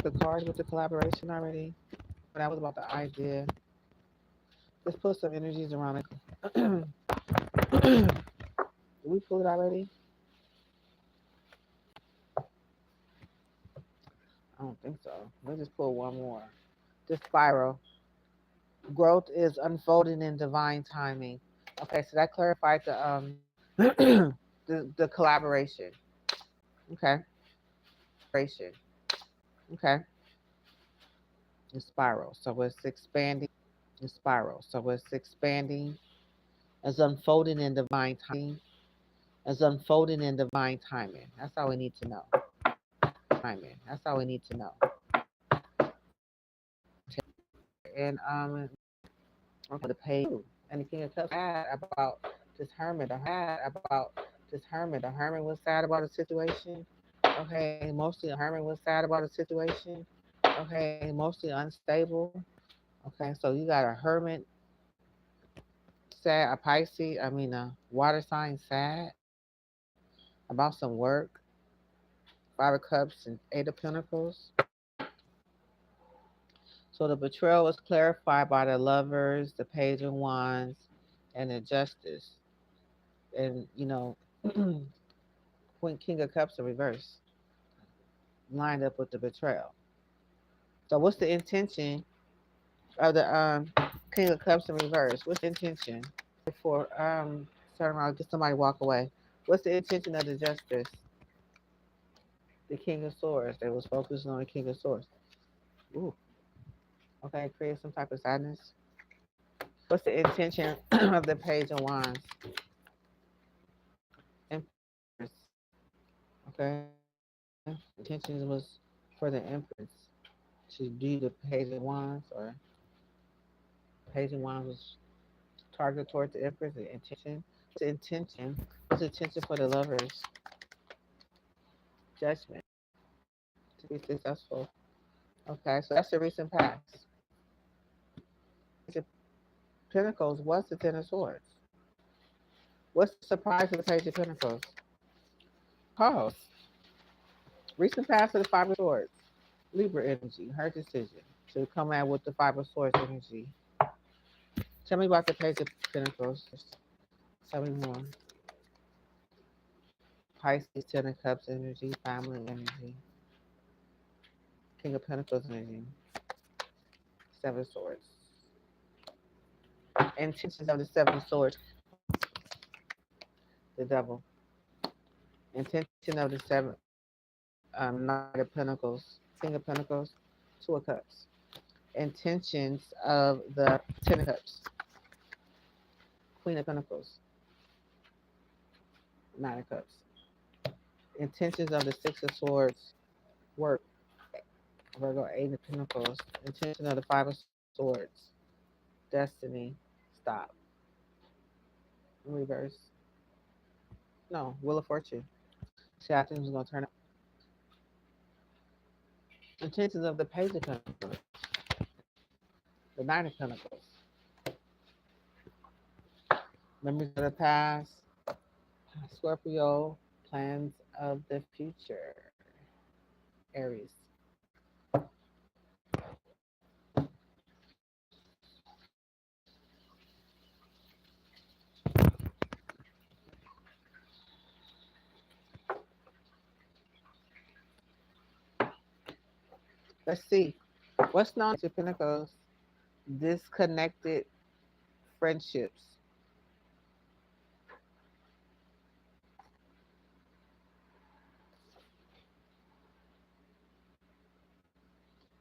the cards with the collaboration already? That was about the idea. Let's put some energies around it. Did we pull it already? I don't think so. Let's just pull one more. The spiral. Growth is unfolding in divine timing. Okay, so that clarified the collaboration. Okay. Okay. The spiral. So it's expanding. The spiral. So it's expanding. It's unfolding in divine timing. It's unfolding in divine timing. That's all we need to know. That's all we need to know. And okay, the page and the King of Cups sad about this hermit. The hermit was sad about a situation. Okay, mostly the hermit was sad about a situation. Okay, mostly unstable. Okay, so you got a hermit sad, a Pisces, a water sign sad about some work. Five of Cups and Eight of Pentacles. So the betrayal was clarified by the lovers, the Page of Wands, and the Justice. And Queen King of Cups in reverse, lined up with the betrayal. So what's the intention of the King of Cups in reverse? What's the intention for turn around, get somebody walk away? What's the intention of the Justice? The King of Swords. They was focusing on the King of Swords. Ooh, okay, create some type of sadness. What's the intention of the Page of Wands? Empress. Okay, intention was for the Empress to do the Page of Wands, or Page of Wands was targeted towards the Empress. The intention. What's the intention? What's the intention for the lovers? Judgment to be successful. Okay, so that's the recent past. Pentacles. What's the Ten of Swords? What's the surprise of the Page of Pentacles? Pause. Recent past of the Five of Swords. Libra energy. Her decision to come out with the Five of Swords energy. Tell me about the Page of Pentacles. Tell me more. Pisces, Ten of Cups energy, family energy. King of Pentacles energy. Seven of Swords. Intentions of the Seven of Swords, the Devil. Intention of the seven, Knight of Pentacles, King of Pentacles, Two of Cups. Intentions of the Ten of Cups, Queen of Pentacles, Nine of Cups. Intentions of the Six of Swords, work, Virgo, Eight of Pentacles. Intention of the Five of Swords, destiny, stop, reverse. No, Wheel of Fortune. See how things are going to turn out. Intentions of the Page of Pentacles, the Nine of Pentacles. Memories of the past, Scorpio, plans of the future, Aries. Let's see. What's known as your Pentacles? Disconnected friendships,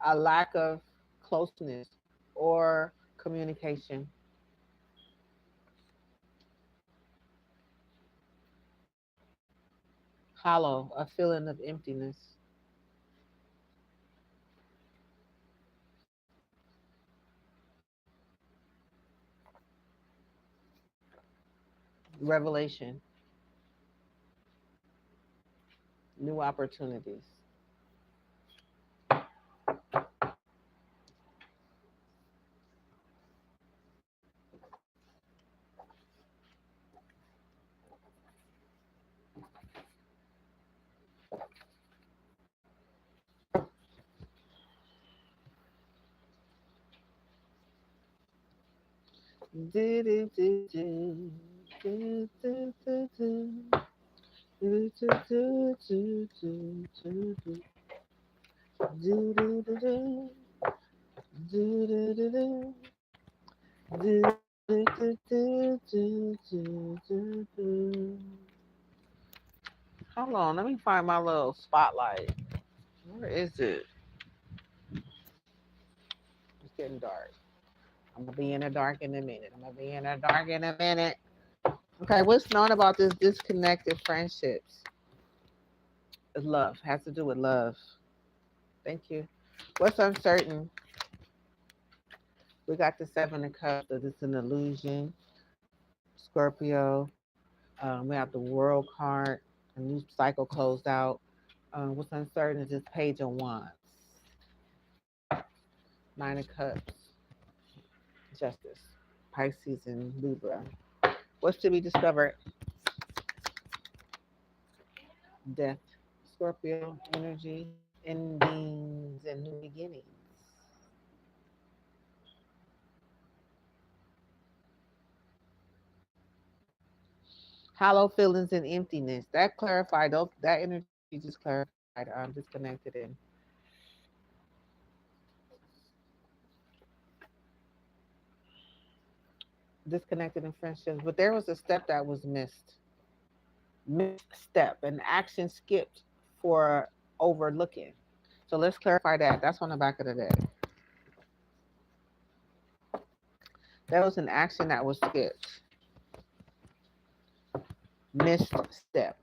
a lack of closeness or communication, hollow, a feeling of emptiness, revelation, new opportunities. Do, do, do, do. Do, do, do, do. Do, do, do, do, do, do, do. Do, do, do, do. Do, do, do, do. Do, do, do, do, do, do, do, do. Hold on, let me find my little spotlight. Where is it? It's getting dark. I'm gonna be in the dark in a minute. I'm gonna be in the dark in a minute. Okay, what's known about this disconnected friendships? Is love. Has to do with love. Thank you. What's uncertain? We got the Seven of Cups. That it's an illusion. Scorpio. We have the World card. A new cycle closed out. What's uncertain is this Page of Wands. Nine of Cups. Justice. Pisces and Libra. What's to be discovered? Death. Scorpio energy. Endings and new beginnings. Hollow feelings and emptiness. That clarified. That energy just clarified. Disconnected and disconnected in friendships. But there was a step that was missed. Misstep, an action skipped for overlooking. So let's clarify that. That's on the back of the deck. There was an action that was skipped. Misstep.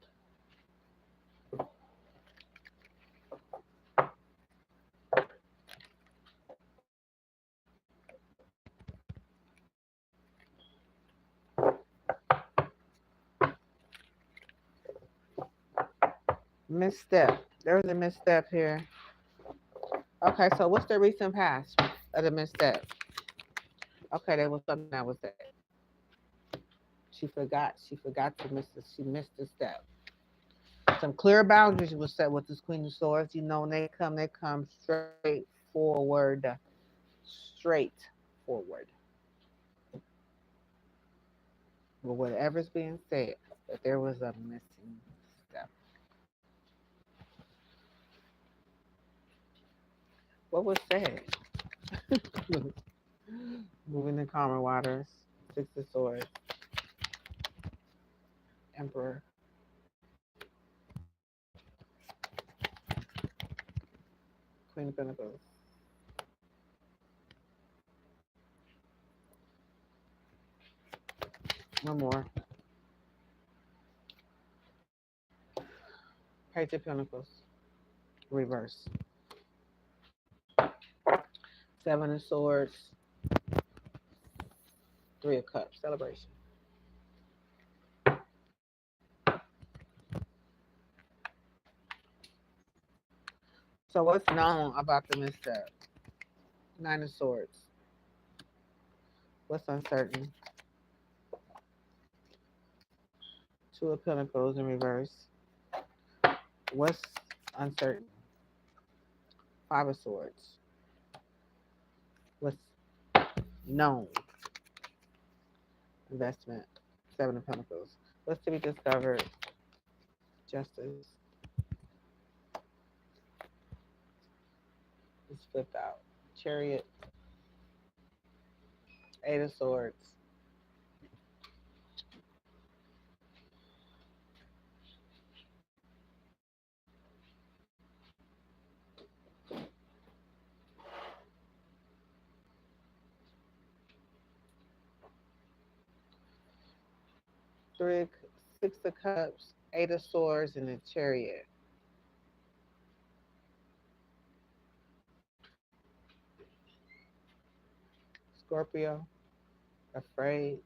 Misstep. There was a misstep here. Okay, so what's the recent past of the misstep? Okay, there was something that was said. She forgot. She forgot to miss this. She missed a step. Some clear boundaries were set with this Queen of Swords. You know, when they come straight forward. Straight forward. But whatever's being said, that there was a missing step. What was said? Moving to calmer waters. Six of Swords, Emperor, Queen of Pentacles. One more. Page of Pentacles, reverse. Seven of Swords, Three of Cups, celebration. So what's known about the misstep? Nine of Swords. What's uncertain? Two of Pentacles in reverse. What's uncertain? Five of Swords. What's known? Investment. Seven of Pentacles. What's to be discovered? Justice. It's flipped out. Chariot. Eight of Swords. Three, Six of Cups, Eight of Swords, and the Chariot. Scorpio, afraid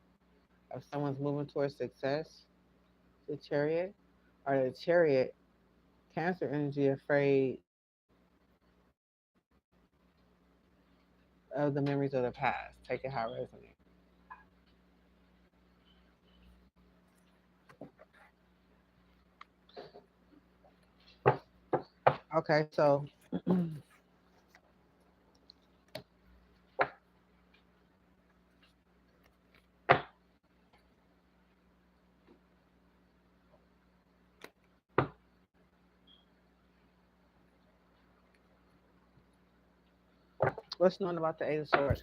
of someone's moving towards success. The Chariot, or the Chariot, Cancer energy, afraid of the memories of the past. Take it how it resonates. Okay, so what's known about the Eight of Swords?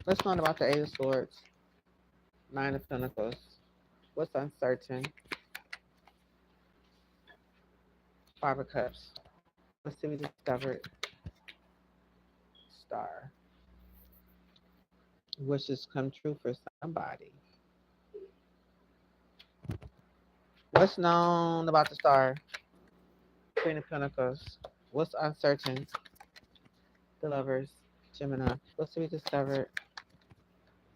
What's known about the Eight of Swords? Nine of Pentacles. What's uncertain? Five of Cups. What's to be discovered? Star. Wishes come true for somebody. What's known about the Star? Queen of Pentacles. What's uncertain? The Lovers. Gemini. What's to be discovered?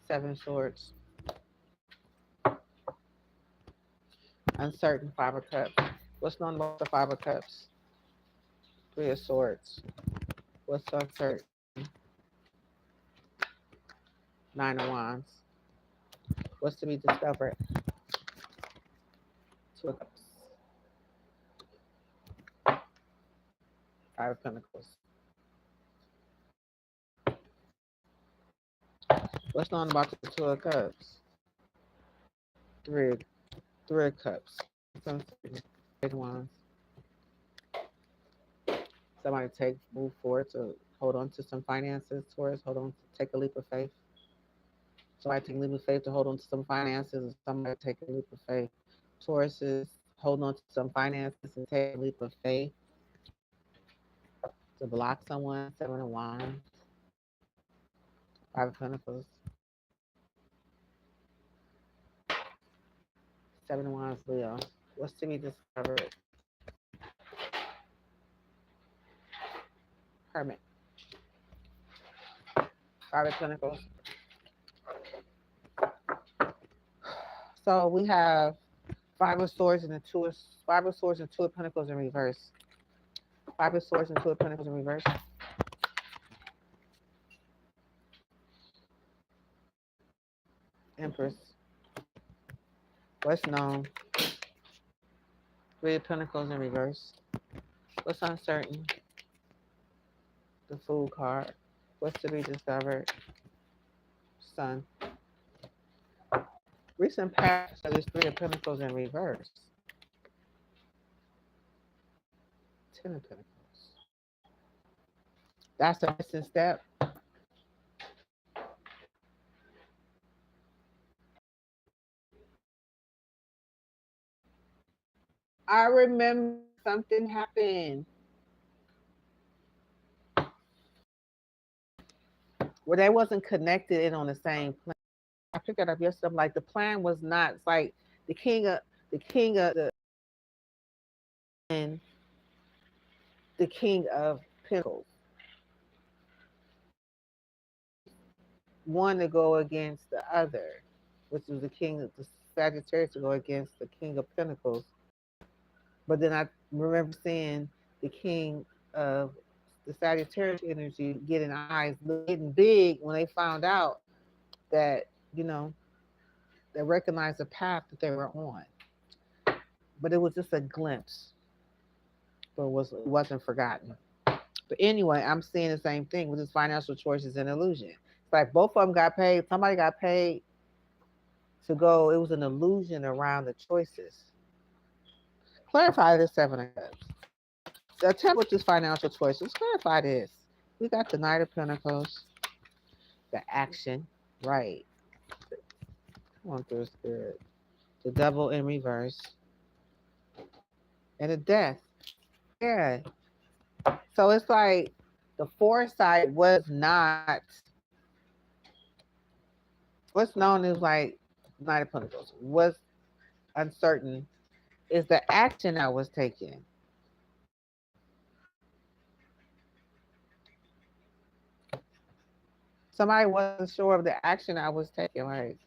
Seven of Swords. Uncertain. Five of Cups. What's known about the Five of Cups? Three of Swords. What's uncertain? Nine of Wands. What's to be discovered? Two of Cups. Five of Pentacles. What's known about the Two of Cups? Three of Cups. Eight of Wands. Somebody move forward to hold on to some finances. Taurus, hold on, take a leap of faith. Somebody take a leap of faith to hold on to some finances, and somebody take a leap of faith. Taurus is holding on to some finances and take a leap of faith to block someone. Seven of Wands. Five of Pentacles. Seven of Wands, Leo. What's to be discovered? Hermit. Five of Pentacles. So we have Five of Swords and Five of Swords and Two of Pentacles in reverse. Five of Swords and Two of Pentacles in reverse. Empress. What's known? Three of Pentacles in reverse. What's uncertain? The Fool card. What's to be discovered? Sun. Recent past, so there's Three of Pentacles in reverse. Ten of Pentacles. That's the missing step. I remember something happened where they wasn't connected in on the same plan. I picked that up yesterday. I'm like, the plan was not. It's like the king of the and the king of pentacles. One to go against the other, which was the king of the Sagittarius to go against the king of pentacles. But then I remember seeing the king of the Sagittarius energy getting eyes getting big when they found out that, you know, they recognized the path that they were on. But it was just a glimpse, but it wasn't forgotten. But anyway, I'm seeing the same thing with this financial choices and illusion. It's like both of them got paid. Somebody got paid to go. It was an illusion around the choices. Clarify this Seven of Cups. So tell what this financial choices. Clarify this. We got the Knight of Pentacles, the action, right? Come on through spirit. The Devil in reverse, and the Death. Yeah. So it's like the foresight was not what's known as like Knight of Pentacles was uncertain is the action I was taking. Somebody wasn't sure of the action I was taking. Like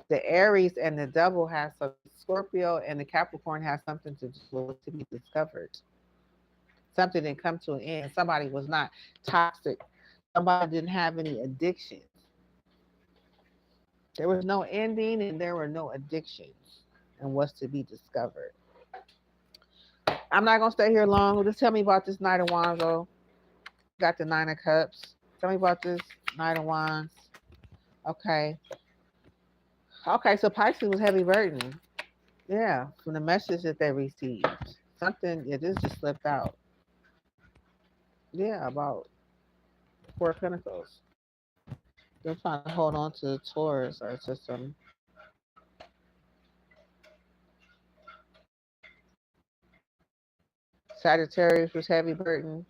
the Aries and the Devil has some Scorpio and the Capricorn has something to do with to be discovered. Something didn't come to an end. Somebody was not toxic. Somebody didn't have any addictions. There was no ending and there were no addictions and what's to be discovered. I'm not gonna stay here long. Just tell me about this Knight of Wands though. Got the Nine of Cups. Tell me about this Knight of Wands. Okay. Okay, so Pisces was heavy burden. Yeah, from the message that they received. Something, yeah, this just slipped out. Yeah, about Four of Pentacles. They're trying to hold on to Taurus or to some Sagittarius was heavy burden.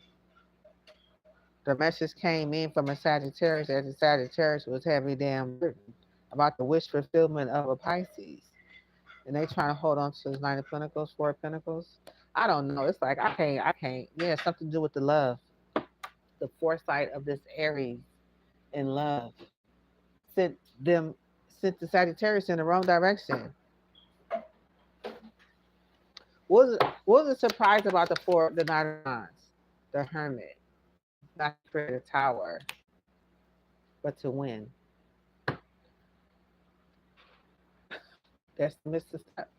The message came in from a Sagittarius that the Sagittarius was heavy damn burden about the wish fulfillment of a Pisces. And they trying to hold on to the Nine of Pentacles, Four of Pentacles. I don't know. It's like I can't. Yeah, something to do with the love, the foresight of this Aries in love sent them sent the Sagittarius in the wrong direction. What was the surprise about the Nine of Wands, the Hermit, not to create a tower, but to win. That's the Mr. Step.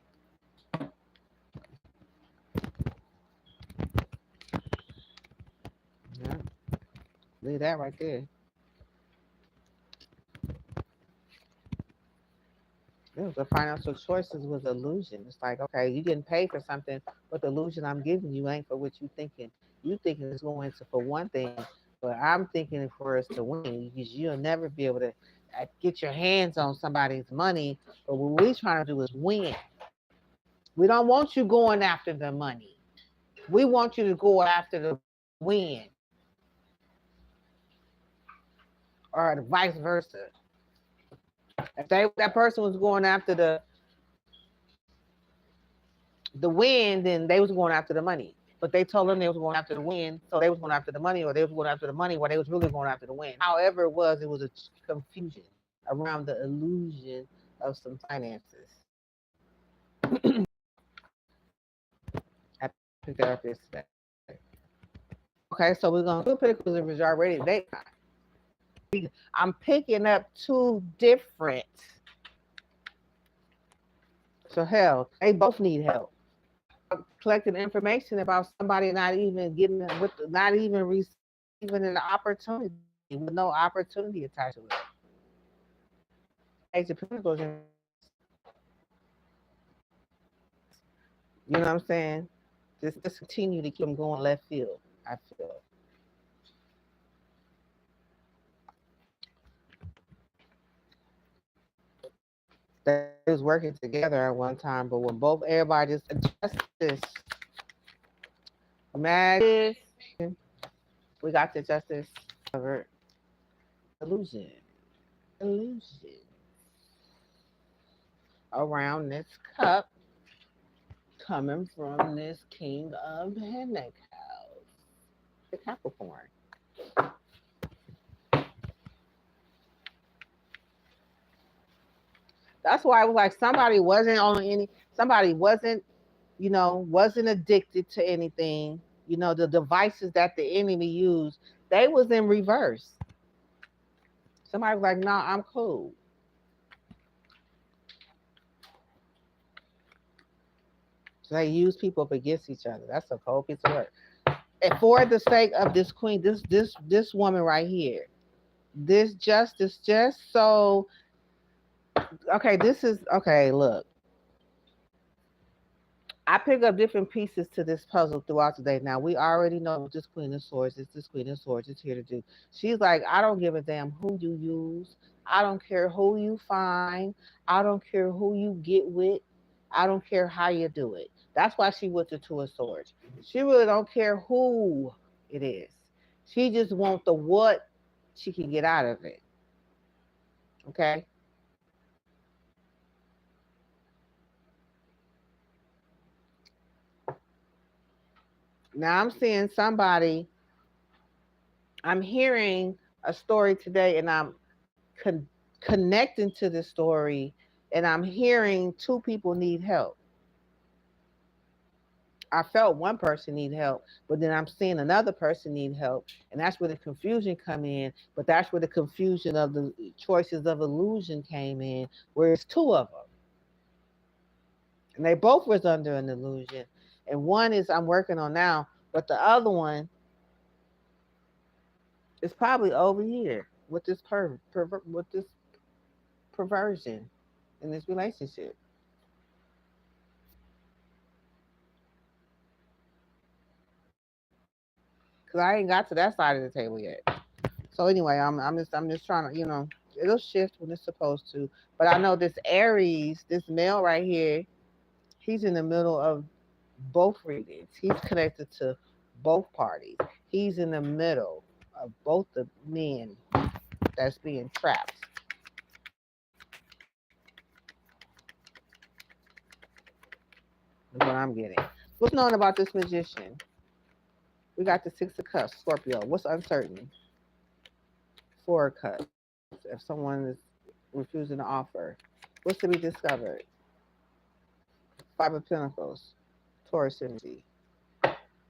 Yeah, leave that right there. It was the financial choices was illusion. It's like, okay, you getting paid for something, but the illusion I'm giving you ain't for what you thinking. You thinking it's going to for one thing, but I'm thinking for us to win because you'll never be able to get your hands on somebody's money. But what we trying to do is win. We don't want you going after the money. We want you to go after the win, or the vice versa. If that person was going after the win, then they was going after the money. But they told them they was going after the win, so they was going after the money, or they was going after the money while they was really going after the win. However, it was a confusion around the illusion of some finances. I picked that up yesterday. Okay, so we're gonna do Pentacles in Reserve already. I'm picking up two different. So hell, they both need help. Collecting information about somebody not even getting with, not even receiving an opportunity with no opportunity attached to it. Age of Pentacles, you know what I'm saying? Just continue to keep them going left field. I feel. They was working together at one time, but when both everybody just justice, imagine we got the justice covered illusion, illusion around this cup coming from this King of Pentacles, the Capricorn. That's why I was like, somebody wasn't on any, somebody wasn't, wasn't addicted to anything. The devices that the enemy used, they was in reverse. Somebody was like, "Nah, I'm cool." So they use people up against each other. That's a cold piece of work. And for the sake of this queen, this woman right here, this justice, just so okay. This is okay. Look, I pick up different pieces to this puzzle throughout the day. Now we already know what this Queen of Swords is. This Queen of Swords is here to do. She's like, I don't give a damn who you use. I don't care who you find. I don't care who you get with. I don't care how you do it. That's why she with the Two of Swords. She really don't care who it is. She just wants the what she can get out of it. Okay. Now I'm seeing somebody. I'm hearing a story today, and I'm connecting to this story, and I'm hearing two people need help. I felt one person need help, but then I'm seeing another person need help, and that's where the confusion come in. But that's where the confusion of the choices of illusion came in, where it's two of them, and they both was under an illusion, and one is I'm working on now, but the other one is probably over here with this with this perversion in this relationship. Cause I ain't got to that side of the table yet. So anyway, I'm just trying to, it'll shift when it's supposed to. But I know this Aries, this male right here, he's in the middle of both readings. He's connected to both parties. He's in the middle of both the men that's being trapped. Is what I'm getting. What's known about this magician? We got the Six of Cups, Scorpio. What's uncertain? Four of Cups. If someone is refusing to offer, what's to be discovered? Five of Pentacles, Taurus energy.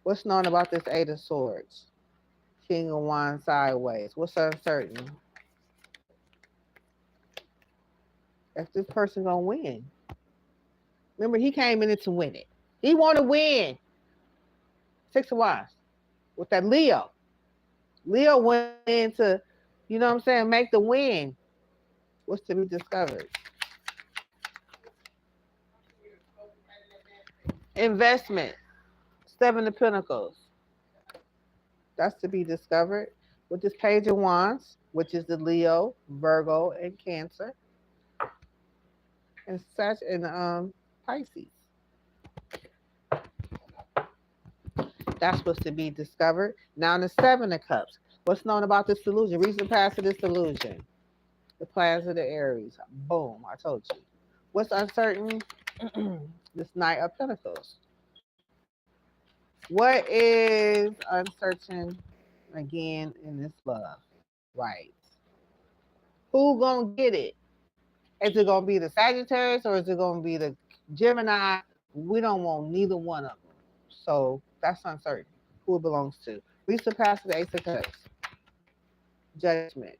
What's known about this Eight of Swords? King of Wands sideways. What's uncertain? If this person gonna win. Remember, he came in it to win it. He want to win. Six of Wands with that Leo. Leo went in to, make the win. What's to be discovered? Investment. Seven of Pentacles. That's to be discovered with this Page of Wands, which is the Leo, Virgo, and Cancer, and such, and Pisces. That's what's to be discovered. Now in the Seven of Cups, what's known about this illusion? Recent past of this illusion. The plans of the Aries. Boom, I told you. What's uncertain? This Knight of Pentacles. What is uncertain again in this love? Right. Who gonna get it? Is it gonna be the Sagittarius or is it gonna be the Gemini? We don't want neither one of them. So that's uncertain. Who it belongs to. Recent past of the Ace of Cups. Judgment.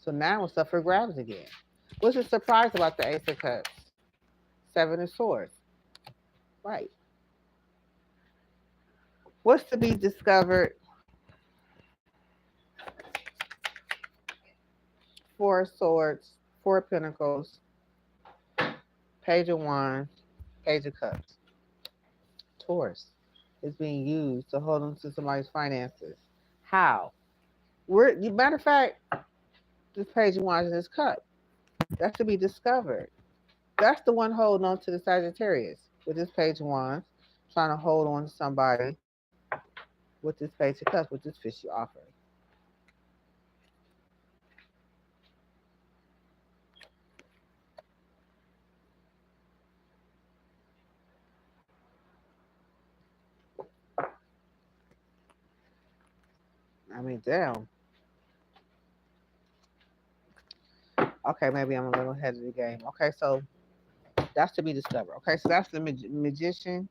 So now it's up for grabs again. What's the surprise about the Ace of Cups? Seven of Swords. Right. What's to be discovered? Four of Swords, Four of Pentacles, Page of Wands, Page of Cups. Taurus is being used to hold on to somebody's finances. How? Matter of fact, this Page of Wands in this cup. That's to be discovered. That's the one holding on to the Sagittarius with this page of wands, trying to hold on to somebody with this page of cups, with this fishy offer. I mean, damn. Okay, maybe I'm a little ahead of the game. Okay, so that's to be discovered. Okay, so that's the magician.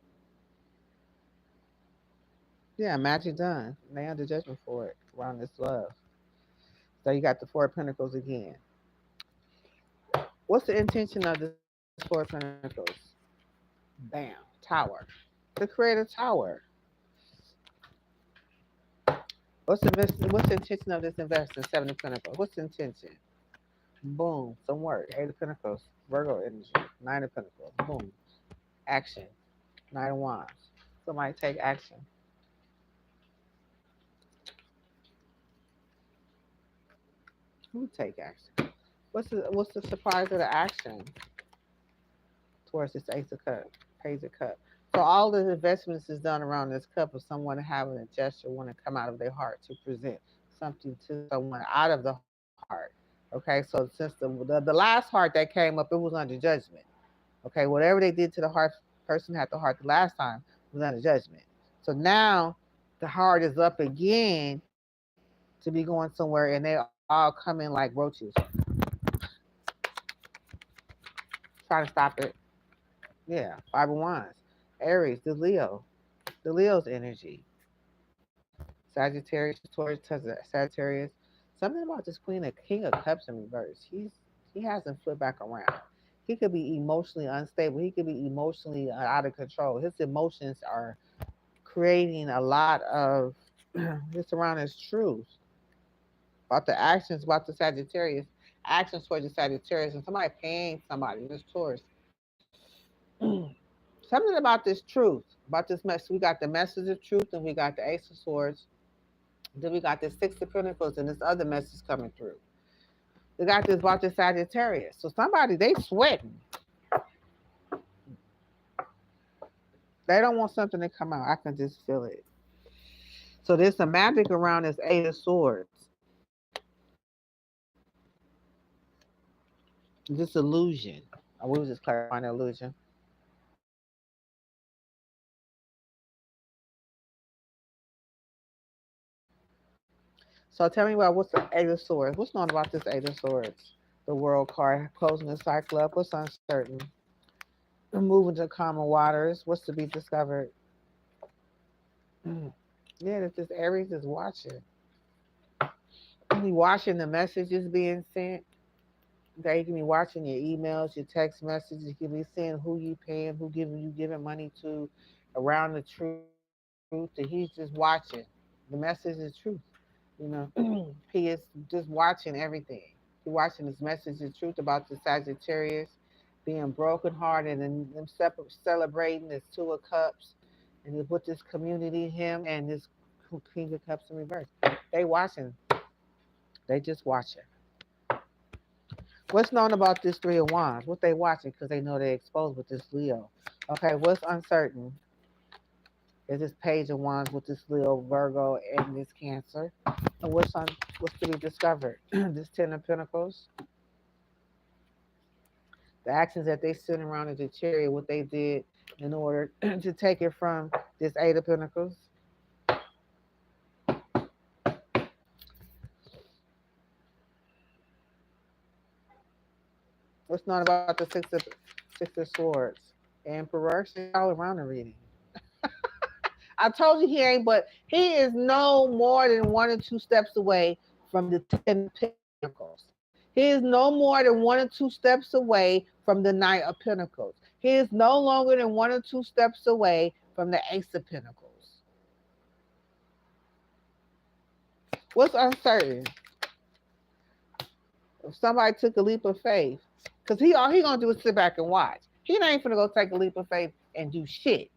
Yeah, magic done. They under judgment for it around this love. So you got the Four of Pentacles again. What's the intention of this Four of Pentacles? Bam, tower. To create a tower. What's the intention of this investment? Seven of Pentacles. What's the intention? Boom, some work. Eight of Pentacles, Virgo energy. Nine of Pentacles, boom, action. Nine of Wands. Somebody take action. Who take action? What's the surprise of the action towards this Ace of Cups, Page of Cups? So all the investments is done around this cup of someone having a gesture, want to come out of their heart to present something to someone out of the heart. Okay, so since the last heart that came up, it was under judgment. Okay, whatever they did to the heart, person had the heart the last time was under judgment. So now the heart is up again to be going somewhere, and they all come in like roaches, trying to stop it. Yeah, Five of Wands, Aries, the Leo's energy, Sagittarius, Taurus, Sagittarius. Something about this King of Cups in reverse. He hasn't flipped back around. He could be emotionally unstable. He could be emotionally out of control. His emotions are creating a lot of this around his truth about the actions about the Sagittarius, actions towards the Sagittarius, and somebody paying somebody. This Taurus. Something about this truth, about this mess. We got the message of truth, and we got the Ace of Swords. Then we got the Six of Pentacles, and this other message coming through. We got this about the Sagittarius. So somebody they sweating. They don't want something to come out. I can just feel it. So there's some magic around this Eight of Swords. This illusion. We was just clarifying the illusion. So tell me about what's the Eight of Swords. What's known about this Eight of Swords? The World card, closing the cycle up. What's uncertain? Moving to calmer waters. What's to be discovered? Yeah, that this Aries is watching. He watching the messages being sent. Okay, you can be watching your emails, your text messages. You can be seeing who you paying, who giving money to, around the truth. And he's just watching. The message is truth. You know, he is just watching everything. He watching this message is truth about the Sagittarius being brokenhearted and them celebrating this Two of Cups and with this community, him and this King of Cups in reverse. They watching. They just watching. What's known about this Three of Wands? What they watching because they know they're exposed with this Leo. Okay, what's uncertain is this Page of Wands with this Leo, Virgo, and this Cancer. And what's to be discovered? This Ten of Pentacles, the actions that they sent around in the chariot, what they did in order to take it from this Eight of Pentacles. What's known about the Six of Swords? Emperor, she's all around the reading. I told you he ain't, but he is no more than one or two steps away from the Ten of Pentacles. He is no more than one or two steps away from the Knight of Pentacles. He is no longer than one or two steps away from the Ace of Pentacles. What's uncertain? If somebody took a leap of faith, because all he gonna do is sit back and watch. He ain't gonna go take a leap of faith and do shit.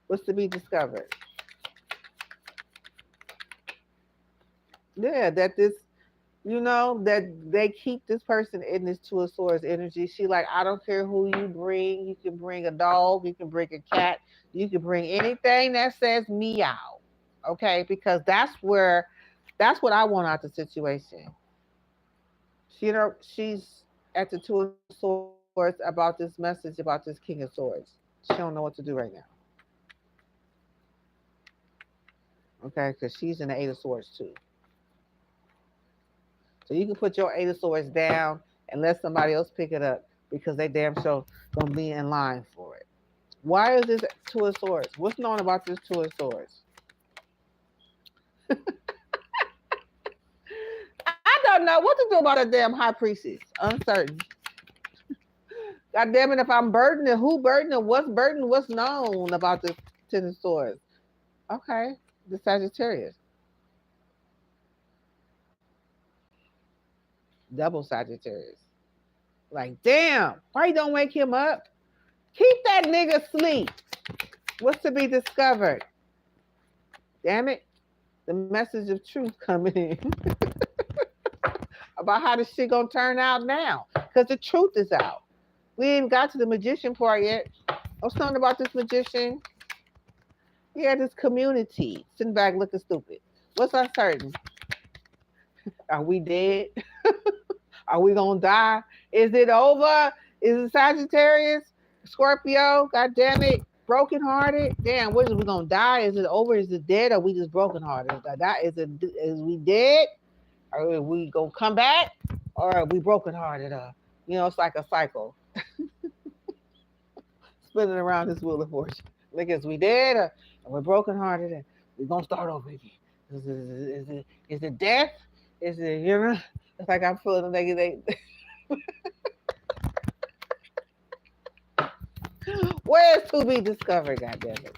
What's to be discovered? Yeah, that this That they keep this person in this Two of Swords energy. She like, I don't care who you bring. You can bring a dog, you can bring a cat, you can bring anything that says meow. Okay, because that's what I want out the situation. She's at the Two of Swords about this message about this King of Swords. She don't know what to do right now. Okay, because she's in the Eight of Swords too. So you can put your Eight of Swords down and let somebody else pick it up because they damn sure gonna be in line for it. Why is this Two of Swords? What's known about this Two of Swords? I don't know what to do about a damn high priestess. Uncertain. God damn it, if I'm burdening, who burdening, what's known about this Ten of Swords? Okay, the Sagittarius. Double Sagittarius. Like, damn, why you don't wake him up? Keep that nigga asleep. What's to be discovered? Damn it. The message of truth coming in about how this shit gonna turn out now. Because the truth is out. We ain't got to the magician part yet. What's something about this magician? Yeah, this community sitting back looking stupid. What's uncertain? Are we dead? Are we gonna die? Is it over? Is it Sagittarius? Scorpio? God damn it. Broken hearted? Damn, what is we gonna die? Is it over? Is it dead? Or are we just broken hearted? Is we dead? Are we gonna come back? Or are we broken hearted? It's like a cycle. Spinning around this wheel of fortune. Like, is we dead or we're broken hearted and we're gonna start over again? Is it death? Is it It's like I'm feeling like where's to be discovered, goddamn it.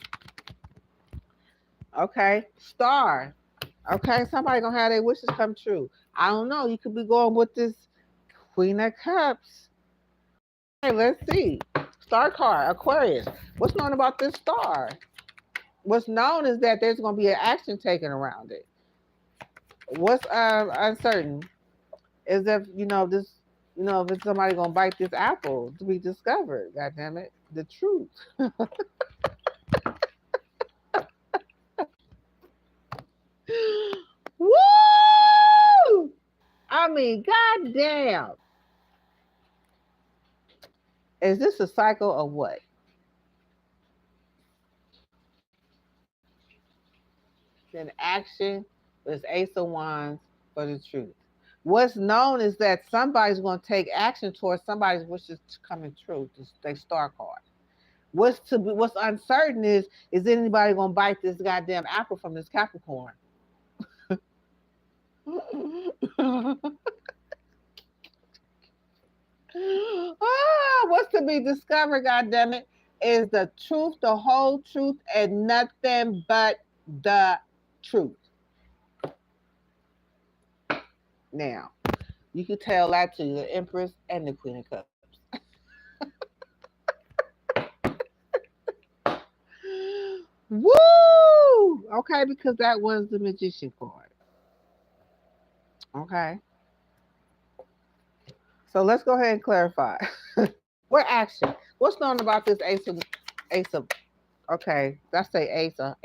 Okay. Star. Okay, somebody gonna have their wishes come true. I don't know. You could be going with this Queen of Cups. Okay, let's see. Star card, Aquarius. What's known about this star? What's known is that there's gonna be an action taken around it. What's uncertain is if if it's somebody gonna bite this apple to be discovered. God damn it, the truth. Woo! I mean, goddamn. Is this a cycle or what? Then action is Ace of Wands for the truth. What's known is that somebody's going to take action towards somebody's wishes coming true. They star card. What's uncertain is anybody going to bite this goddamn apple from this Capricorn? What's to be discovered, goddammit, is the truth, the whole truth, and nothing but the truth. Now, you can tell that to the Empress and the Queen of Cups. Woo! Okay, because that was the Magician card. Okay. So let's go ahead and clarify. What action? What's known about this Ace of okay, let's say Asa.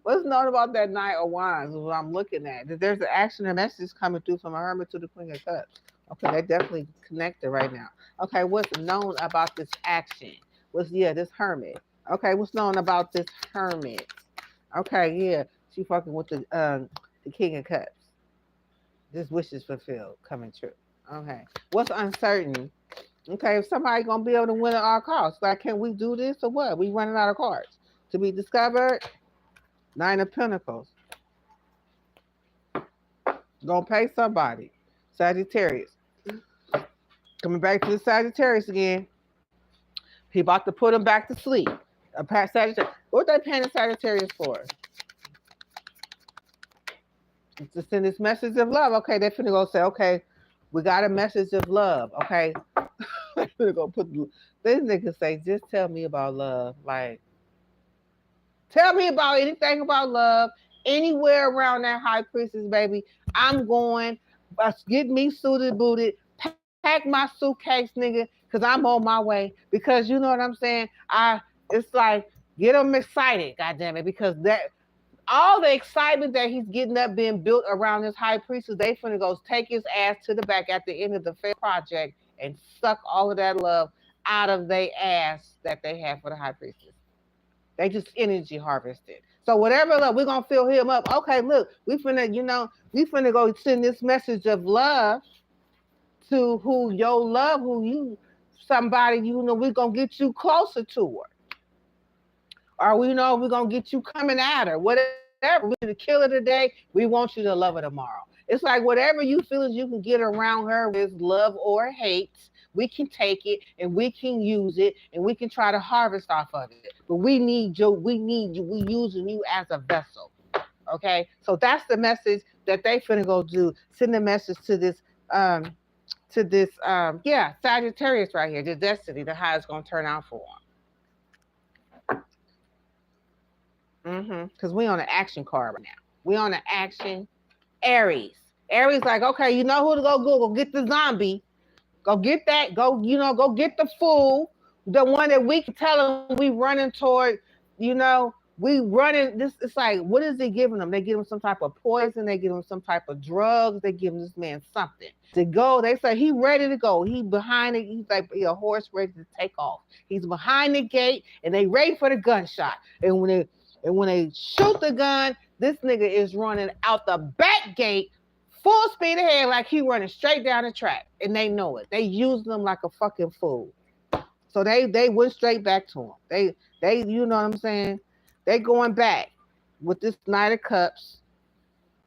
What's known about that Knight of Wands is what I'm looking at. There's an action and message coming through from a Hermit to the Queen of Cups. Okay, they definitely connected right now. Okay, what's known about this action? This Hermit. Okay, what's known about this Hermit? Okay, yeah, she fucking with the King of Cups. This wish is fulfilled, coming true. Okay, what's uncertain? Okay, if somebody gonna be able to win at all costs, like, can we do this or what? We running out of cards to be discovered. Nine of Pentacles. Gonna pay somebody. Sagittarius. Coming back to the Sagittarius again. He about to put him back to sleep. Sagittarius. What they paying the Sagittarius for? To send this message of love. Okay, they're finna go say, okay, we got a message of love. Okay. They're finna go put this nigga say, just tell me about love. Like, tell me about anything about love anywhere around that high priestess, baby, I'm going. Get me suited, booted, pack my suitcase, nigga, because I'm on my way. Because you know what I'm saying? It's like get them excited, goddamn it, because that all the excitement that he's getting up being built around this high priestess, they finna go take his ass to the back at the end of the fair project and suck all of that love out of their ass that they have for the high priestess. They just energy harvested. So whatever love, we're gonna fill him up. Okay, look, we finna go send this message of love to who your love, who you somebody, we're gonna get you closer to her. Or we know we're gonna get you coming at her. Whatever. We need to kill her today. We want you to love her tomorrow. It's like whatever you feel is you can get around her with love or hate. We can take it and we can use it and we can try to harvest off of it. But we need you. We need you. We using you as a vessel. Okay. So that's the message that they finna go do. Send a message um yeah, Sagittarius right here, the destiny, the how it's gonna turn out for them. Because we on an action card right now. We on an action Aries. Aries like, okay, you know who to go get the zombie. Go get that. Go get the fool. The one that we can tell them we running toward, we running this. It's like, what is they giving them? They give him some type of poison. They give him some type of drugs. They give this man something to go. They say he ready to go. He behind it. He's like a horse ready to take off. He's behind the gate and they ready for the gunshot. And when they shoot the gun, this nigga is running out the back gate full speed ahead like he running straight down the track. And they know it. They using him like a fucking fool. So they went straight back to him. They you know what I'm saying? They going back with this Knight of Cups,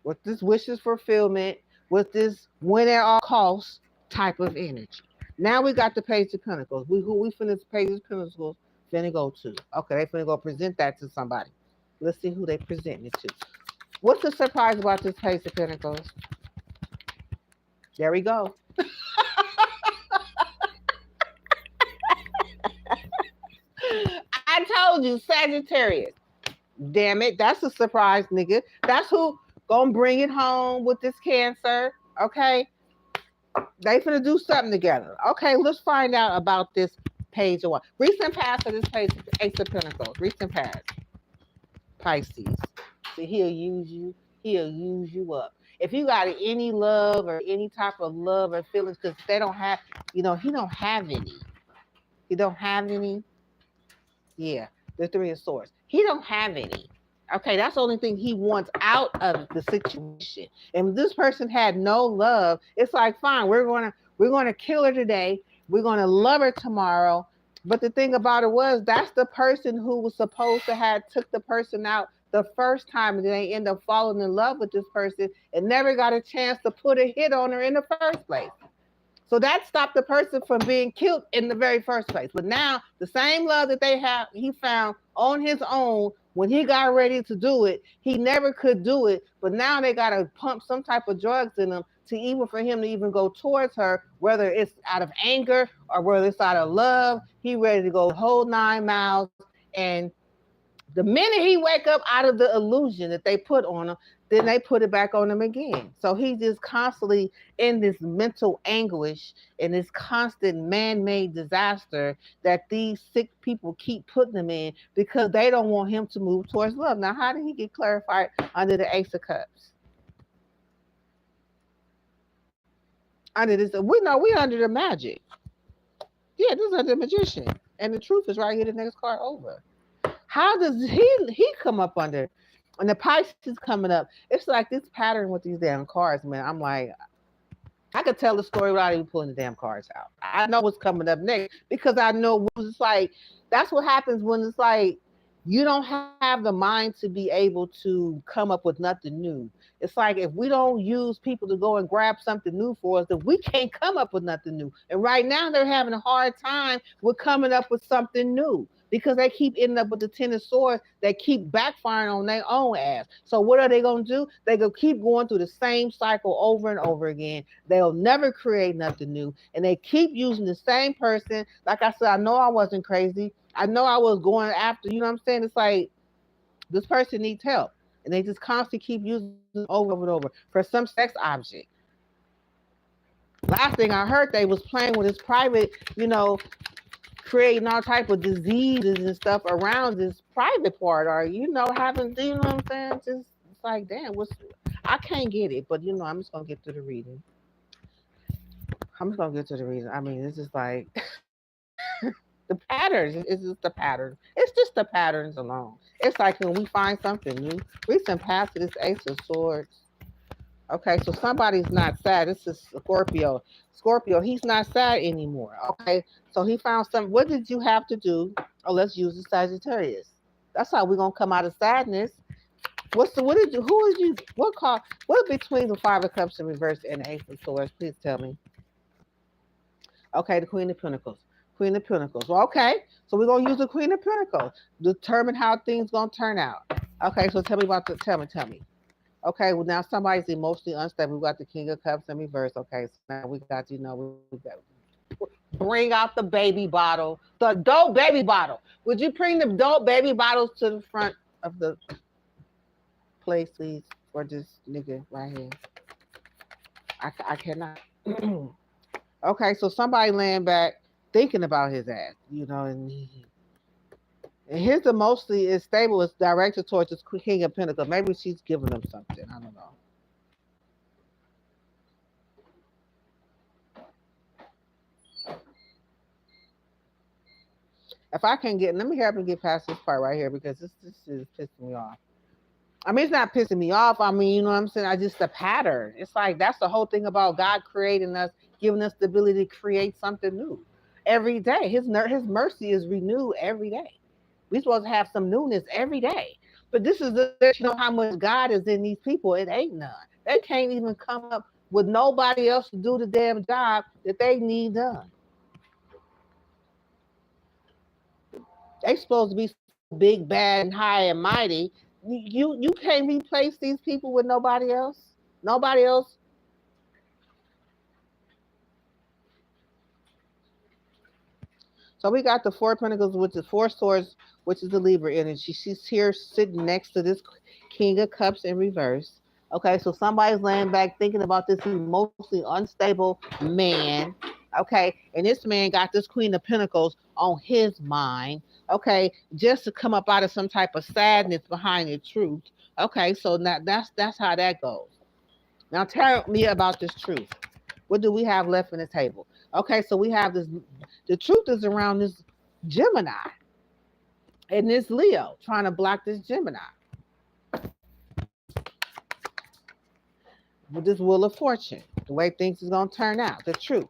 with this wishes fulfillment, with this win at all costs type of energy. Now we got the Page of Pentacles. Who we finna Page of Pentacles finna go to. Okay, they finna go present that to somebody. Let's see who they presenting it to. What's the surprise about this Page of Pentacles? There we go. I told you, Sagittarius. Damn it, that's a surprise, nigga. That's who gonna bring it home with this Cancer. Okay, they finna do something together. Okay, let's find out about this Page of what recent past of this Page, Ace of Pentacles. Recent past, Pisces. See, he'll use you. He'll use you up. If you got any love or any type of love or feelings, because they don't have, he don't have any. He don't have any. Yeah, the Three of Swords. He don't have any. Okay, that's the only thing he wants out of the situation. And if this person had no love, it's like, fine, we're gonna kill her today. We're gonna love her tomorrow. But the thing about it was, that's the person who was supposed to have took the person out the first time, and they end up falling in love with this person and never got a chance to put a hit on her in the first place. So that stopped the person from being killed in the very first place. But now the same love that he found on his own when he got ready to do it, he never could do it. But now they got to pump some type of drugs in him to even for him to even go towards her, whether it's out of anger or whether it's out of love. He ready to go the whole 9 miles. And the minute he wake up out of the illusion that they put on him, then they put it back on him again. So he's just constantly in this mental anguish and this constant man-made disaster that these sick people keep putting him in because they don't want him to move towards love. Now, how did he get clarified under the Ace of Cups? Under this, we know we under the magic. Yeah, this is under the Magician. And the truth is right here, the next card over. How does he come up under? And the Pisces coming up. It's like this pattern with these damn cards, man. I'm like, I could tell the story without even pulling the damn cards out. I know what's coming up next because I know it's like, that's what happens when it's like, you don't have the mind to be able to come up with nothing new. It's like if we don't use people to go and grab something new for us, then we can't come up with nothing new. And right now they're having a hard time with coming up with something new because they keep ending up with the Ten of Swords that keep backfiring on their own ass. So what are they going to do? They're going to keep going through the same cycle over and over again. They'll never create nothing new. And they keep using the same person. Like I said, I know I wasn't crazy. I know I was going after, you know what I'm saying? It's like, this person needs help. and they just constantly keep using it over and over for some sex object. Last thing I heard, they was playing with his private, creating all type of diseases and stuff around this private part, or having, you know what I'm saying? Just it's like, damn, I can't get it, but I'm just gonna get to the reading. I'm just gonna get to the reading. I mean, it's just like the patterns. It's just the patterns. It's just the patterns alone. It's like when we find something new. Recent past this Ace of Swords. Okay, so somebody's not sad. This is Scorpio. Scorpio, he's not sad anymore. Okay, so he found some. What did you have to do? Oh, let's use the Sagittarius. That's how we're gonna come out of sadness. What did you? Who is you? What between the Five of Cups in reverse and the Ace of Swords? Please tell me. Okay, the Queen of Pentacles. Queen of Pentacles. Well, okay, so we're gonna use the Queen of Pentacles. Determine how things gonna turn out. Okay, so tell me about the. Tell me. Okay, well now somebody's emotionally unstable. We got the King of Cups in reverse. Okay, so now we got we got bring out the baby bottle, the adult baby bottle. Would you bring the adult baby bottles to the front of the place, please, for this nigga right here? I cannot. Okay, so somebody laying back thinking about his ass, and his emotionally is stable is directed towards this King of Pentacles. Maybe she's giving him something. I don't know. If I can let me help me get past this part right here because this is pissing me off. I mean, it's not pissing me off. I mean, you know what I'm saying? I just the pattern. It's like that's the whole thing about God creating us, giving us the ability to create something new every day. His mercy is renewed every day. We're supposed to have some newness every day. But this is how much God is in these people. It ain't none. They can't even come up with nobody else to do the damn job that they need done. They supposed to be so big, bad, and high and mighty. You can't replace these people with nobody else. Nobody else. So we got the Four of Pentacles, which is Four Swords, which is the Libra energy. She's here sitting next to this King of Cups in reverse. Okay, so somebody's laying back thinking about this emotionally unstable man. Okay, and this man got this Queen of Pentacles on his mind. Okay, just to come up out of some type of sadness behind the truth. Okay, so now that's how that goes. Now tell me about this truth. What do we have left in the table? Okay, so we have this. The truth is around this Gemini and this Leo trying to block this Gemini with this Wheel of Fortune. The way things is gonna turn out. The truth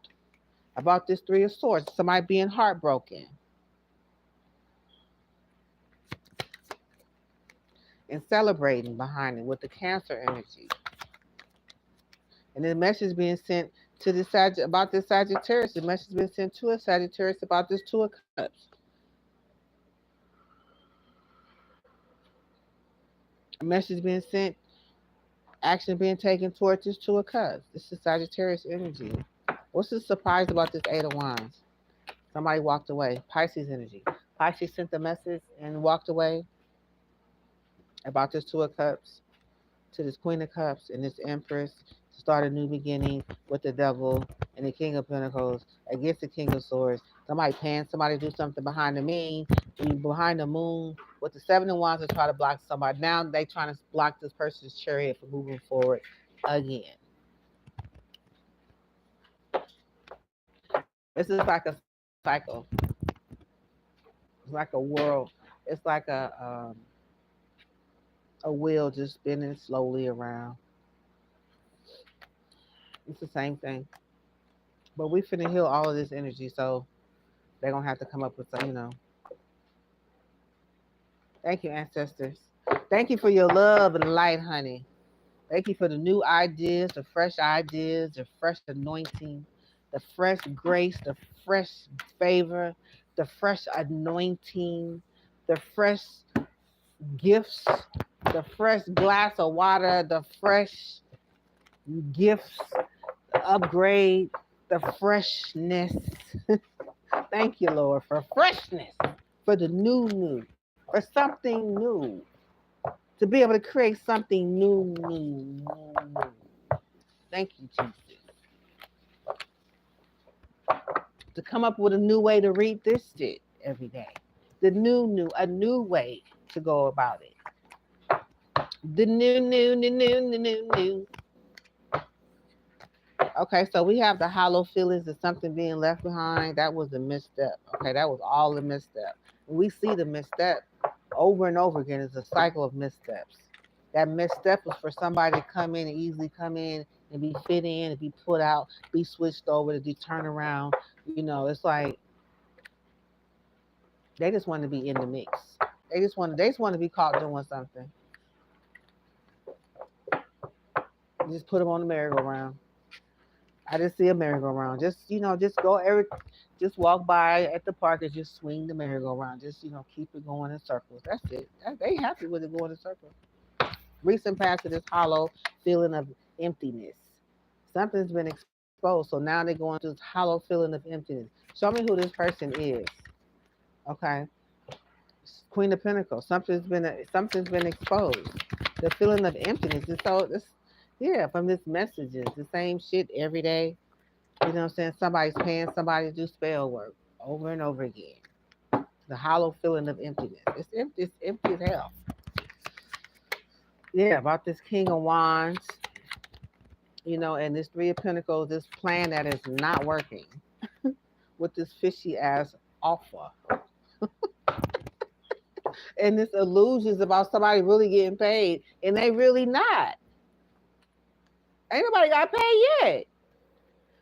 about this Three of Swords. Somebody being heartbroken and celebrating behind it with the Cancer energy. And the message being sent to this about this Sagittarius. The message being sent to a Sagittarius about this Two of Cups. A message being sent, action being taken towards this Two of Cups. This is Sagittarius energy. What's the surprise about this Eight of Wands? Somebody walked away. Pisces energy. Pisces sent the message and walked away about this Two of Cups to this Queen of Cups and this Empress to start a new beginning with the Devil and the King of Pentacles against the King of Swords. Somebody paying somebody to do something behind behind the moon with the Seven of Wands to try to block somebody. Now they trying to block this person's chariot from moving forward again. This is like a cycle. It's like a world. It's like a wheel just spinning slowly around. It's the same thing. But we finna heal all of this energy, so they're gonna have to come up with some. Thank you, ancestors. Thank you for your love and light, honey. Thank you for the new ideas, the fresh ideas, the fresh anointing, the fresh grace, the fresh favor, the fresh anointing, the fresh gifts, the fresh glass of water, the fresh gifts, the upgrade, the freshness. Thank you, Lord, for freshness, for the new, for something new. to be able to create something new. Thank you, Jesus. To come up with a new way to read this shit every day. A new way to go about it. The new. Okay, so we have the hollow feelings of something being left behind. That was a misstep. Okay, that was all a misstep. We see the misstep over and over again. It's a cycle of missteps. That misstep was for somebody to come in and easily come in and be fit in and be put out, be switched over to be turned around. It's like they just want to be in the mix. They just want to be caught doing something. Just put them on the merry-go-round. I just see a merry-go-round. Just walk by at the park and just swing the merry-go-round. Just keep it going in circles. That's it. They happy with it going in circles. Recent past of this hollow feeling of emptiness. Something's been exposed, so now they're going through this hollow feeling of emptiness. Show me who this person is. Okay, Queen of Pentacles. Something's been exposed. The feeling of emptiness. And so yeah, from this messages, the same shit every day. You know what I'm saying? Somebody's paying somebody to do spell work over and over again. The hollow feeling of emptiness. It's empty. It's empty as hell. Yeah, about this King of Wands. And this Three of Pentacles. This plan that is not working with this fishy ass offer. And this illusions about somebody really getting paid, and they really not. Ain't nobody got paid yet.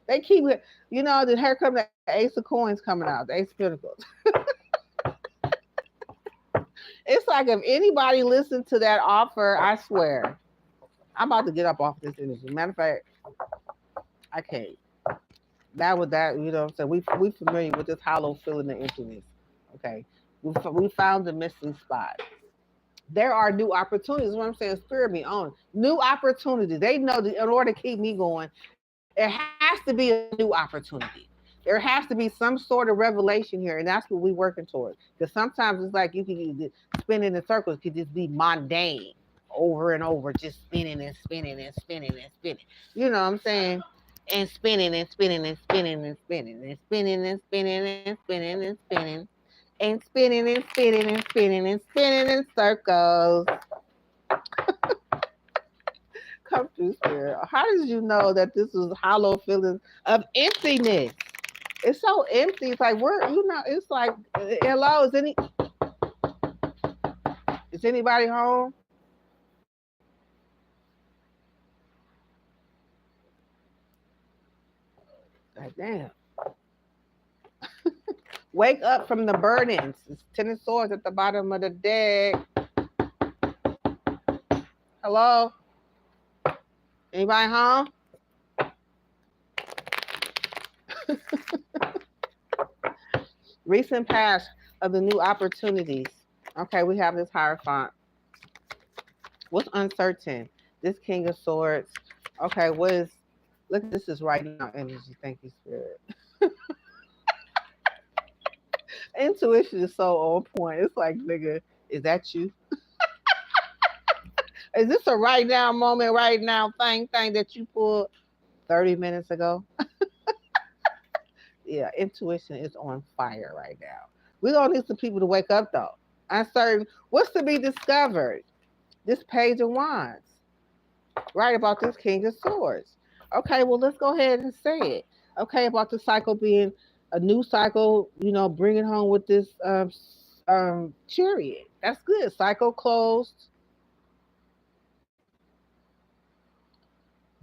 They keep it. Here come the Ace of Coins coming out, the Ace of Pentacles. It's like if anybody listened to that offer, I swear, I'm about to get up off this energy. Matter of fact, I can't. That, what I'm saying? We familiar with this hollow feeling of emptiness. Okay. We found the missing spot. There are new opportunities. What I'm saying, spirit me on. New opportunities. They know that in order to keep me going, there has to be a new opportunity. There has to be some sort of revelation here, and that's what we're working towards. Because sometimes it's like you can spin in circles, could just be mundane over and over, just spinning and spinning and spinning and spinning. You know what I'm saying? And spinning and spinning and spinning and spinning and spinning and spinning and spinning and spinning and spinning and spinning and spinning and spinning in circles. Come through, spirit. How did you know that this was hollow feelings of emptiness? It's so empty. It's like it's like, hello, is anybody home? God damn. Wake up from the burdens. It's Ten of Swords at the bottom of the deck. Hello? Anybody home? Recent past of the new opportunities. Okay, we have this Hierophant. What's uncertain? This King of Swords. Okay, look, this is right now energy. Thank you, Spirit. Intuition is so on point. It's like, nigga, is that you? Is this a right now moment, right now thing that you pulled 30 minutes ago? Yeah, intuition is on fire right now. We're going to need some people to wake up, though. Uncertain. What's to be discovered? This Page of Wands. Right, about this King of Swords. Okay, well, let's go ahead and say it. Okay, about the cycle being a new cycle, bring it home with this Chariot. That's good. Cycle closed.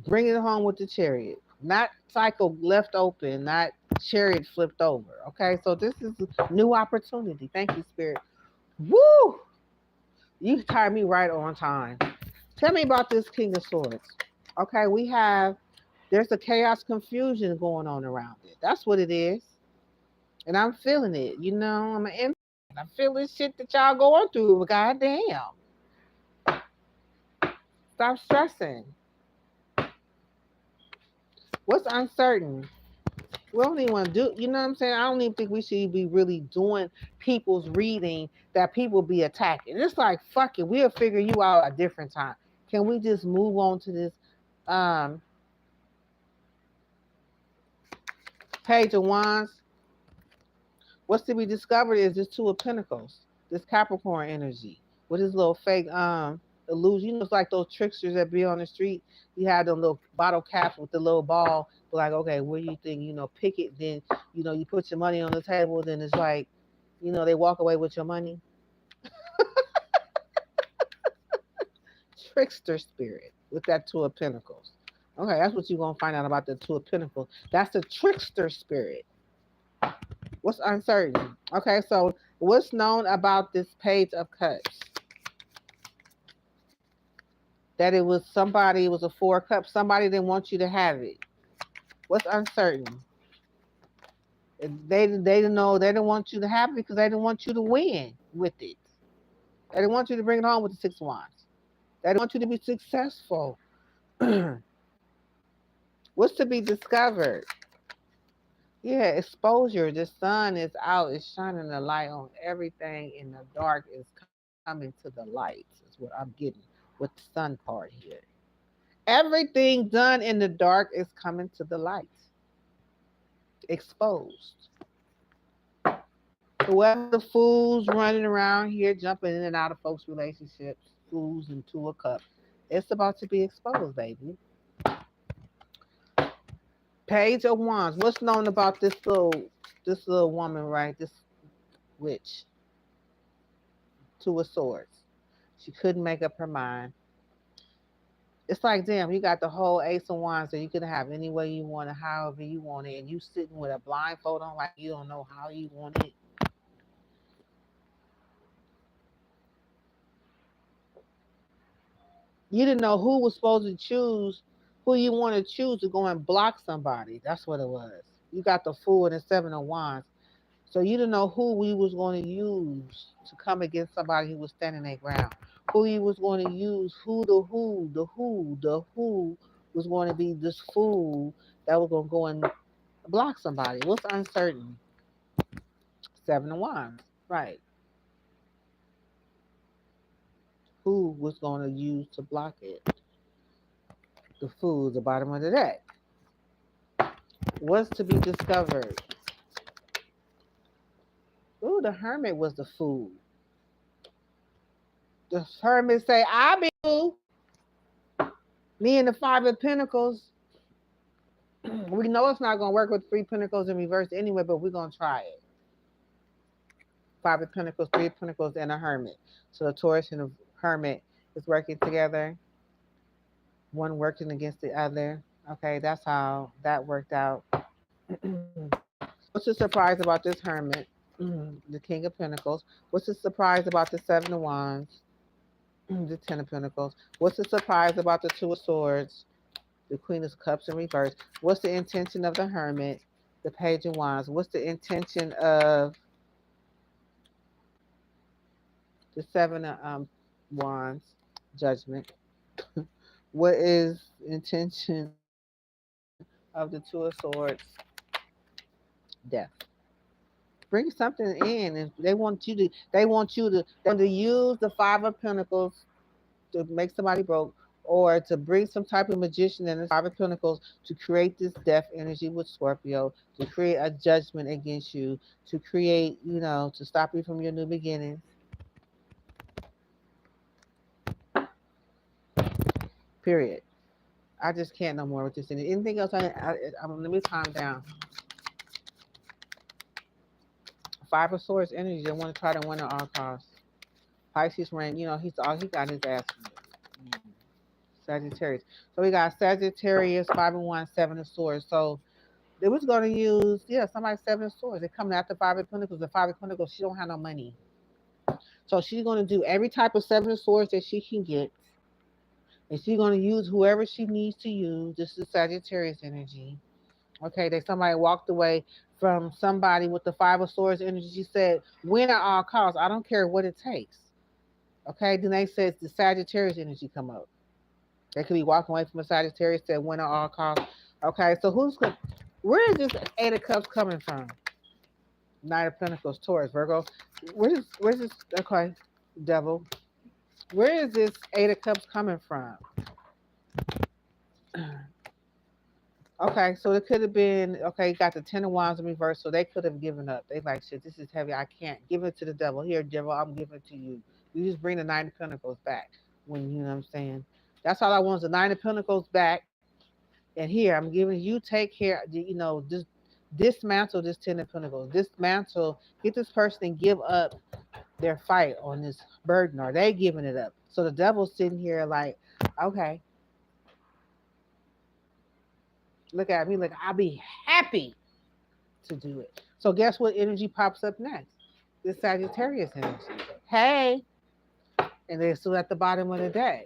Bring it home with the Chariot. Not cycle left open, not Chariot flipped over. Okay, so this is a new opportunity. Thank you, Spirit. Woo! You tied me right on time. Tell me about this King of Swords. Okay, there's a chaos confusion going on around it. That's what it is. And I'm feeling it. I'm feeling shit that y'all going through. Goddamn. Stop stressing. What's uncertain? We don't even want to do, you know what I'm saying? I don't even think we should be really doing people's reading that people be attacking. It's like, fuck it, we'll figure you out a different time. Can we just move on to this um, Page of Wands? What's to be discovered is this Two of Pentacles, this Capricorn energy with this little fake illusion. You know, it's like those tricksters that be on the street. You have them little bottle caps with the little ball. Like, okay, what do you think? You know, pick it. Then you put your money on the table. Then it's like, they walk away with your money. Trickster spirit with that Two of Pentacles. Okay, that's what you're gonna find out about the Two of Pentacles. That's the trickster spirit. What's uncertain? Okay, so what's known about this Page of Cups? That it was somebody, it was a Four of Cups, somebody didn't want you to have it. What's uncertain? They didn't know, they didn't want you to have it because they didn't want you to win with it. They didn't want you to bring it home with the Six of Wands. They didn't want you to be successful. What's to be discovered? Yeah, exposure. The sun is out, it's shining the light on everything, and the dark is coming to the light, is what I'm getting with the sun part here. Everything done in the dark is coming to the light, exposed. Whoever the fools running around here, jumping in and out of folks' relationships, fools and Two of Cups, it's about to be exposed, baby. Page of Wands. What's known about this little woman, right? This witch. Two of Swords. She couldn't make up her mind. It's like, damn, you got the whole Ace of Wands that you can have any way you want it, however you want it, and you sitting with a blindfold on like you don't know how you want it. You didn't know who was supposed to choose, who you want to choose to go and block somebody. That's what it was. You got the Fool and the Seven of Wands. So you didn't know who we was going to use to come against somebody who was standing their ground. Who you was going to use, who was going to be this fool that was going to go and block somebody. What's uncertain? Seven of Wands. Right. Who was going to use to block it? The Fool, the bottom of the deck. What's to be discovered? Ooh, the Hermit was the Fool. The Hermit say, I be fool. Me and the Five of Pentacles. We know it's not going to work with Three Pentacles in reverse anyway, but we're going to try it. Five of Pentacles, Three of Pentacles, and a Hermit. So the Taurus and the Hermit is working together, one working against the other. Okay, that's how that worked out. What's the surprise about this Hermit? The King of Pentacles. What's the surprise about the Seven of Wands? The Ten of Pentacles. What's the surprise about the Two of Swords? The Queen of Cups in reverse. What's the intention of the Hermit? The Page of Wands. What's the intention of the Seven of Wands? Judgment. What is intention of the Two of Swords? Death. Bring something in, and they want to use the Five of Pentacles to make somebody broke, or to bring some type of magician in the Five of Pentacles to create this death energy with Scorpio, to create a judgment against you, to create, to stop you from your new beginnings. Period. I just can't no more with this. Anything else? Let me calm down. Five of Swords energy. They want to try to win at all costs. Pisces ran. He got his ass. Sagittarius. So we got Sagittarius, 5 and 1, 7 of Swords. So they was going to use, somebody 7 of Swords. They're coming after Five of Pentacles. The Five of Pentacles, she don't have no money. So she's going to do every type of 7 of Swords that she can get. And she's going to use whoever she needs to use. This is Sagittarius energy. Okay, somebody walked away from somebody with the 5 of Swords energy. She said, win at all costs. I don't care what it takes. Okay, then they said the Sagittarius energy come up. They could be walking away from a Sagittarius that win at all costs. Okay, so who's going Where is this Eight of Cups coming from? Knight of Pentacles, Taurus, Virgo. Where's this? Okay, Devil. Where is this Eight of Cups coming from? Okay, so it could have been okay. Got the Ten of Wands in reverse, so they could have given up. They like shit. This is heavy. I can't give it to the devil. Here, devil, I'm giving it to you. You just bring the Nine of Pentacles back. When you know what I'm saying. That's all I want is the Nine of Pentacles back. And here I'm giving you take care. You know, just dismantle this Ten of Pentacles. Dismantle. Get this person and give up their fight on this burden, or they giving it up. So the devil's sitting here like, okay, look at me, like I'll be happy to do it. So guess what energy pops up next? The Sagittarius energy. Hey, and they're still at the bottom of the deck.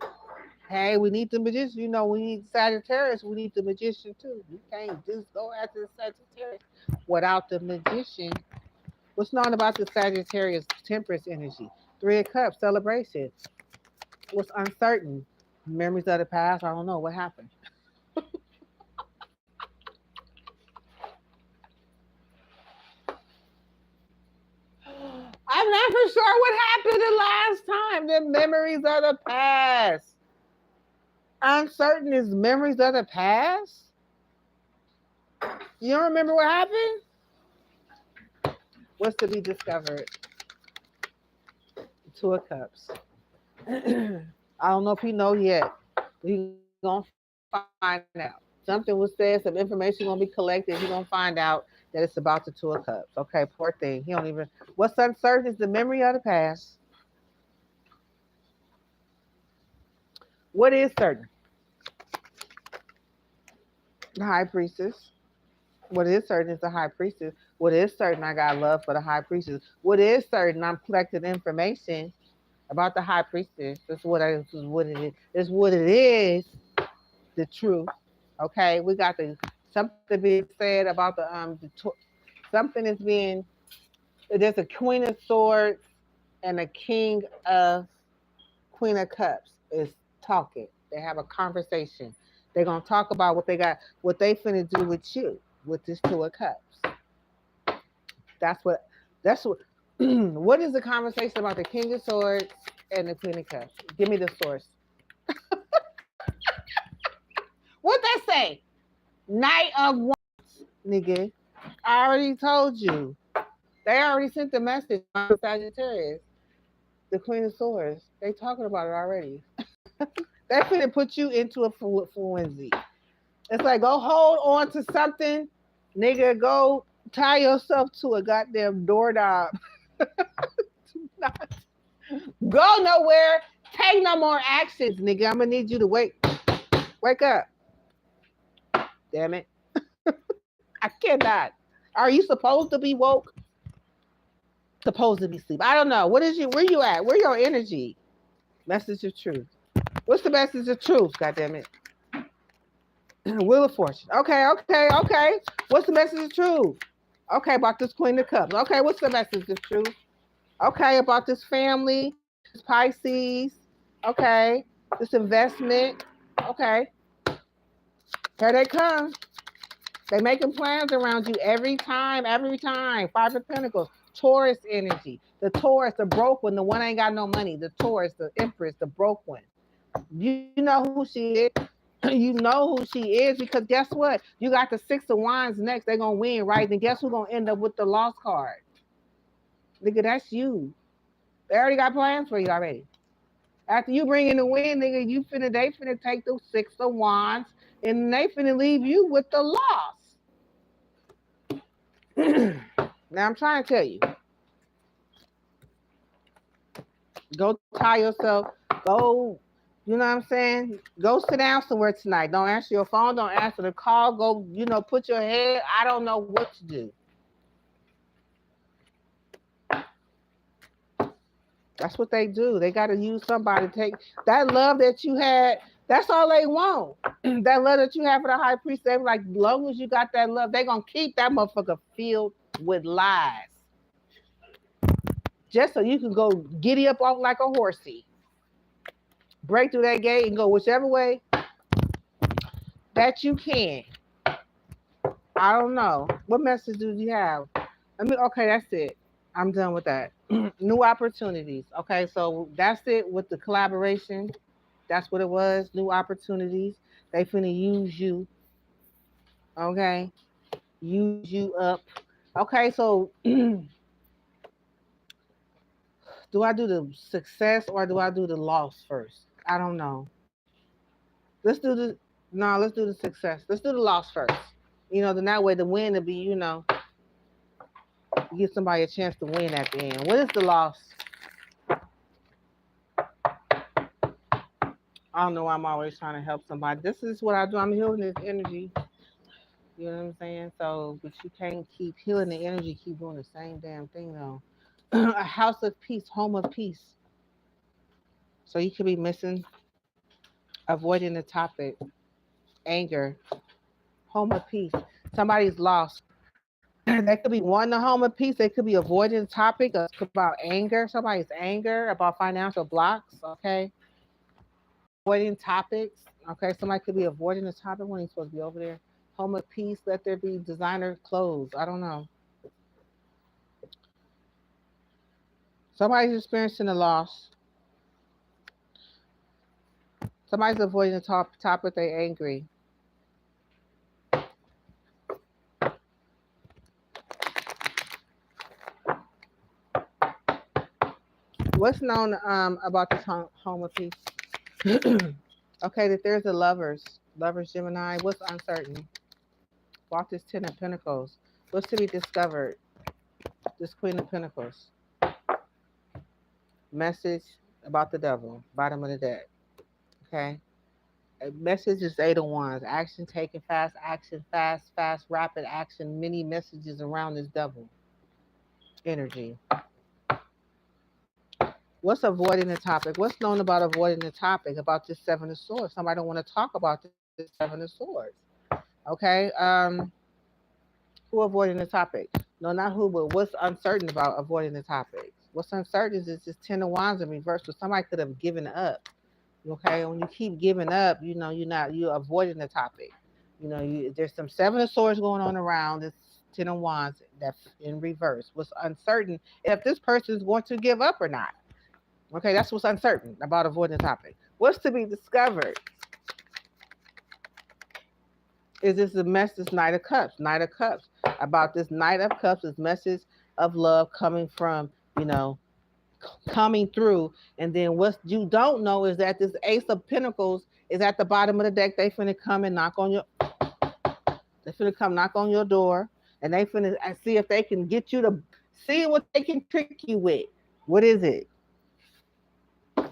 Hey, we need the magician. You know, we need Sagittarius. We need the magician too. You can't just go after the Sagittarius without the magician. What's known about the Sagittarius Temperance energy? Three of Cups, celebration. What's uncertain? Memories of the past. I don't know what happened. I'm not for sure what happened the last time. The memories of the past. Uncertain is memories of the past. You don't remember what happened? What's to be discovered? Two of Cups. I don't know if he know yet, but he's gonna find out. Something was said, some information gonna be collected. He's gonna find out that it's about the Two of Cups. Okay, poor thing. He don't even. What's uncertain is the memory of the past. What is certain? The High Priestess. What is certain is the High Priestess. What is certain, I got love for the High Priestess. What is certain, I'm collecting information about the High Priestess. This is what it is. It's what it is. The truth. Okay, we got something being said about something is being. There's a Queen of Swords and a Queen of Cups is talking. They have a conversation. They're gonna talk about what they got, what they finna do with you with this Two of Cups. That's what. What is the conversation about the King of Swords and the Queen of Cups? Give me the source. What that say? Knight of Wands, nigga. I already told you. They already sent the message on Sagittarius. The Queen of Swords. They talking about it already. They finna put you into a fluency. It's like, go hold on to something, nigga. Go tie yourself to a goddamn doorknob. Not go nowhere. Take no more actions, nigga. I'm gonna need you to wake up. Damn it. I cannot. Are you supposed to be woke? Supposed to be asleep. I don't know. Where you at? Where your energy? Message of truth. What's the message of truth? God damn it. Wheel of Fortune. Okay. What's the message of truth? Okay, about this Queen of Cups. Okay, what's the message of truth? Okay, about this family, this Pisces. Okay, this investment. Okay. Here they come. They making plans around you every time. Five of Pentacles. Taurus energy. The Taurus, the broke one, the one ain't got no money. The Taurus, the Empress, the broke one. You know who she is. You know who she is because guess what? You got the Six of Wands next. They're going to win, right? Then guess who's going to end up with the lost card? Nigga, that's you. They already got plans for you already. After you bring in the win, nigga, they finna take the Six of Wands and they finna leave you with the loss. Now I'm trying to tell you. Go tie yourself. Go, you know what I'm saying? Go sit down somewhere tonight. Don't answer your phone. Don't answer the call. Go, put your head. I don't know what to do. That's what they do. They got to use somebody to take that love that you had. That's all they want. That love that you have for the High Priest. They like, as long as you got that love, they going to keep that motherfucker filled with lies. Just so you can go giddy up off like a horsey. Break through that gate and go whichever way that you can. I don't know. What message do you have? Okay, that's it. I'm done with that. New opportunities. Okay, so that's it with the collaboration. That's what it was. New opportunities. They finna use you. Okay, use you up. Okay, so do I do the success or do I do the loss first? I don't know. Let's do the no. Let's do the success. Let's do the loss first. Then that way the win will be, give somebody a chance to win at the end. What is the loss? I don't know why I'm always trying to help somebody. This is what I do. I'm healing this energy. You know what I'm saying? So, but you can't keep healing the energy, keep doing the same damn thing though. A house of peace, home of peace. So you could be missing, avoiding the topic, anger, home of peace. Somebody's lost. They could be wanting a home of peace. They could be avoiding the topic about anger. Somebody's anger about financial blocks. Okay, avoiding topics. Okay, somebody could be avoiding the topic when he's supposed to be over there. Home of peace. Let there be designer clothes. I don't know. Somebody's experiencing a loss. Somebody's avoiding the topic. They angry. What's known about this home of peace? Okay, that there's a lovers Gemini. What's uncertain? About this Ten of Pentacles. What's to be discovered? This Queen of Pentacles. Message about the devil. Bottom of the deck. Okay. A message is Eight of Wands. Action taken, fast action, fast, rapid action. Many messages around this devil energy. What's avoiding the topic? What's known about avoiding the topic? About this Seven of Swords. Somebody don't want to talk about this Seven of Swords. Okay. Who avoiding the topic? No, not who, but what's uncertain about avoiding the topic? What's uncertain is this Ten of Wands in reverse. So somebody could have given up. Okay, when you keep giving up, you're avoiding the topic. There's some Seven of Swords going on around this Ten of Wands that's in reverse. What's uncertain if this person is going to give up or not. Okay, that's what's uncertain about avoiding the topic. What's to be discovered? Is this the message Knight of Cups? Knight of Cups. About this Knight of Cups, this message of love coming from, coming through. And then what you don't know is that this Ace of Pentacles is at the bottom of the deck. They finna come and knock on your door, and they finna see if they can get you to see what they can trick you with. What is it?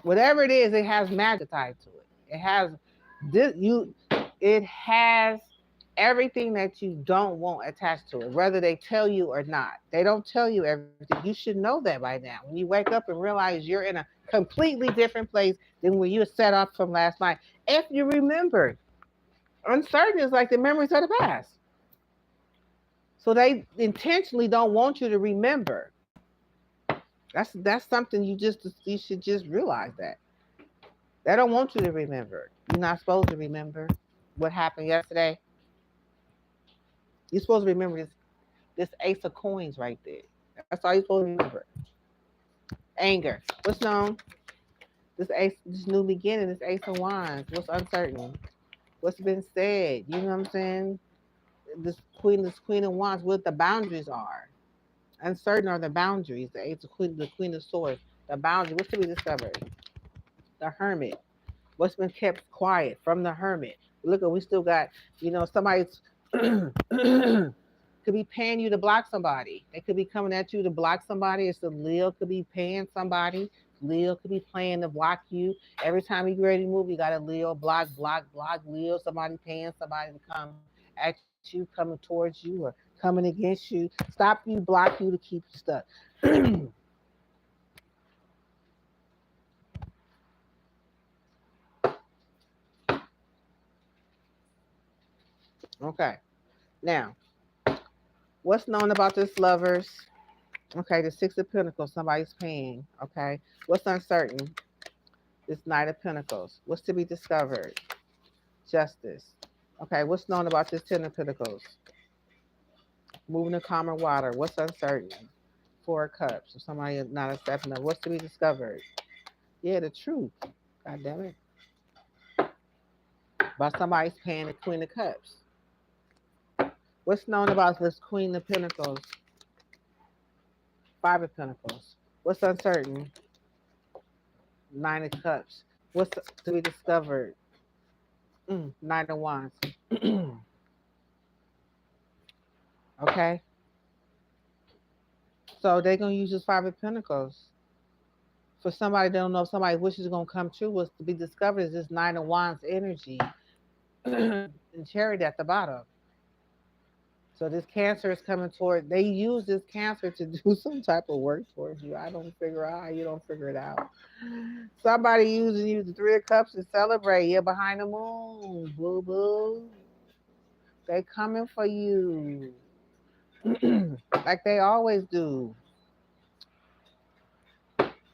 Whatever it is, it has magic tied to it. It has this you. It has everything that you don't want attached to it, whether they tell you or not. They don't tell you everything. You should know that by now. When you wake up and realize you're in a completely different place than where you set off from last night. If you remember, uncertain is like the memories of the past. So they intentionally don't want you to remember. That's something you should just realize that. They don't want you to remember. You're not supposed to remember what happened yesterday. You're supposed to remember this Ace of Coins right there. That's all you're supposed to remember. Anger. What's known? This new beginning, this Ace of Wands. What's uncertain? What's been said? You know what I'm saying? This Queen of Wands, what the boundaries are. Uncertain are the boundaries. The Queen of Swords. The boundary. What's to be discovered? The Hermit. What's been kept quiet from the Hermit? Look, we still got, somebody's could be paying you to block somebody. They could be coming at you to block somebody. It's a Leo could be paying somebody. Leo could be playing to block you. Every time you get ready to move, you got a Leo block, Leo. Somebody paying somebody to come at you, coming towards you or coming against you. Stop you, block you to keep you stuck. Okay. Now, what's known about this lovers? Okay, the Six of Pentacles, somebody's paying. Okay. What's uncertain? This Knight of Pentacles. What's to be discovered? Justice. Okay, what's known about this Ten of Pentacles? Moving to calmer water. What's uncertain? Four of Cups. If somebody is not accepting of what's to be discovered. Yeah, the truth. God damn it. But somebody's paying the Queen of Cups. What's known about this Queen of Pentacles? Five of Pentacles. What's uncertain? Nine of Cups. What's to be discovered? Nine of Wands. Okay. So they're gonna use this Five of Pentacles. For somebody that don't know if somebody's wishes are gonna come true, what's to be discovered is this Nine of Wands energy and Chariot at the bottom. So this Cancer is coming toward. They use this Cancer to do some type of work towards you. I don't figure out how you don't figure it out. Somebody using you the Three of Cups to celebrate. You're behind the moon, boo boo. They coming for you, like they always do.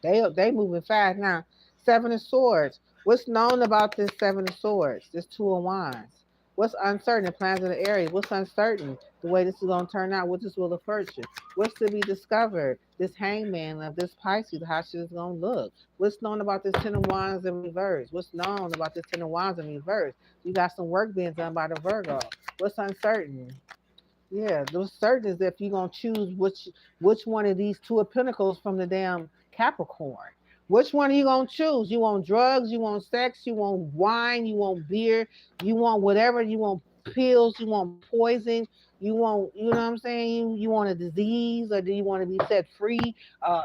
They moving fast now. Seven of Swords. What's known about this Seven of Swords? This Two of Wands. What's uncertain? The plans of the Aries. What's uncertain? The way this is gonna turn out. What this will of fortune. What's to be discovered? This Hangman of this Pisces. How shit is gonna look. What's known about this Ten of Wands in reverse? What's known about this Ten of Wands in reverse? You got some work being done by the Virgo. What's uncertain? Yeah, those certain is if you're gonna choose which one of these Two of Pentacles from the damn Capricorn. Which one are you gonna choose? You want drugs, you want sex, you want wine, you want beer, you want whatever, you want pills, you want poison, you want, you know what I'm saying? You want a disease or do you want to be set free? I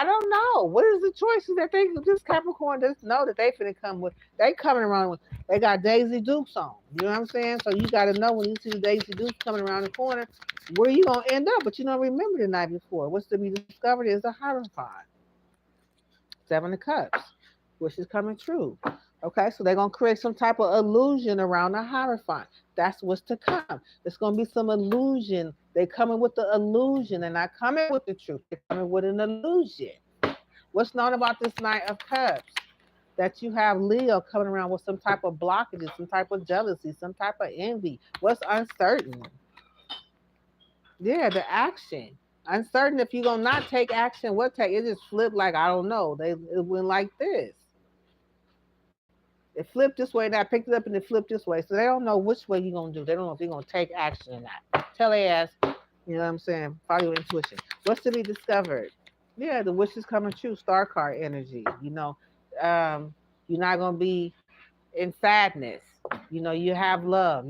don't know. What is the choices that this Capricorn doesn't know that they finna come with? They coming around with they got Daisy Dukes on. You know what I'm saying? So you gotta know when you see the Daisy Dukes coming around the corner, where you gonna end up. But you don't remember the night before. What's to be discovered is a Hierophant. Seven of Cups, which is coming true. Okay, so they're gonna create some type of illusion around the Hierophant. That's what's to come. There's gonna be some illusion. They're coming with the illusion. They're not coming with the truth. They're coming with an illusion. What's known about this Knight of Cups? That you have Leo coming around with some type of blockages, some type of jealousy, some type of envy. What's uncertain? Yeah, the action. Uncertain if you're gonna not take action, what take? It just flipped like I don't know. It went like this. It flipped this way, and I picked it up and it flipped this way. So they don't know which way you're gonna do. They don't know if you're gonna take action or not. Tell their ass, you know what I'm saying? Follow your intuition. What's to be discovered? Yeah, the wish is coming true. Star card energy. You're not gonna be in sadness. You have love.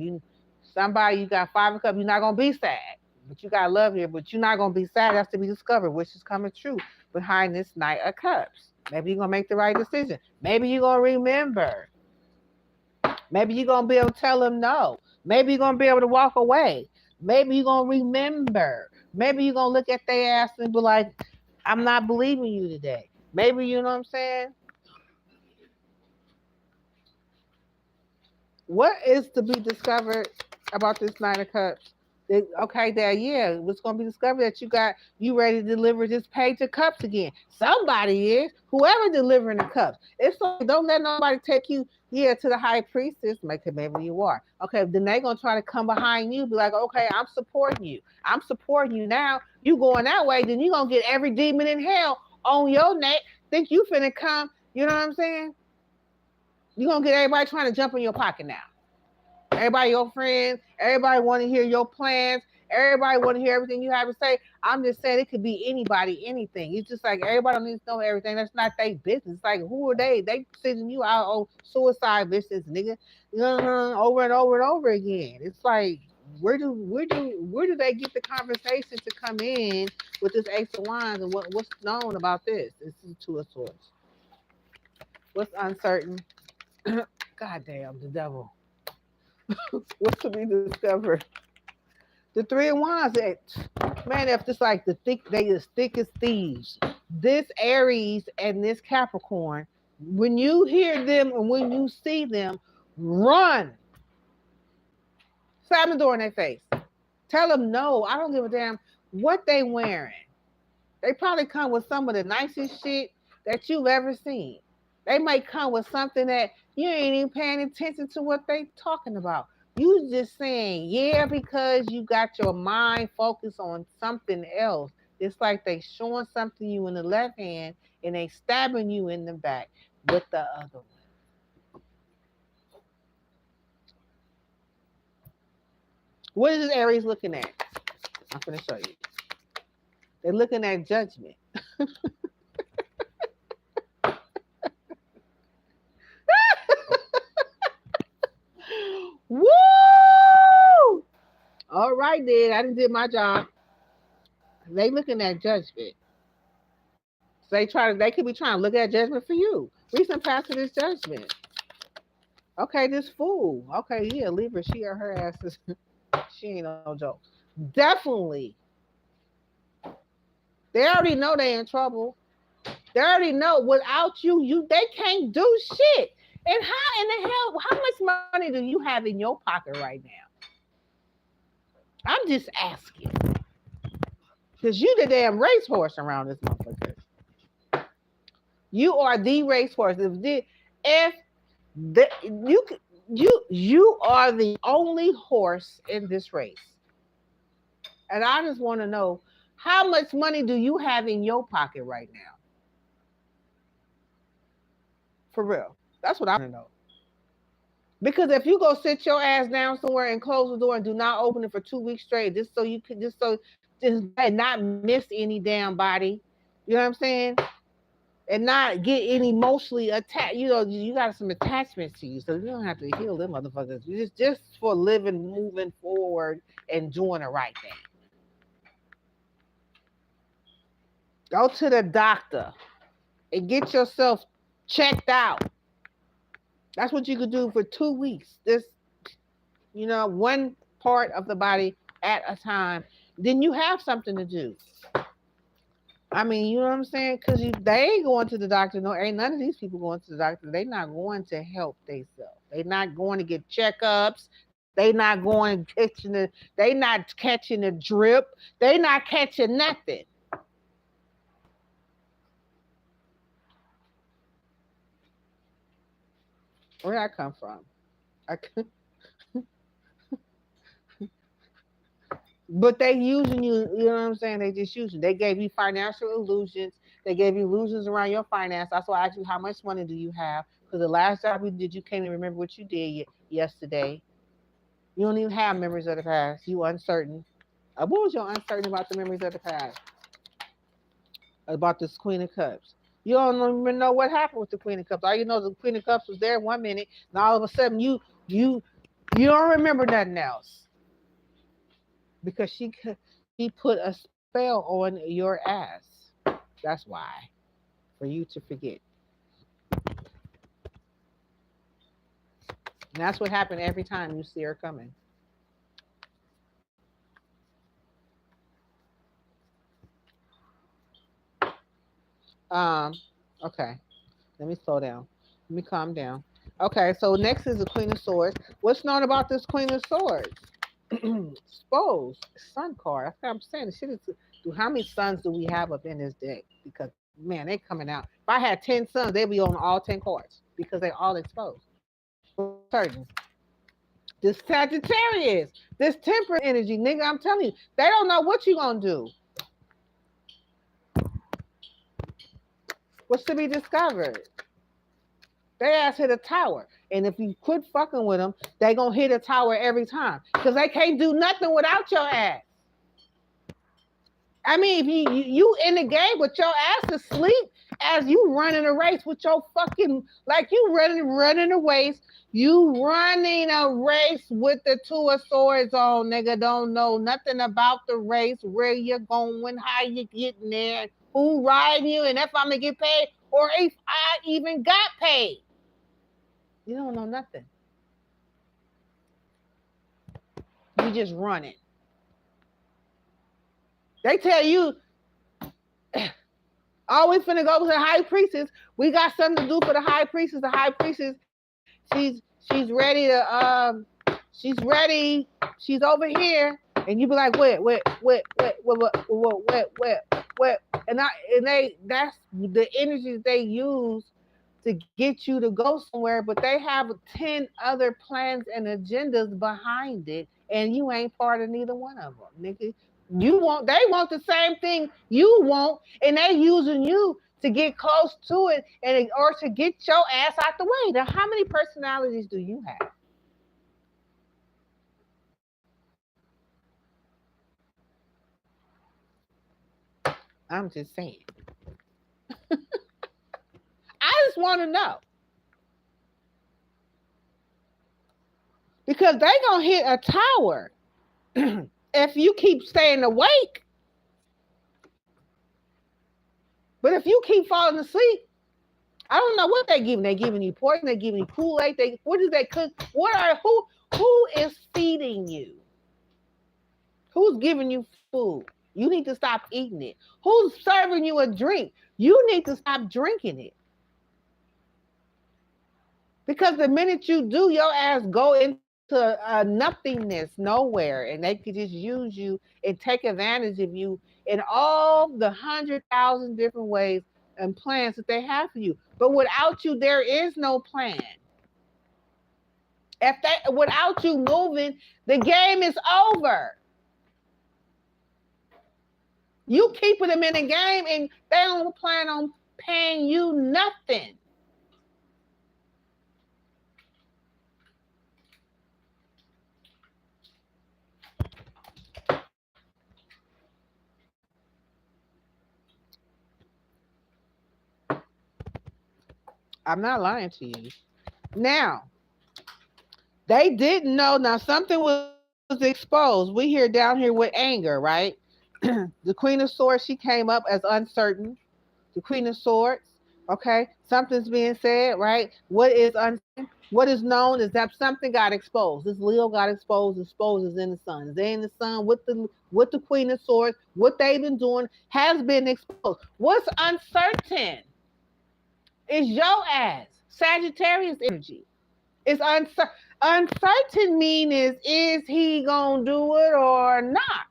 Somebody you got Five of Cups. You're not gonna be sad, but you got love here. But you're not gonna be sad. That's to be discovered. Which is coming true behind this Knight of Cups. Maybe you're gonna make the right decision. Maybe you're gonna remember. Maybe you're gonna be able to tell them no. Maybe you're gonna be able to walk away. Maybe you're gonna remember. Maybe you're gonna look at their ass and be like, "I'm not believing you today." Maybe you know what I'm saying. What is to be discovered about this Nine of Cups? Okay, Dad, yeah, what's going to be discovered that you ready to deliver this Page of Cups again. Somebody is, whoever delivering the cups. It's like, don't let nobody take you, to the high priestess, maybe you are. Okay, then they going to try to come behind you, be like, okay, I'm supporting you. I'm supporting you now. You going that way, then you going to get every demon in hell on your neck. Think you finna come, you know what I'm saying? You going to get everybody trying to jump in your pocket now. Everybody, your friends, everybody want to hear your plans. Everybody want to hear everything you have to say. I'm just saying it could be anybody, anything. It's just like everybody needs to know everything. That's not their business. Like, who are they? They sending you out on suicide business, nigga. Over and over and over again. It's like, where do they get the conversation to come in with this Ace of Wands and what's known about this? This is Two of Swords. What's uncertain? God damn, the devil. What's to be discovered? The Three of Wands, man, if it's like they as thick as thieves. This Aries and this Capricorn, when you hear them and when you see them, run. Slam the door in their face. Tell them no. I don't give a damn what they wearing. They probably come with some of the nicest shit that you've ever seen. They might come with something that you ain't even paying attention to what they talking about. You just saying, yeah, because you got your mind focused on something else. It's like they showing something you in the left hand and they stabbing you in the back with the other one. What is this Aries looking at? I'm gonna show you. They're looking at judgment. Woo! All right, then. I done did my job. They looking at judgment. So they could be trying to look at judgment for you. Recent past of this judgment. Okay, this fool. Okay, yeah, leave her. She or her ass is she ain't no joke. Definitely. They already know they in trouble. They already know without you, they can't do shit. And how in the hell, how much money do you have in your pocket right now? I'm just asking. Because you the damn racehorse around this motherfucker. You are the racehorse. If you are the only horse in this race. And I just want to know, how much money do you have in your pocket right now? For real. That's what I want to know. Because if you go sit your ass down somewhere and close the door and do not open it for 2 weeks straight, just so you could just not miss any damn body, you know what I'm saying? And not get any emotionally attached. You know, you got some attachments to you, so you don't have to heal them motherfuckers. You just for living, moving forward, and doing the right thing. Go to the doctor and get yourself checked out. That's what you could do for 2 weeks. This, one part of the body at a time. Then you have something to do. I mean, you know what I'm saying? Because they ain't going to the doctor. No, ain't none of these people going to the doctor. They not going to help themselves. They not going to get checkups. They not going they not catching a drip. They not catching nothing. Where I come from? I, but they using you, you know what I'm saying? They just using. They gave you financial illusions. They gave you illusions around your finance. That's why I asked you, how much money do you have? Because the last job you did, you can't even remember what you did yesterday. You don't even have memories of the past. You uncertain. What was your uncertain about the memories of the past? About this Queen of Cups. You don't even know what happened with the Queen of Cups. All you know is the Queen of Cups was there 1 minute, and all of a sudden you don't remember nothing else. Because she put a spell on your ass. That's why. For you to forget. And that's what happened every time you see her coming. Um, okay. Let me slow down. Let me calm down. Okay, so next is the Queen of Swords. What's known about this Queen of Swords? Exposed. Sun card. That's what I'm saying. The shit is, how many suns do we have up in this deck? Because man, they coming out. If I had 10 suns, they'd be on all 10 cards because they all exposed. For certain. This Sagittarius, this temperance energy, nigga, I'm telling you, they don't know what you gonna do. What's to be discovered? They ass hit a tower. And if you quit fucking with them, they gonna hit a tower every time. Because they can't do nothing without your ass. I mean, if you in the game with your ass asleep as you running a race with your fucking, like you running a race, you running a race with the Two of Swords on, nigga. Don't know nothing about the race, where you're going, how you getting there, who riding you, and if I'm gonna get paid, or if I even got paid. You don't know nothing. You just running. They tell you, always finna go to the high priestess. We got something to do for the high priestess. The high priestess, she's ready to she's ready. She's over here, and you be like, what, and that's the energy they use to get you to go somewhere, but they have 10 other plans and agendas behind it, and you ain't part of neither one of them, nigga. They want the same thing you want, and they using you to get close to it and or to get your ass out the way. Now, how many personalities do you have? I'm just saying. I just want to know because they gonna hit a tower if you keep staying awake. But if you keep falling asleep, I don't know what they giving. They giving you poison. They giving you Kool-Aid. What do they cook? Who is feeding you? Who's giving you food? You need to stop eating it. Who's serving you a drink? You need to stop drinking it. Because the minute you do, your ass go into nothingness, nowhere, and they could just use you and take advantage of you in all the 100,000 different ways and plans that they have for you. But without you, there is no plan. Without you moving, the game is over. You keeping them in the game, and they don't plan on paying you nothing. I'm not lying to you. Now, they didn't know. Now, something was exposed. We here down here with anger, right? The Queen of Swords, she came up as uncertain. The Queen of Swords, okay? Something's being said, right? What is known is that something got exposed. This Leo got exposed. Exposed is in the sun. They in the sun with the Queen of Swords. What they've been doing has been exposed. What's uncertain is your ass. Sagittarius energy. It's uncertain. Uncertain mean is he gonna do it or not?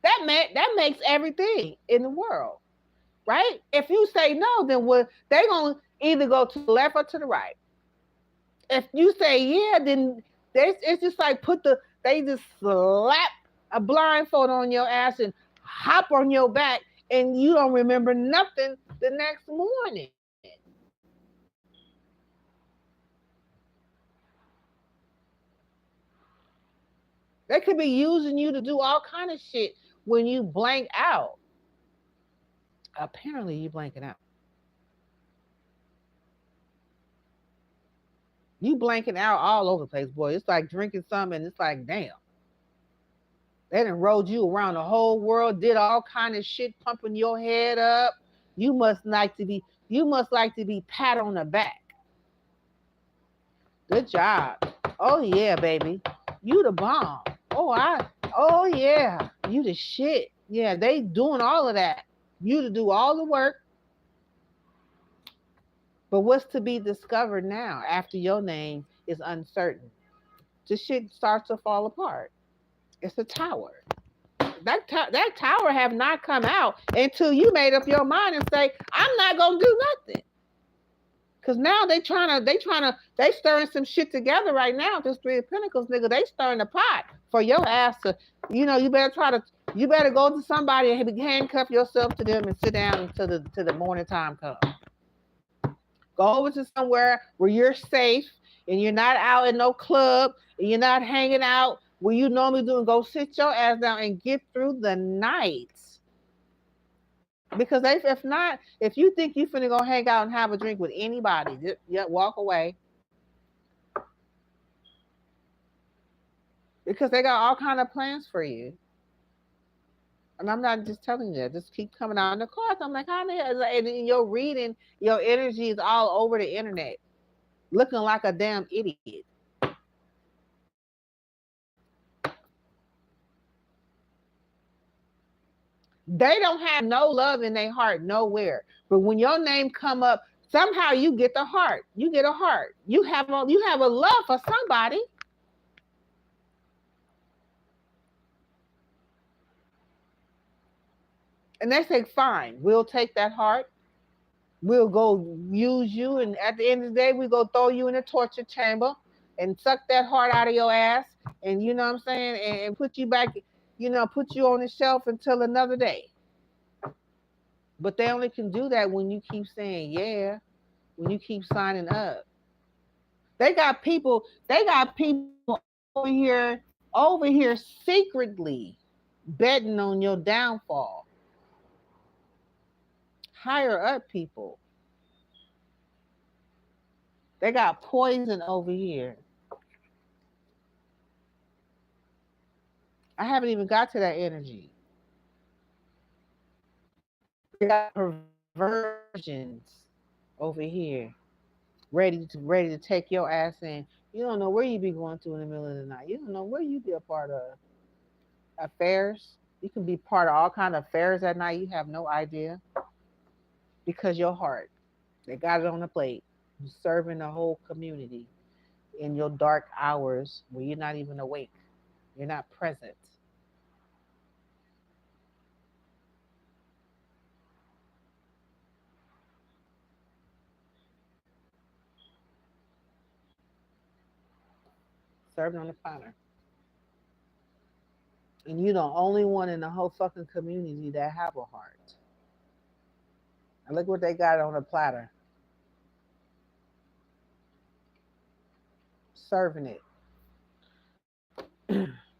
That makes everything in the world, right? If you say no, then what they gonna either go to the left or to the right. If you say yeah, then it's just like they just slap a blindfold on your ass and hop on your back, and you don't remember nothing the next morning. They could be using you to do all kind of shit when you blank out. Apparently, you blanking out. You blanking out all over the place, boy. It's like drinking something, and it's like, damn. They done rode you around the whole world, did all kind of shit, pumping your head up. You must like to be pat on the back. Good job. Oh yeah, baby. You the bomb. Oh yeah. You the shit. Yeah, they doing all of that. You to do all the work. But what's to be discovered now after your name is uncertain? The shit starts to fall apart. It's a tower. That tower have not come out until you made up your mind and say, I'm not gonna do nothing. Cause now they stirring some shit together right now. This Three of Pentacles, nigga, they stirring the pot for your ass to, you better go to somebody and handcuff yourself to them and sit down until the morning time comes. Go over to somewhere where you're safe and you're not out in no club and you're not hanging out where you normally do, and go sit your ass down and get through the night. Because if not, if you think you finna go hang out and have a drink with anybody, just walk away. Because they got all kind of plans for you. And I'm not just telling you that. Just keep coming out in the cards. I'm like, how the hell? And in your reading, your energy is all over the internet, looking like a damn idiot. They don't have no love in their heart nowhere. But when your name come up, somehow you get the heart. You get a heart. You have a love for somebody. And they say, fine, we'll take that heart. We'll go use you, and at the end of the day, we go throw you in a torture chamber and suck that heart out of your ass, and you know what I'm saying, and put you back, put you on the shelf until another day. But they only can do that when you keep saying yeah, when you keep signing up. They got people over here secretly betting on your downfall. Higher up people. They got poison over here. I haven't even got to that energy. They got perversions over here, ready to take your ass in. You don't know where you be going to in the middle of the night. You don't know where you be a part of affairs. You can be part of all kind of affairs at night. You have no idea because your heart, they got it on the plate. You serving the whole community in your dark hours where you're not even awake. You're not present. Serving on the platter. And you're the only one in the whole fucking community that have a heart. And look what they got on the platter. Serving it.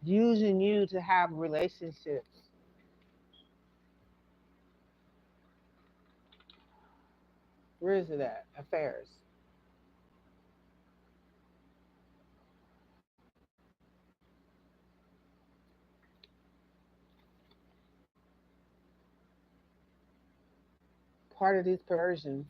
Using you to have relationships. Where is it at? Affairs. Part of these perversions.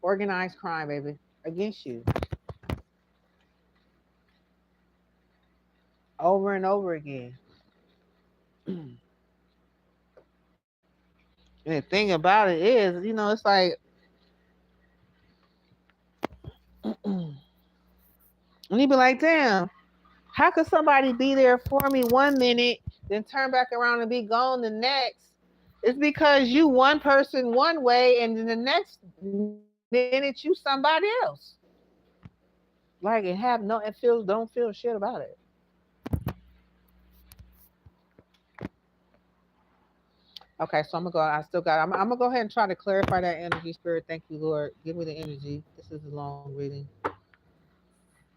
Organized crime, baby. Against you. Over and over again. And the thing about it is, it's like, and you be like, damn, how could somebody be there for me 1 minute, then turn back around and be gone the next? It's because you one person one way, and then the next minute you somebody else. Like, and have no, and don't feel shit about it. Okay, so I'm gonna go. I still got. I'm gonna go ahead and try to clarify that energy, spirit. Thank you, Lord. Give me the energy. This is a long reading.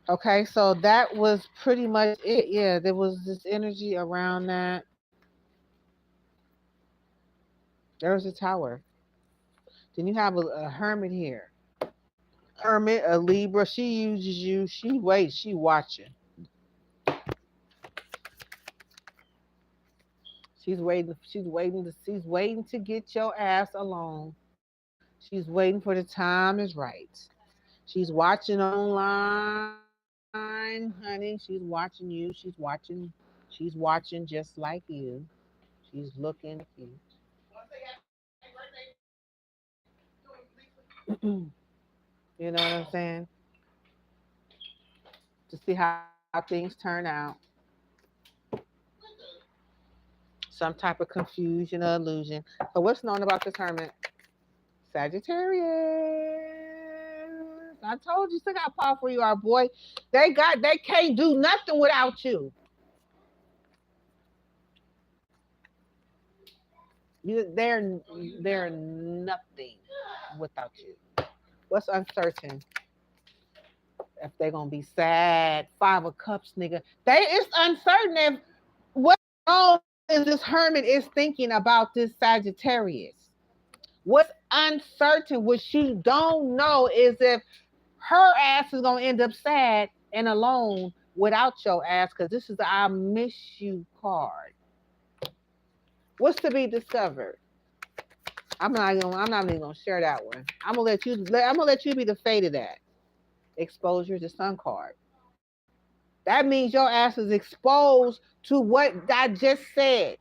Okay, so that was pretty much it. Yeah, there was this energy around that. There was a tower. Then you have a hermit here. Hermit, a Libra. She uses you. She waits. She watching. She's waiting. She's waiting to get your ass alone. She's waiting for the time is right. She's watching online, honey. She's watching you. She's watching just like you. She's looking like you. You know what I'm saying? To see how things turn out. Some type of confusion or illusion. So what's known about this hermit? Sagittarius. I told you, look how powerful you are, boy. They can't do nothing without you. They're nothing without you. What's uncertain? If they're gonna be sad, 5 of Cups, nigga. It's uncertain if what wrong is this hermit is thinking about this Sagittarius. What's uncertain, what she don't know, is if her ass is gonna end up sad and alone without your ass, because this is the I miss you card. What's to be discovered? I'm not even gonna share that one. I'm gonna let you be the fate of that. Exposure, the sun card. That means your ass is exposed to what I just said.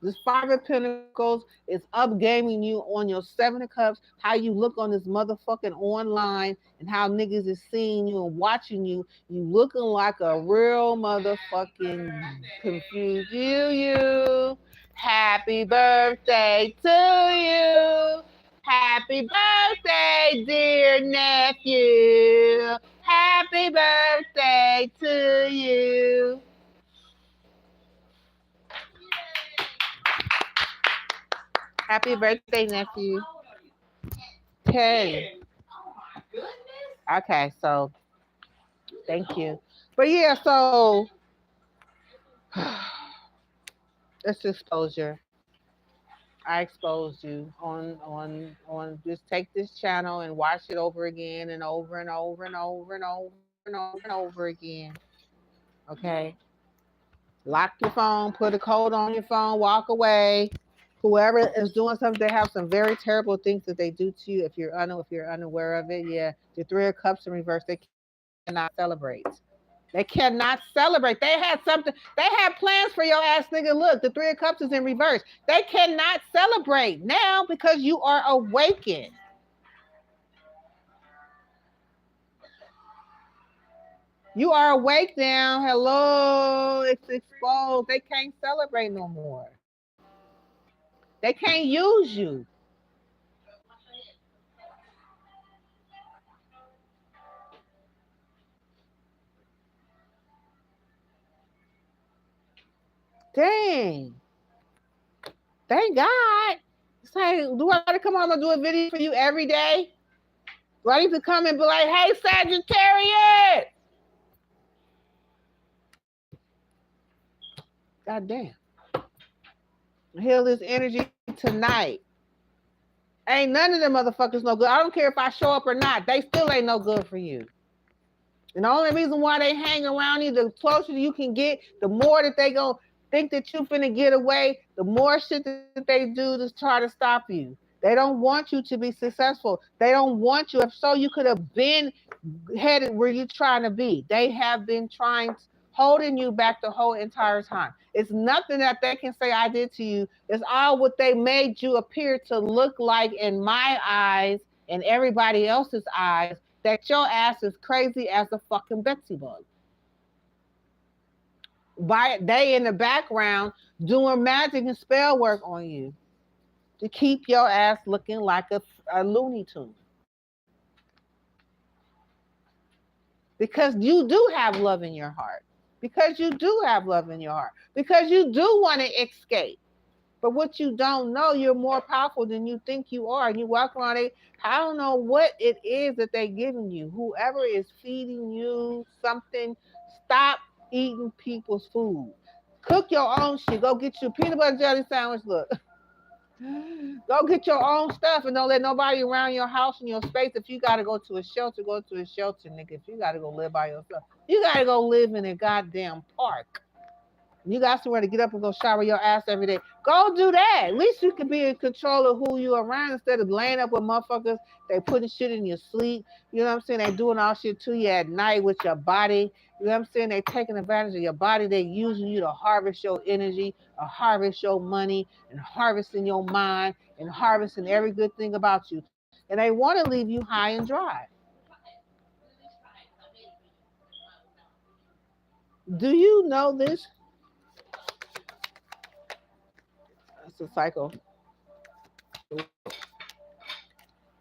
This Five of Pentacles is upgaming you on your Seven of Cups, how you look on this motherfucking online and how niggas is seeing you and watching you. You looking like a real motherfucking confused you. Happy birthday to you. Happy birthday, dear nephew. Happy birthday to you. Happy birthday, nephew. 10. Okay, so thank you. But yeah, so it's exposure. I exposed you on just take this channel and watch it over again and over and over and over and over and over and over again. Okay. Lock your phone, put a code on your phone, walk away. Whoever is doing something, they have some very terrible things that they do to you. If you're unaware of it, yeah, the Three of Cups in reverse, they cannot celebrate. They cannot celebrate. They had something. They had plans for your ass, nigga. Look, the Three of Cups is in reverse. They cannot celebrate now because you are awakened. You are awake now. Hello, it's exposed. They can't celebrate no more. They can't use you. Dang. Thank God. It's like, do I gotta come home and do a video for you every day? Do I need to come and be like, hey, Sagittarius? God damn. Heal this energy tonight. Ain't none of them motherfuckers no good. I don't care if I show up or not. They still ain't no good for you. And the only reason why they hang around you, the closer you can get, the more that they gonna think that you finna get away, the more shit that they do to try to stop you. They don't want you to be successful. They don't want you. If so, you could have been headed where you're trying to be. They have been trying, holding you back the whole entire time. It's nothing that they can say I did to you. It's all what they made you appear to look like in my eyes and everybody else's eyes, that your ass is crazy as a fucking Betsy bug. They in the background doing magic and spell work on you to keep your ass looking like a Looney Tune. Because you do have love in your heart. Because you do have love in your heart. Because you do want to escape. But what you don't know, you're more powerful than you think you are. And you walk around, I don't know what it is that they're giving you. Whoever is feeding you something, stop eating people's food. Cook your own shit. Go get you a peanut butter jelly sandwich. Look. Go get your own stuff and don't let nobody around your house and your space. If you gotta go to a shelter, go to a shelter, nigga. If you gotta go live by yourself, you gotta go live in a goddamn park. You got somewhere to get up and go shower your ass every day. Go do that. At least you can be in control of who you around instead of laying up with motherfuckers. They putting shit in your sleep. You know what I'm saying? They doing all shit to you at night with your body. You know what I'm saying? They taking advantage of your body. They using you to harvest your energy, or harvest your money, and harvesting your mind, and harvesting every good thing about you. And they want to leave you high and dry. Do you know this? It's a cycle.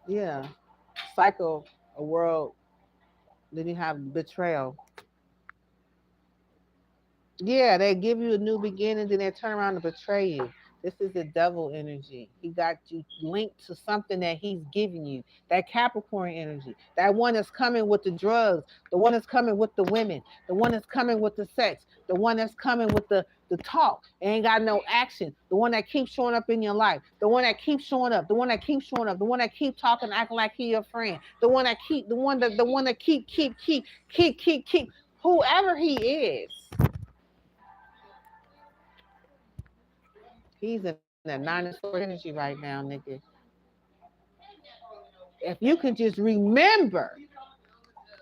Yeah. Cycle, a world. Then you have betrayal. Yeah, they give you a new beginning, then they turn around and betray you. This is the devil energy. He got you linked to something that he's giving you. That Capricorn energy. That one that's coming with the drugs. The one that's coming with the women. The one that's coming with the sex. The one that's coming with the talk. It ain't got no action. The one that keeps showing up in your life. The one that keeps showing up. The one that keeps showing up. The one that keep talking, acting like he your friend. The one that keep. Whoever he is. He's in that 9 of Swords energy right now, nigga. If you can just remember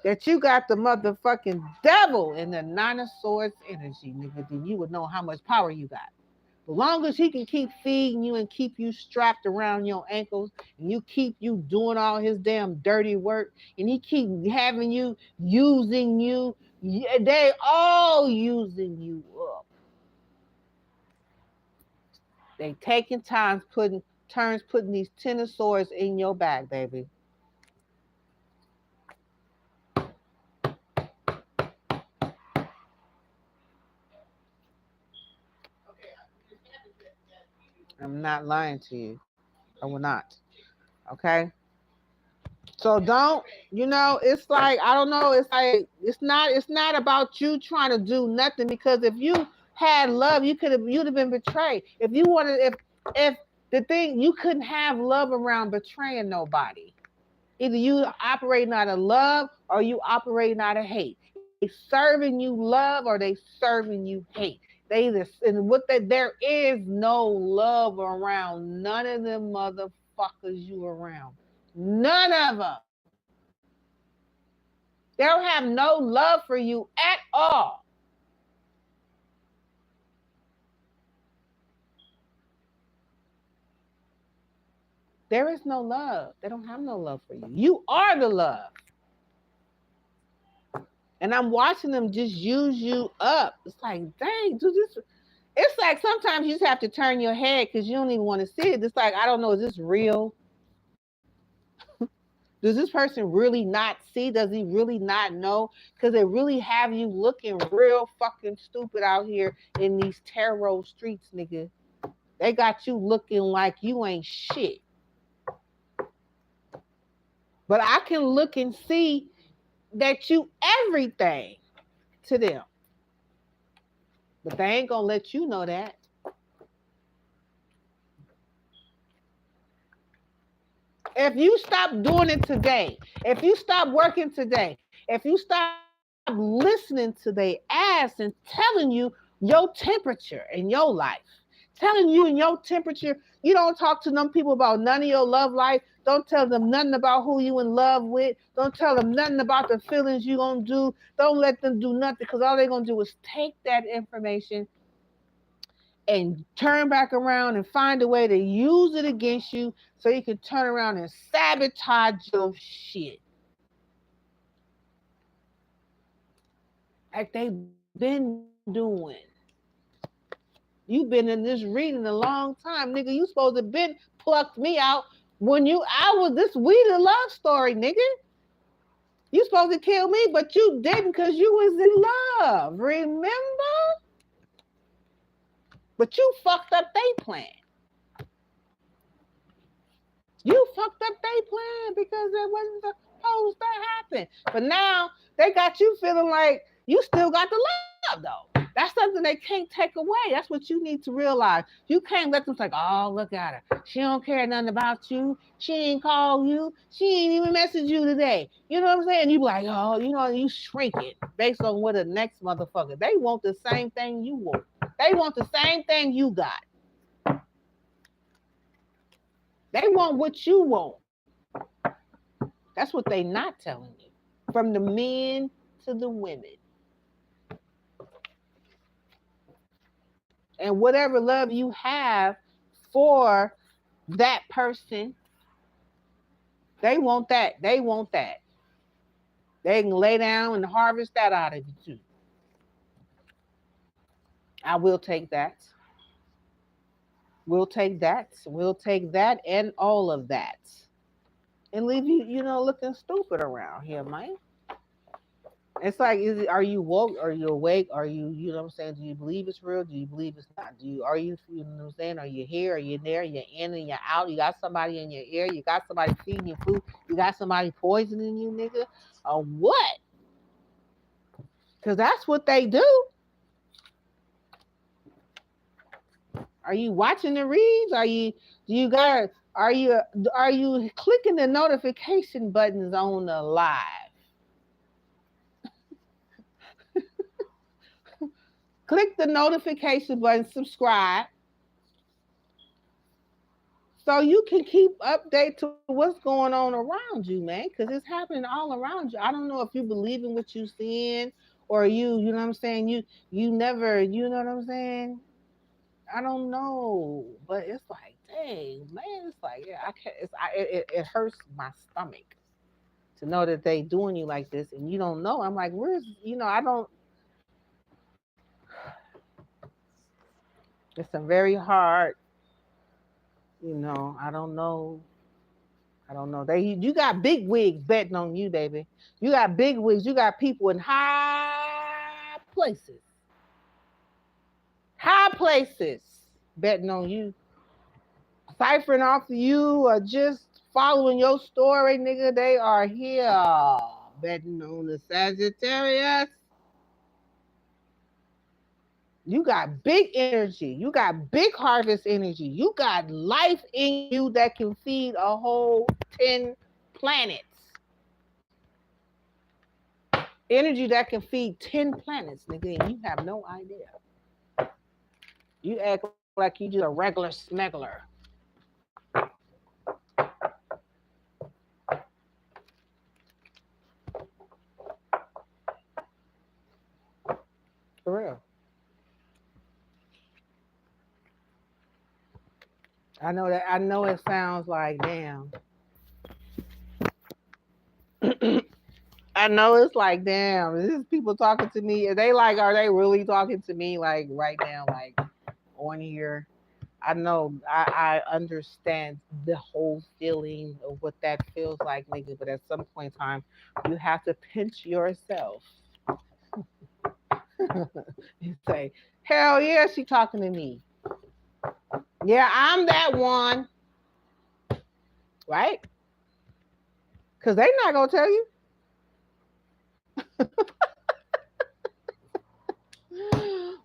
that you got the motherfucking devil in the 9 of Swords energy, nigga, then you would know how much power you got. As long as he can keep feeding you and keep you strapped around your ankles and you keep you doing all his damn dirty work and he keep having you using you, they all using you up. They taking turns putting these tennis swords in your back, baby. I'm not lying to you. I will not. Okay. So don't, it's like, I don't know, it's like it's not about you trying to do nothing, because if you had love, you'd have been betrayed. If you wanted if the thing, you couldn't have love around betraying nobody. Either you operating out of love or you operating out of hate. They serving you love or they serving you hate. They either, and what that, there is no love around none of them motherfuckers you around. None of them. They don't have no love for you at all. There is no love. They don't have no love for you. You are the love. And I'm watching them just use you up. It's like, dang, do this. It's like sometimes you just have to turn your head because you don't even want to see it. It's like, I don't know, is this real? Does this person really not see? Does he really not know? Because they really have you looking real fucking stupid out here in these tarot streets, nigga. They got you looking like you ain't shit. But I can look and see that you everything to them. But they ain't gonna let you know that. If you stop doing it today, if you stop working today, if you stop listening to their ass and telling you your temperature in your life, telling you in your temperature, you don't talk to them people about none of your love life. Don't tell them nothing about who you in love with. Don't tell them nothing about the feelings you gonna do. Don't let them do nothing, because all they gonna do is take that information and turn back around and find a way to use it against you so you can turn around and sabotage your shit. Like they've been doing. You've been in this reading a long time, nigga. You supposed to been plucked me out when I was this we the love story, nigga. You supposed to kill me, but you didn't because you was in love. Remember? But you fucked up they plan. You fucked up they plan because it wasn't supposed to happen. But now they got you feeling like you still got the love though. That's something they can't take away. That's what you need to realize. You can't let them say, oh, look at her. She don't care nothing about you. She ain't call you. She ain't even message you today. You know what I'm saying? You be like, oh, you shrink it based on what the next motherfucker. They want the same thing you want. They want the same thing you got. They want what you want. That's what they not telling you. From the men to the women. And whatever love you have for that person, they want that. They want that. They can lay down and harvest that out of you too. I will take that. We'll take that. We'll take that and all of that. And leave you, looking stupid around here, man. It's like, are you woke? Are you awake? Are you, you know what I'm saying? Do you believe it's real? Do you believe it's not? Are you, you know what I'm saying? Are you here? Are you there? You're in and you're out. You got somebody in your ear. You got somebody feeding you food. You got somebody poisoning you, nigga. Or what? Because that's what they do. Are you watching the reads? Are you clicking the notification buttons on the live? Click the notification button, subscribe, so you can keep update to what's going on around you, man, because it's happening all around you. I don't know if you believe in what you're seeing, or you know what I'm saying, you never, you know what I'm saying? I don't know, but it's like, dang, man, it's like, yeah, I can't. It hurts my stomach to know that they doing you like this, and you don't know. I'm like, where's, I don't. It's a very hard, I don't know. I don't know. You got big wigs betting on you, baby. You got big wigs. You got people in high places betting on you, ciphering off of you, or just following your story, nigga. They are here betting on the Sagittarius. You got big energy. You got big harvest energy. You got life in you that can feed a whole 10 planets. Energy that can feed 10 planets, nigga, and you have no idea. You act like you just a regular smuggler. For real. I know it sounds like damn. I know it's like damn. This is people talking to me. Are they really talking to me like right now, like on here? I know I understand the whole feeling of what that feels like, nigga. But at some point in time, you have to pinch yourself and say, "Hell yeah, she talking to me. Yeah, I'm that one, right?" Because they not gonna tell you.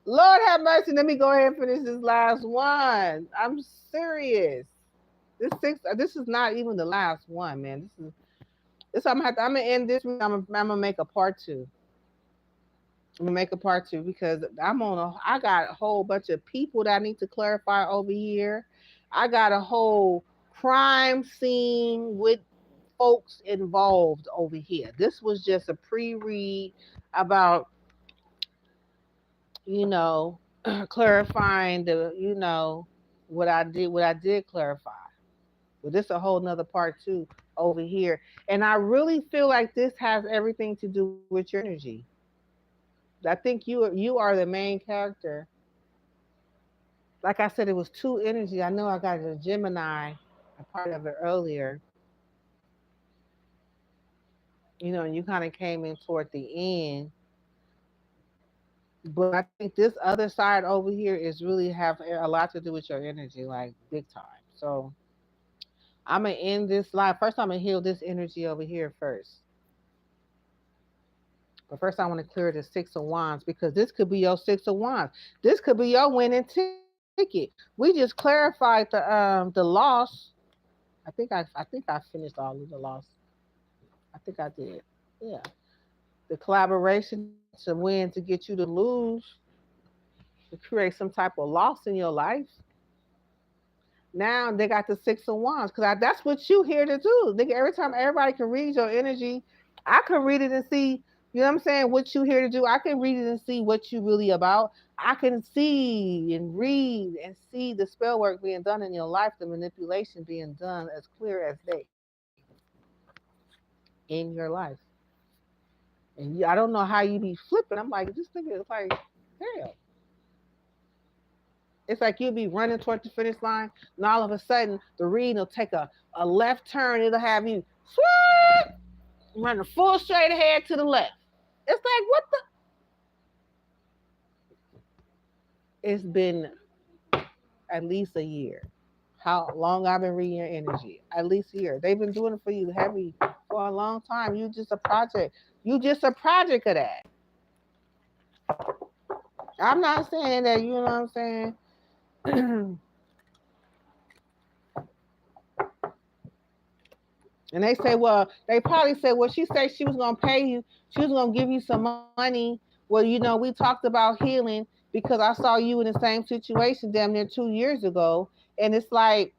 Lord have mercy. Let me go ahead and finish this last one. I'm serious. This is not even the last one, man. This. I'm gonna end this. I'm gonna make a part two. I'm gonna make a part two because I got a whole bunch of people that I need to clarify over here. I got a whole crime scene with folks involved over here. This was just a pre-read about, you know, clarifying what I did clarify. But this is a whole nother part too over here. And I really feel like this has everything to do with your energy. I think you are the main character. Like I said, it was two energy. I know I got a Gemini, a part of it earlier. And you kind of came in toward the end. But I think this other side over here is really have a lot to do with your energy, like big time. So I'm gonna end this live. First, I'm gonna heal this energy over here first. But first, I want to clear the Six of Wands because this could be your Six of Wands. This could be your winning ticket. We just clarified the loss. I think I finished all of the loss. I think I did. Yeah, the collaboration to win to get you to lose to create some type of loss in your life. Now they got the Six of Wands because that's what you here to do. Nigga, every time everybody can read your energy, I can read it and see. You know what I'm saying? What you here to do? I can read it and see what you really about. I can see and read and see the spell work being done in your life, the manipulation being done as clear as day in your life. And I don't know how you be flipping. I'm like, this nigga is like, hell. It's like you'll be running toward the finish line, and all of a sudden, the reading will take a left turn. It'll have you sweep, running full straight ahead to the left. It's like, what the? It's been at least a year. How long I've been reading your energy? At least a year. They've been doing it for you heavy for a long time. You just a project. You just a project of that. I'm not saying that, you know what I'm saying? And they say, well, they probably said, well, she said she was going to pay you. She was going to give you some money. Well, we talked about healing because I saw you in the same situation damn near 2 years ago. And it's like,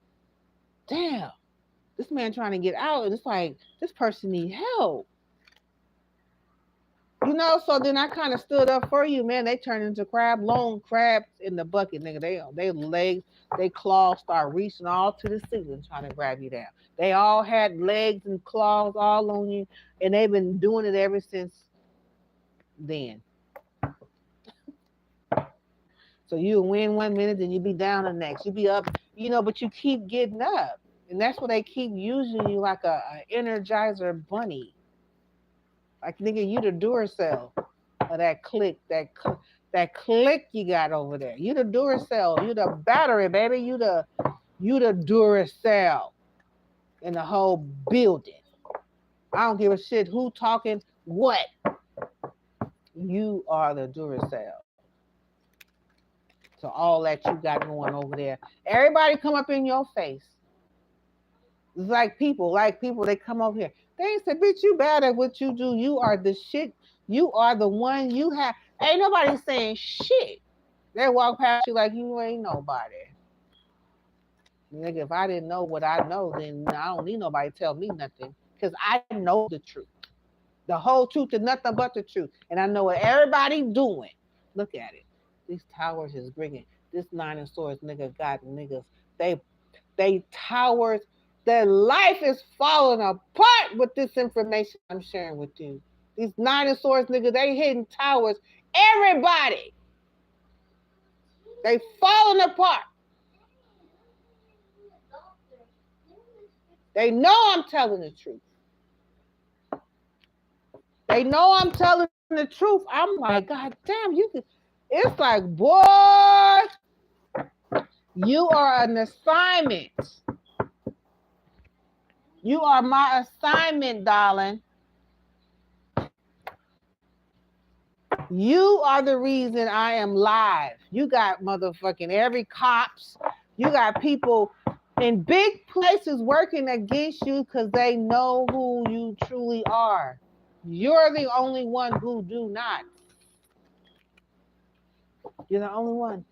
damn, this man trying to get out. And it's like, this person need help. So then I kind of stood up for you, man. They turned into long crabs in the bucket, nigga. They legs, they claws start reaching all to the ceiling trying to grab you down. They all had legs and claws all on you, and they've been doing it ever since then. So you win 1 minute, then you be down the next. You be up, but you keep getting up, and that's why they keep using you like a energizer bunny. Like nigga, you the Duracell of that click, that click you got over there. You the Duracell, you the battery, baby. You the Duracell in the whole building. I don't give a shit who talking what. You are the Duracell. So all that you got going over there. Everybody come up in your face. It's like people, they come over here. They say, bitch, you bad at what you do. You are the shit. You are the one you have. Ain't nobody saying shit. They walk past you like you ain't nobody. Nigga, if I didn't know what I know, then I don't need nobody to tell me nothing. Because I know the truth. The whole truth and nothing but the truth. And I know what everybody doing. Look at it. These towers is bringing. This nine of swords nigga got niggas. They towers. Their life is falling apart with this information I'm sharing with you. These nine of swords niggas, they hitting towers. Everybody. They falling apart. They know I'm telling the truth. They know I'm telling the truth. I'm like, God damn, you could. It's like, boy, you are an assignment. You are my assignment, darling. You are the reason I am live. You got motherfucking every cops. You got people in big places working against you because they know who you truly are. You're the only one who do not. You're the only one.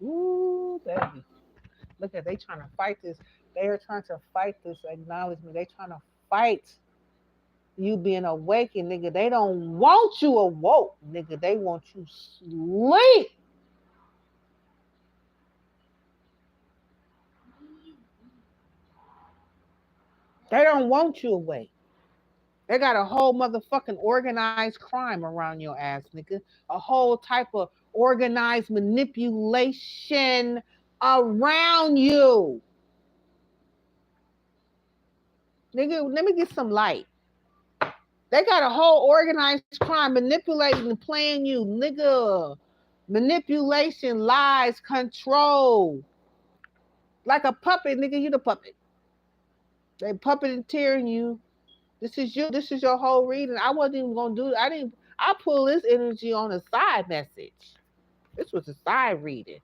Ooh, baby. Look at they trying to fight this. They are trying to fight this acknowledgement. They trying to fight you being awakened, nigga. They don't want you awoke, nigga. They want you sleep. They don't want you awake. They got a whole motherfucking organized crime around your ass, nigga. A whole type of organized manipulation around you. Nigga, let me get some light. They got a whole organized crime manipulating and playing you, nigga. Manipulation, lies, control. Like a puppet, nigga, you the puppet. They puppeteering you. This is you. This is your whole reading. I wasn't even gonna do it. I pull this energy on a side message. This was a side reading.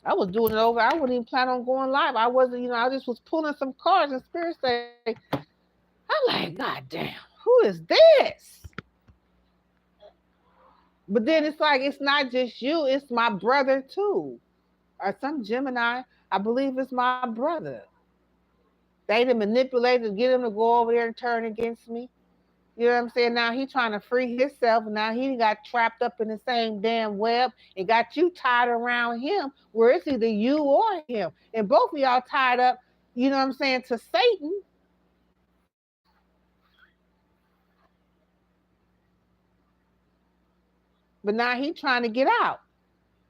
I was doing it over. I wouldn't even plan on going live. I wasn't, I just was pulling some cards and spirit say, I'm like, God damn, who is this? But then it's like it's not just you, it's my brother too. Or some Gemini. I believe it's my brother. They done manipulated to get him to go over there and turn against me. You know what I'm saying? Now he trying to free himself. Now he got trapped up in the same damn web and got you tied around him, where it's either you or him. And both of y'all tied up, you know what I'm saying, to Satan. But now he trying to get out.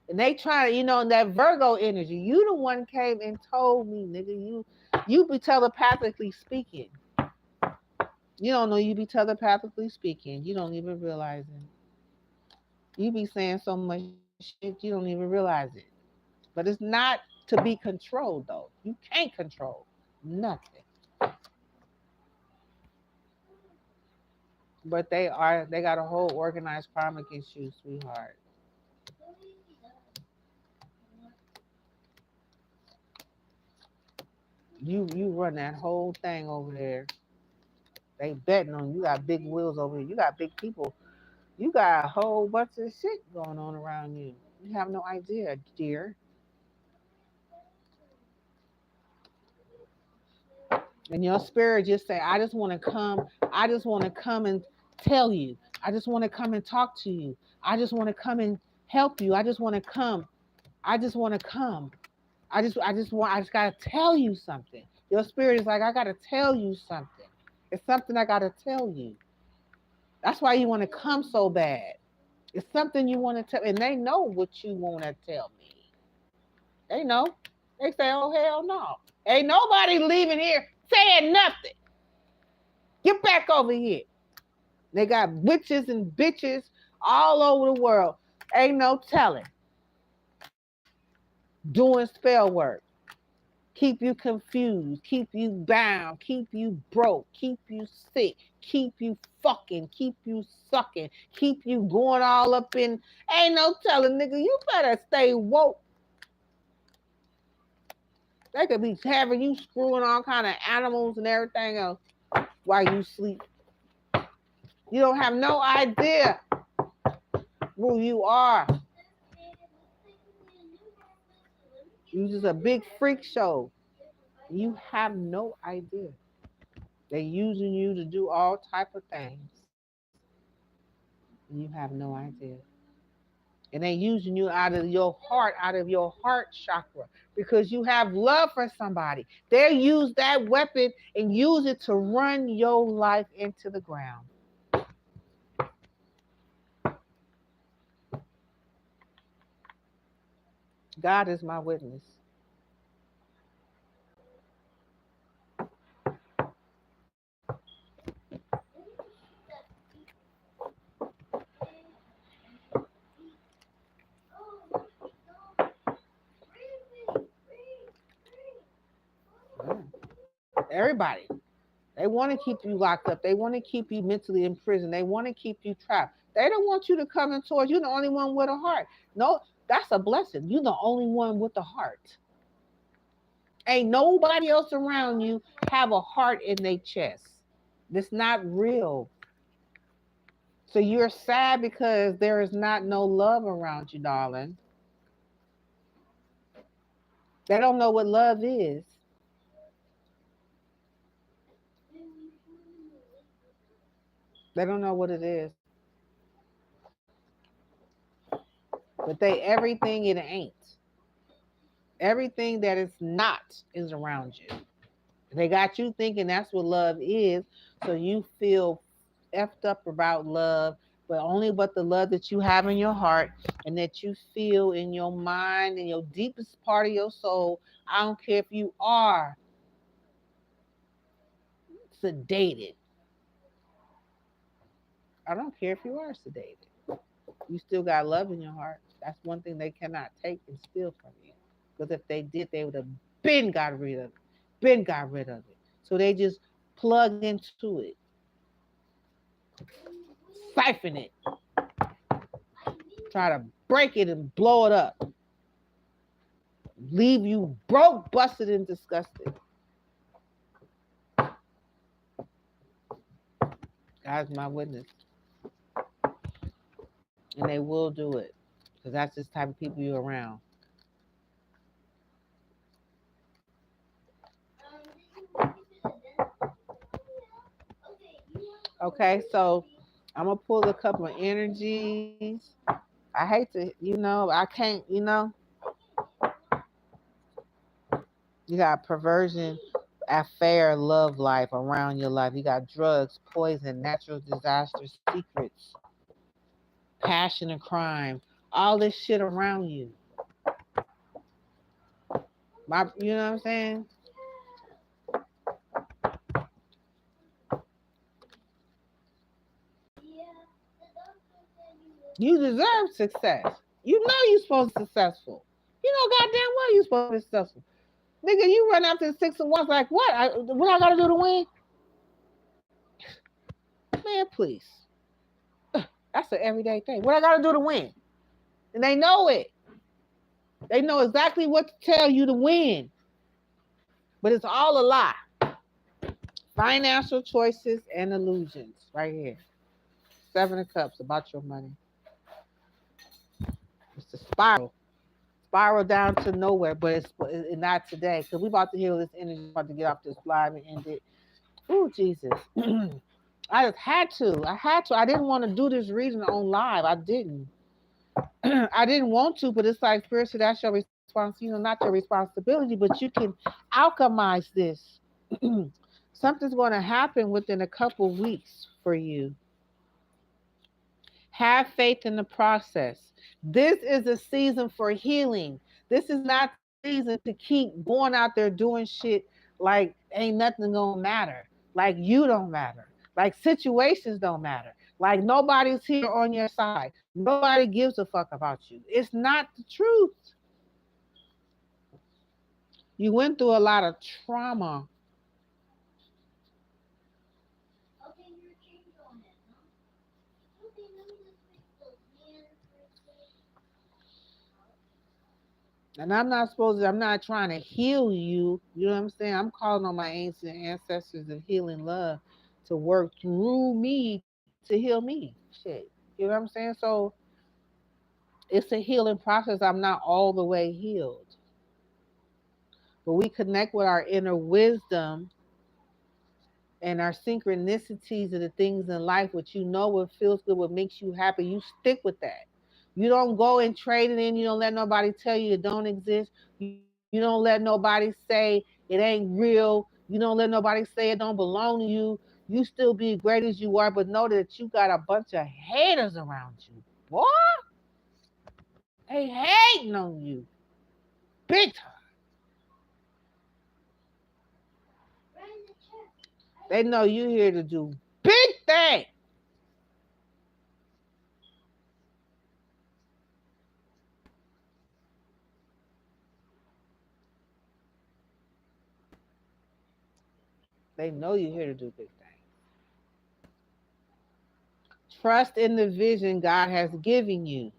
And they trying to, that Virgo energy. You the one came and told me, nigga, you be telepathically speaking. You don't know you be telepathically speaking. You don't even realize it. You be saying so much shit, you don't even realize it. But it's not to be controlled though. You can't control nothing. But they got a whole organized crime against you, sweetheart. You run that whole thing over there. They betting on you. You got big wheels over here. You got big people. You got a whole bunch of shit going on around you. You have no idea, dear. And your spirit just say, I just want to come. I just want to come and tell you. I just want to come and talk to you. I just want to come and help you. I just want to come. I just want to come. I just gotta tell you something. Your spirit is like, I gotta tell you something. It's something I gotta tell you. That's why you want to come so bad. It's something you want to tell, and they know what you want to tell me. They know. They say, oh hell no. Ain't nobody leaving here saying nothing. Get back over here. They got witches and bitches all over the world. Ain't no telling. Doing spell work. Keep you confused, keep you bound, keep you broke, keep you sick, keep you fucking, keep you sucking, keep you going all up in. Ain't no telling, nigga, you better stay woke. They could be having you screwing all kind of animals and everything else while you sleep. You don't have no idea who you are. You just a big freak show. You have no idea. They're using you to do all type of things. And you have no idea. And they're using you out of your heart chakra, because you have love for somebody. They'll use that weapon and use it to run your life into the ground. God is my witness. Everybody. They want to keep you locked up. They want to keep you mentally in prison. They want to keep you trapped. They don't want you to come in towards you. The only one with a heart. No, that's a blessing. You're the only one with a heart. Ain't nobody else around you have a heart in their chest. It's not real. So you're sad because there is not no love around you, darling. They don't know what love is. They don't know what it is. But they everything it ain't. Everything that is not is around you. They got you thinking that's what love is, so you feel effed up about love, but only but the love that you have in your heart and that you feel in your mind and your deepest part of your soul. I don't care if you are sedated. I don't care if you are sedated. You still got love in your heart. That's one thing they cannot take and steal from you. Because if they did, they would have been got rid of it. Been got rid of it. So they just plug into it, siphon it, try to break it and blow it up, leave you broke, busted, and disgusted. God's my witness. And they will do it. Because that's just the type of people you're around. Okay, so I'm going to pull a couple of energies. I hate to, I can't, you got perversion, affair, love life around your life. You got drugs, poison, natural disasters, secrets, passion and crime, all this shit around you. You know what I'm saying? You deserve success. You know you're supposed to be successful. You know goddamn well you're supposed to be successful. Nigga, you run after the 6 of Wands like what I gotta do to win? Man, please. That's an everyday thing. What I gotta do to win? And they know it. They know exactly what to tell you to win. But it's all a lie. Financial choices and illusions, right here. Seven of Cups about your money. It's a spiral down to nowhere, but it's not today because we about to heal this energy. About to get off this live and end it. Oh Jesus. I just had to. I had to. I didn't want to do this reading on live. I didn't. I didn't want to, but it's like spiritual. That's your responsibility. Not your responsibility, but you can alchemize this. Something's going to happen within a couple weeks for you. Have faith in the process. This is a season for healing. This is not the season to keep going out there doing shit like ain't nothing gonna matter. Like you don't matter. Like situations don't matter. Like nobody's here on your side. Nobody gives a fuck about you. It's not the truth. You went through a lot of trauma. And I'm not trying to heal you. You know what I'm saying? I'm calling on my ancient ancestors of healing love to work through me to heal me. Shit. You know what I'm saying? So it's a healing process. I'm not all the way healed. But we connect with our inner wisdom and our synchronicities of the things in life, what you know, what feels good, what makes you happy. You stick with that. You don't go and trade it in. You don't let nobody tell you it don't exist. You don't let nobody say it ain't real. You don't let nobody say it don't belong to you. You still be great as you are, but know that you got a bunch of haters around you. Boy, they hating on you. Big time. They know you here to do big things. They know you're here to do big things. Trust in the vision God has given you.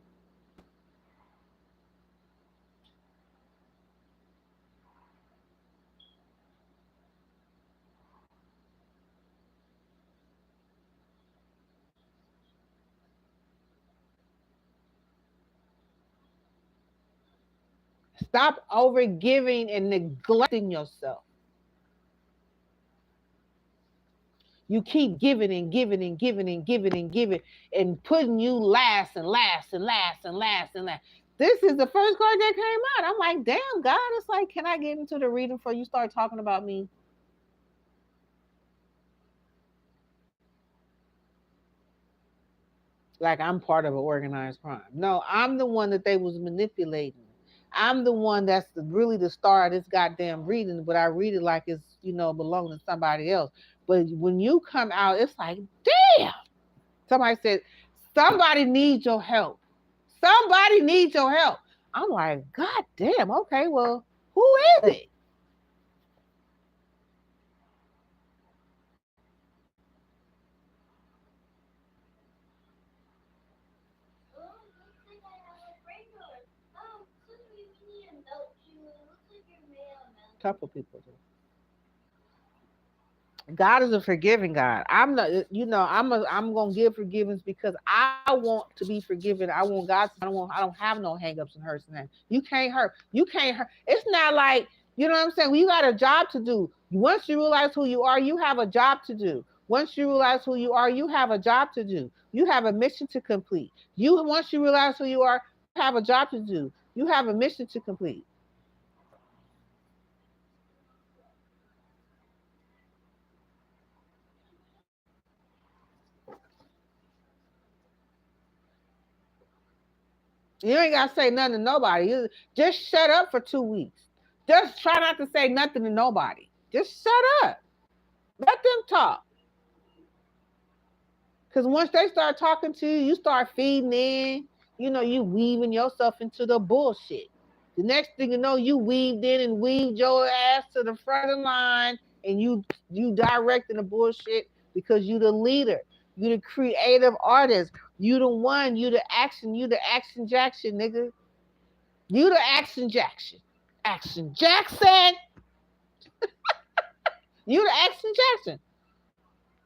Stop over giving and neglecting yourself. You keep giving and giving and giving and giving and giving and putting you last and last and last and last and last. This is the first card that came out. I'm like, damn, God. It's like, can I get into the reading before you start talking about me? Like I'm part of an organized crime. No, I'm the one that they was manipulating. I'm the one that's really the star of this goddamn reading, but I read it like it's, belonging to somebody else. But when you come out, it's like, damn. Somebody said, somebody needs your help. Somebody needs your help. I'm like, God damn, okay, well, who is it? Couple people do. God is a forgiving God. I'm not, I'm gonna give forgiveness because I want to be forgiven. I want God to. I don't have no hangups and hurts and that. You can't hurt. You can't hurt. It's not like you know what I'm saying. Well, you got a job to do. Once you realize who you are, you have a job to do. Once you realize who you are, you have a job to do. You have a mission to complete. You once you realize who you are, you have a job to do. You have a mission to complete. You ain't gotta say nothing to nobody. You just shut up for 2 weeks. Just try not to say nothing to nobody. Just shut up. Let them talk. Because once they start talking to you, you start feeding in. You weaving yourself into the bullshit. The next thing you know, you weaved in and weaved your ass to the front of the line, and you directing the bullshit because you the leader. You the creative artist. You the one. You the action. You the action Jackson, nigga. You the Action Jackson. Action Jackson. You the Action Jackson.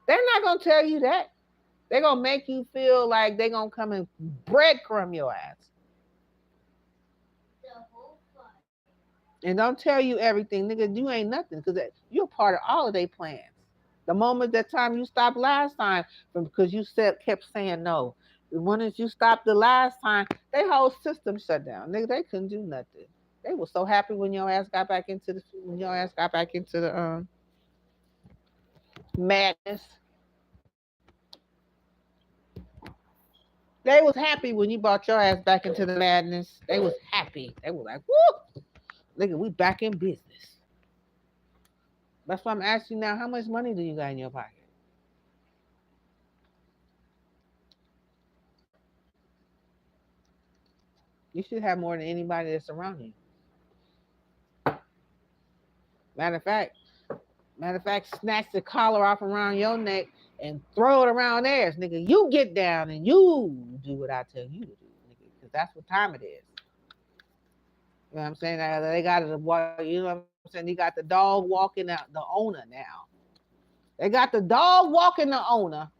They're not gonna tell you that. They're gonna make you feel like they're gonna come and breadcrumb your ass. And don't tell you everything, nigga. You ain't nothing because you're part of all of their plans. The moment that time you stopped last time, because you kept saying no. When you stopped the last time, their whole system shut down. Nigga, they couldn't do nothing. They were so happy when your ass got back into the madness. They was happy when you brought your ass back into the madness. They was happy. They were like, woo, nigga, we back in business. That's why I'm asking you now, how much money do you got in your pocket? You should have more than anybody that's around you. Matter of fact, Matter of fact, snatch the collar off around your neck and throw it around theirs, nigga. You get down and you do what I tell you to do, nigga, because that's what time it is. You know what I'm saying? They got the you know what I'm saying? They got the dog walking out the owner now. They got the dog walking the owner.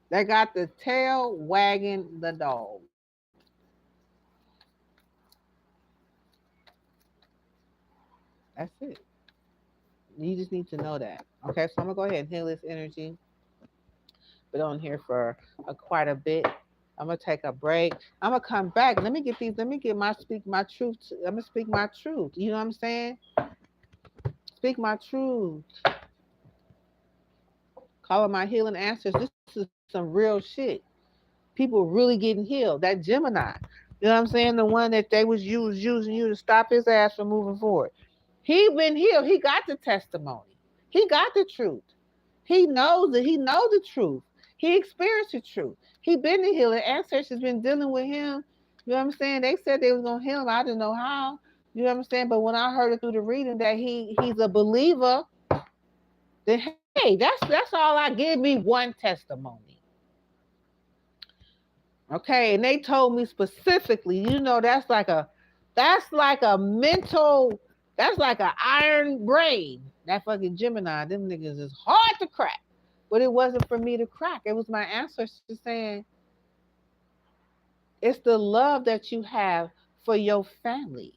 They got the tail wagging the dog. That's it. You just need to know that. Okay, so I'm gonna go ahead and heal this energy. Been on here for quite a bit. I'm gonna take a break. I'm gonna come back. Let me get these. Let me get my speak my truth. I'm gonna speak my truth. You know what I'm saying? Speak my truth. Calling my healing answers. This is some real shit. People really getting healed. That Gemini. You know what I'm saying? The one that they was using you to stop his ass from moving forward. He been healed. He got the testimony. He got the truth. He knows it. He knows the truth. He experienced the truth. He been to healing. Ancestors been dealing with him. You know what I'm saying? They said they was gonna heal him. I didn't know how. You know what I'm saying? But when I heard it through the reading that he's a believer, then hey, that's all I give me one testimony. Okay, and they told me specifically, that's like a mental, that's like an iron brain. That fucking Gemini, them niggas is hard to crack. But it wasn't for me to crack. It was my ancestors saying, it's the love that you have for your family.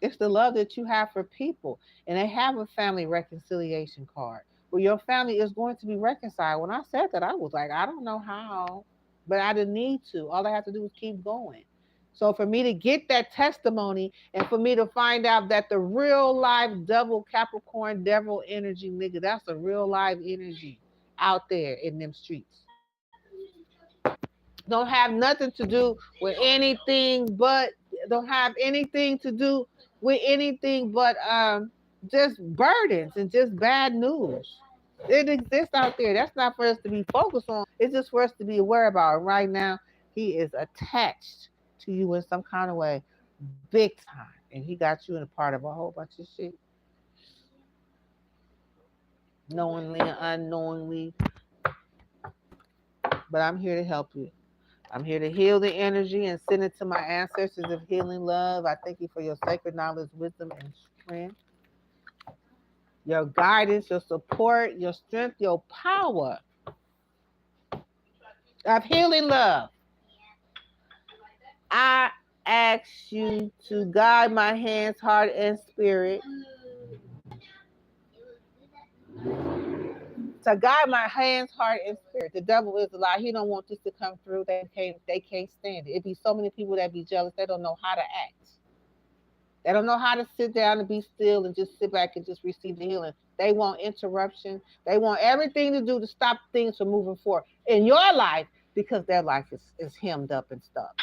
It's the love that you have for people. And they have a family reconciliation card where your family is going to be reconciled. When I said that, I was like, I don't know how, but I didn't need to. All I have to do is keep going. So for me to get that testimony and for me to find out that the real life double Capricorn devil energy, nigga, that's a real live energy out there in them streets. Don't have nothing to do with anything but don't have anything to do with anything but just burdens and just bad news. It exists out there. That's not for us to be focused on. It's just for us to be aware about. Right now, he is attached to you in some kind of way, big time, and he got you in a part of a whole bunch of shit, knowingly and unknowingly. But I'm here to help you. I'm here to heal the energy and send it to my ancestors of healing love. I thank you for your sacred knowledge, wisdom, and strength, your guidance, your support, your strength, your power of healing love. I ask you to guide my hands, heart, and spirit. To guide my hands, heart, and spirit. The devil is a lie. He don't want this to come through. They can't stand it. It be so many people that be jealous. They don't know how to act. They don't know how to sit down and be still and just sit back and just receive the healing. They want interruption. They want everything to do to stop things from moving forward in your life because their life is hemmed up and stuck.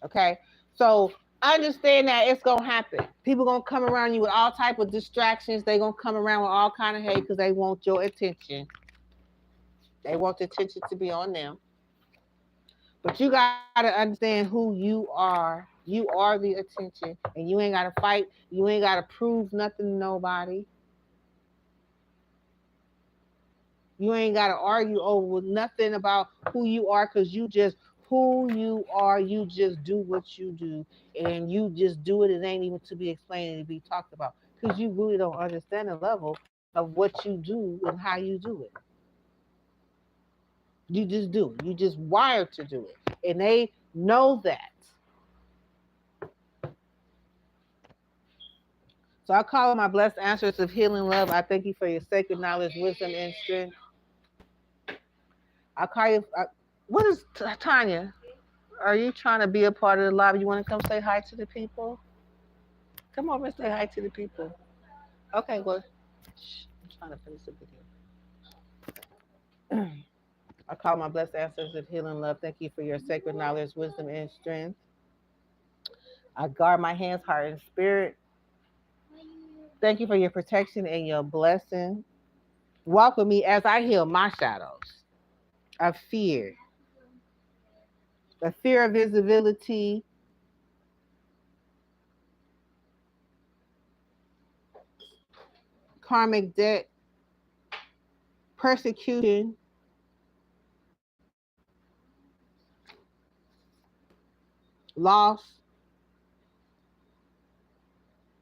Okay? So understand that it's gonna happen. People gonna come around you with all type of distractions. They gonna come around with all kind of hate because they want your attention. They want the attention to be on them. But you gotta understand who you are. You are the attention, and you ain't gotta fight. You ain't gotta prove nothing to nobody. You ain't gotta argue over nothing about who you are, cause you just who you are. You just do what you do, and you just do it. It ain't even to be explained and to be talked about because you really don't understand the level of what you do and how you do it. You just do. You just wired to do it, and they know that. So I call on my blessed answers of healing love. I thank you for your sacred knowledge, wisdom, and strength. I call you. What is Tanya? Are you trying to be a part of the lobby? You want to come say hi to the people? Come over and say hi to the people. Okay, well, I'm trying to finish the video. I call my blessed ancestors of healing love. Thank you for your sacred knowledge, wisdom, and strength. I guard my hands, heart, and spirit. Thank you for your protection and your blessing. Walk with me as I heal my shadows of fear, the fear of visibility, karmic debt, persecution, loss,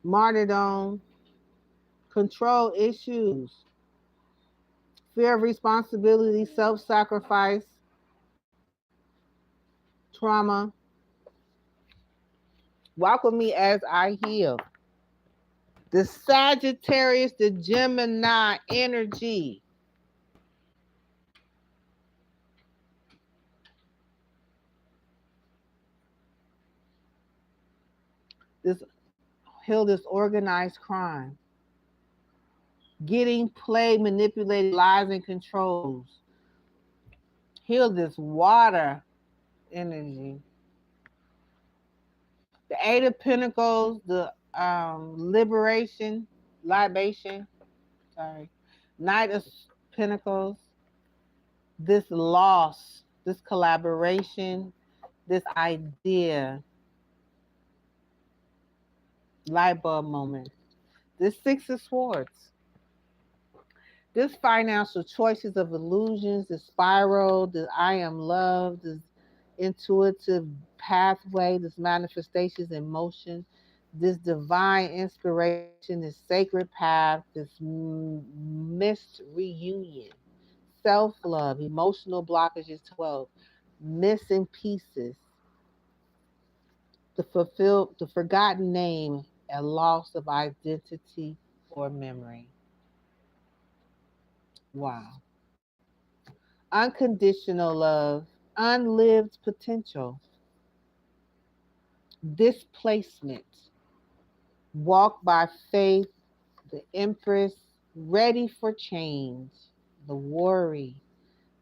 martyrdom, control issues, fear of responsibility, self sacrifice, trauma. Walk with me as I heal. The Sagittarius, the Gemini energy. This heal this organized crime. Getting played, manipulated, lies, and controls. Heal this water energy. The Eight of Pentacles, the liberation, libation, sorry. Knight of Pentacles, this loss, this collaboration, this idea, light bulb moment. This Six of Swords, this financial choices of illusions, the spiral, the I am love, this intuitive pathway, this manifestations in motion, this divine inspiration, this sacred path, this missed reunion, self love, emotional blockages 12, missing pieces, the forgotten name, a loss of identity or memory. Wow. Unconditional love, unlived potential, displacement, walk by faith, the Empress, ready for change, the worry,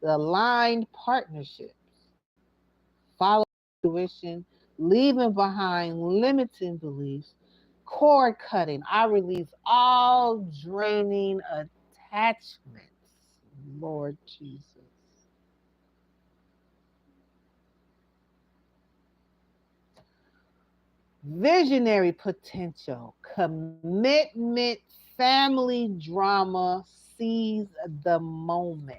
the aligned partnerships, follow intuition, leaving behind limiting beliefs, cord cutting. I release all draining attachments, Lord Jesus. Visionary potential, commitment, family drama, seize the moment.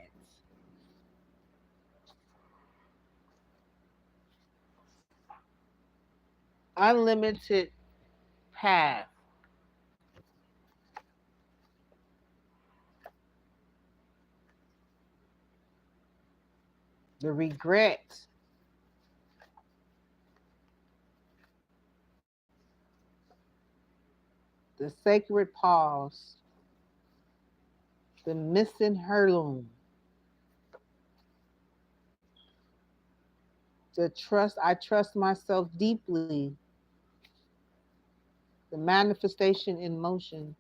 Unlimited path, the regret, the sacred pause, the missing heirloom, the trust, I trust myself deeply, the manifestation in motion.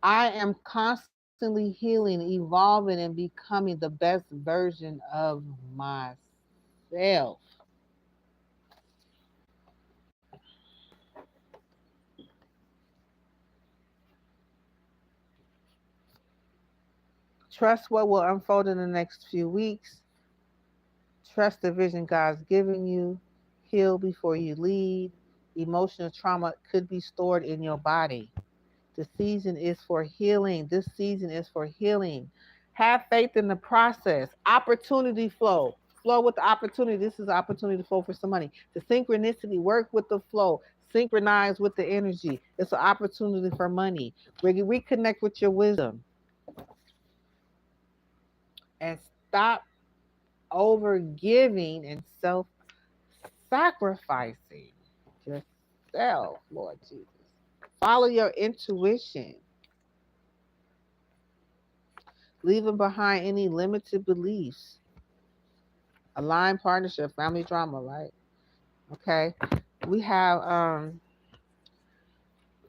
I am constantly healing, evolving, and becoming the best version of myself. Trust what will unfold in the next few weeks. Trust the vision God's giving you. Heal before you lead. Emotional trauma could be stored in your body. The season is for healing. This season is for healing. Have faith in the process. Opportunity flow. Flow with the opportunity. This is opportunity flow for some money. The synchronicity, work with the flow. Synchronize with the energy. It's an opportunity for money. Reconnect with your wisdom and stop over giving and self sacrificing yourself, Lord Jesus. Follow your intuition, leaving behind any limited beliefs. Aligned partnership, family drama, right? Okay. We have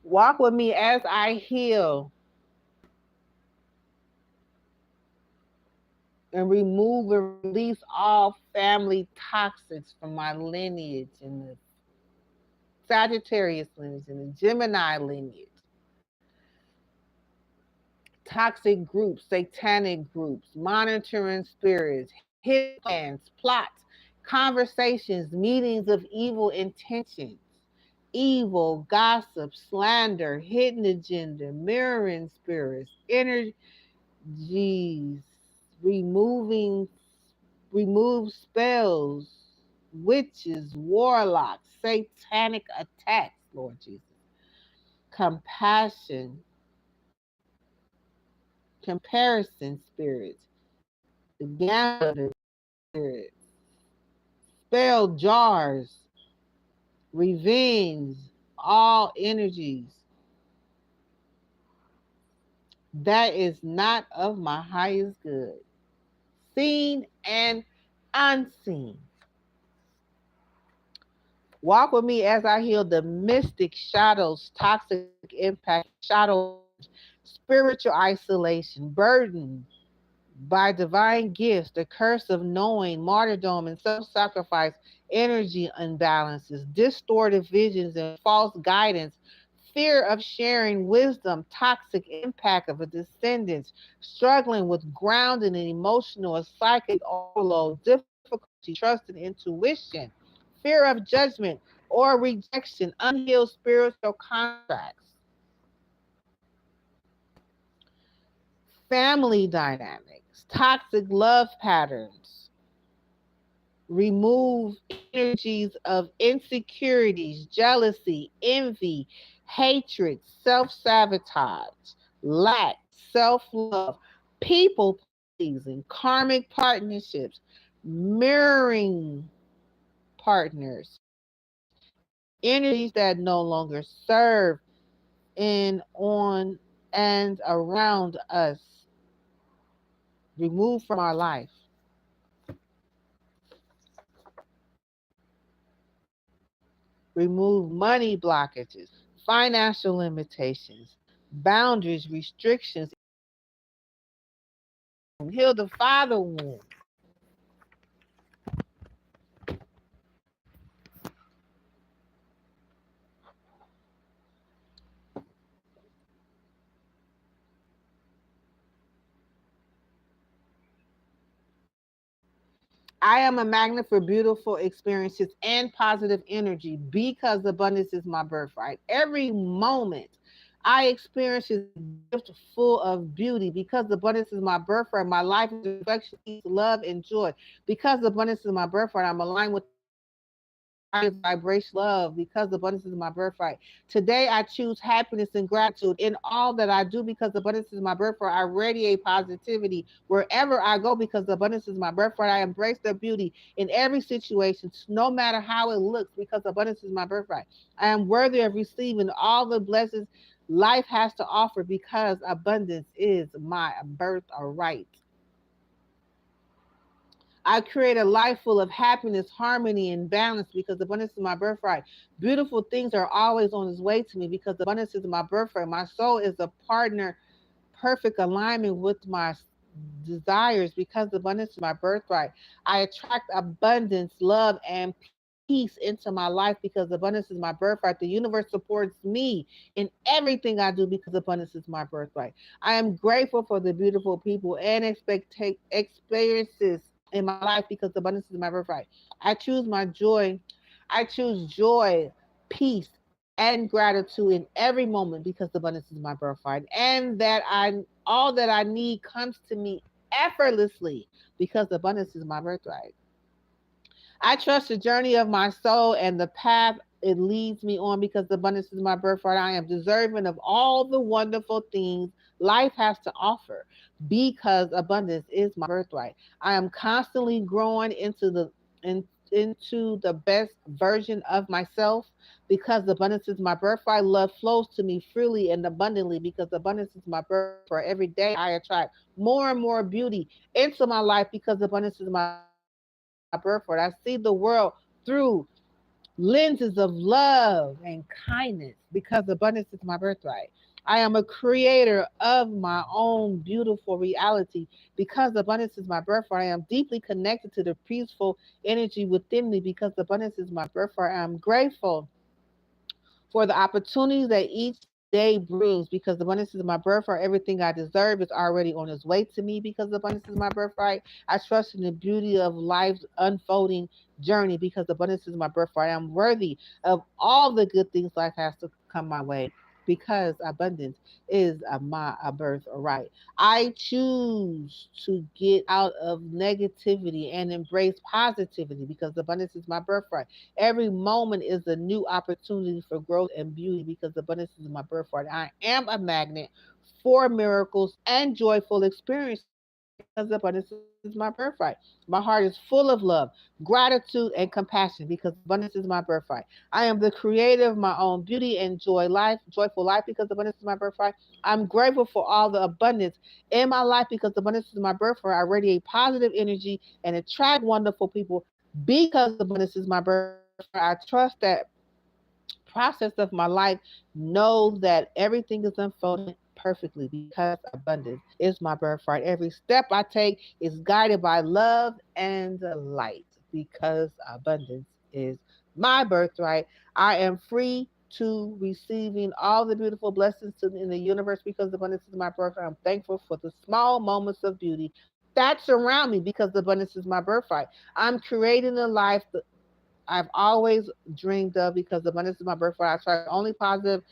walk with me as I heal and remove and release all family toxics from my lineage and the Sagittarius lineage and the Gemini lineage. Toxic groups, satanic groups, monitoring spirits, hidden plans, plots, conversations, meetings of evil intentions, evil, gossip, slander, hidden agenda, mirroring spirits, energies, removing, remove spells, witches, warlocks, satanic attacks, Lord Jesus. Compassion, comparison spirits, the gambler spirits, spell jars, revenge, all energies that is not of my highest good, seen and unseen. Walk with me as I heal the mystic shadows, toxic impact, shadow language, spiritual isolation, burden by divine gifts, the curse of knowing, martyrdom, and self sacrifice, energy imbalances, distorted visions, and false guidance, fear of sharing wisdom, toxic impact of a descendants, struggling with grounding and emotional or psychic overload, difficulty trusting intuition, fear of judgment or rejection, unhealed spiritual contracts, family dynamics, toxic love patterns, remove energies of insecurities, jealousy, envy, hatred, self sabotage, lack, self love, people pleasing, karmic partnerships, mirroring partners, energies that no longer serve in, on, and around us, remove from our life. Remove money blockages, financial limitations, boundaries, restrictions, heal the father wound. I am a magnet for beautiful experiences and positive energy because abundance is my birthright. Every moment I experience is a gift full of beauty because abundance is my birthright. My life is a reflection of peace, love, and joy. Because abundance is my birthright, I'm aligned with highest vibration love because abundance is my birthright. Today I choose happiness and gratitude in all that I do because abundance is my birthright. I radiate positivity wherever I go because abundance is my birthright. I embrace the beauty in every situation, no matter how it looks, because abundance is my birthright. I am worthy of receiving all the blessings life has to offer because abundance is my birthright. I create a life full of happiness, harmony, and balance because abundance is my birthright. Beautiful things are always on its way to me because abundance is my birthright. My soul is a partner, perfect alignment with my desires because abundance is my birthright. I attract abundance, love, and peace into my life because abundance is my birthright. The universe supports me in everything I do because abundance is my birthright. I am grateful for the beautiful people and experiences in my life because abundance is my birthright. I choose my joy. I choose joy, peace, and gratitude in every moment because abundance is my birthright. And that I all that I need comes to me effortlessly because abundance is my birthright. I trust the journey of my soul and the path it leads me on because abundance is my birthright. I am deserving of all the wonderful things life has to offer because abundance is my birthright. I am constantly growing into the best version of myself because abundance is my birthright. Love flows to me freely and abundantly because abundance is my birthright. Every day I attract more and more beauty into my life because abundance is my birthright. I see the world through lenses of love and kindness because abundance is my birthright. I am a creator of my own beautiful reality because abundance is my birthright. I am deeply connected to the peaceful energy within me because abundance is my birthright. I am grateful for the opportunities that each day brings because abundance is my birthright. Everything I deserve is already on its way to me because abundance is my birthright. I trust in the beauty of life's unfolding journey because abundance is my birthright. I'm worthy of all the good things life has to come my way because abundance is my birthright. I choose to get out of negativity and embrace positivity because abundance is my birthright. Every moment is a new opportunity for growth and beauty because abundance is my birthright. I am a magnet for miracles and joyful experiences because abundance is my birthright. My heart is full of love, gratitude, and compassion because abundance is my birthright. I am the creator of my own beauty and joyful life because abundance is my birthright. I'm grateful for all the abundance in my life because abundance is my birthright. I radiate positive energy and attract wonderful people because abundance is my birthright. I trust that process of my life, know that everything is unfolding perfectly because abundance is my birthright. Every step I take is guided by love and light because abundance is my birthright. I am free to receiving all the beautiful blessings in the universe because abundance is my birthright. I'm thankful for the small moments of beauty that surround me because abundance is my birthright. I'm creating a life I've always dreamed of because abundance is my birthright. I attract only positive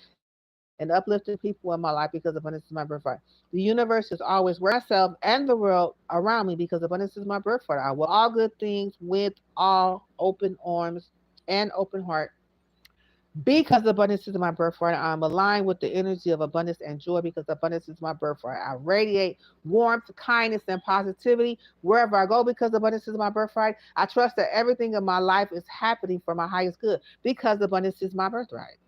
and uplifting people in my life because abundance is my birthright. The universe is always working myself and the world around me because abundance is my birthright. I will all good things with all open arms and open heart. Because abundance is my birthright, I'm aligned with the energy of abundance and joy because abundance is my birthright. I radiate warmth, kindness, and positivity wherever I go because abundance is my birthright. I trust that everything in my life is happening for my highest good because abundance is my birthright.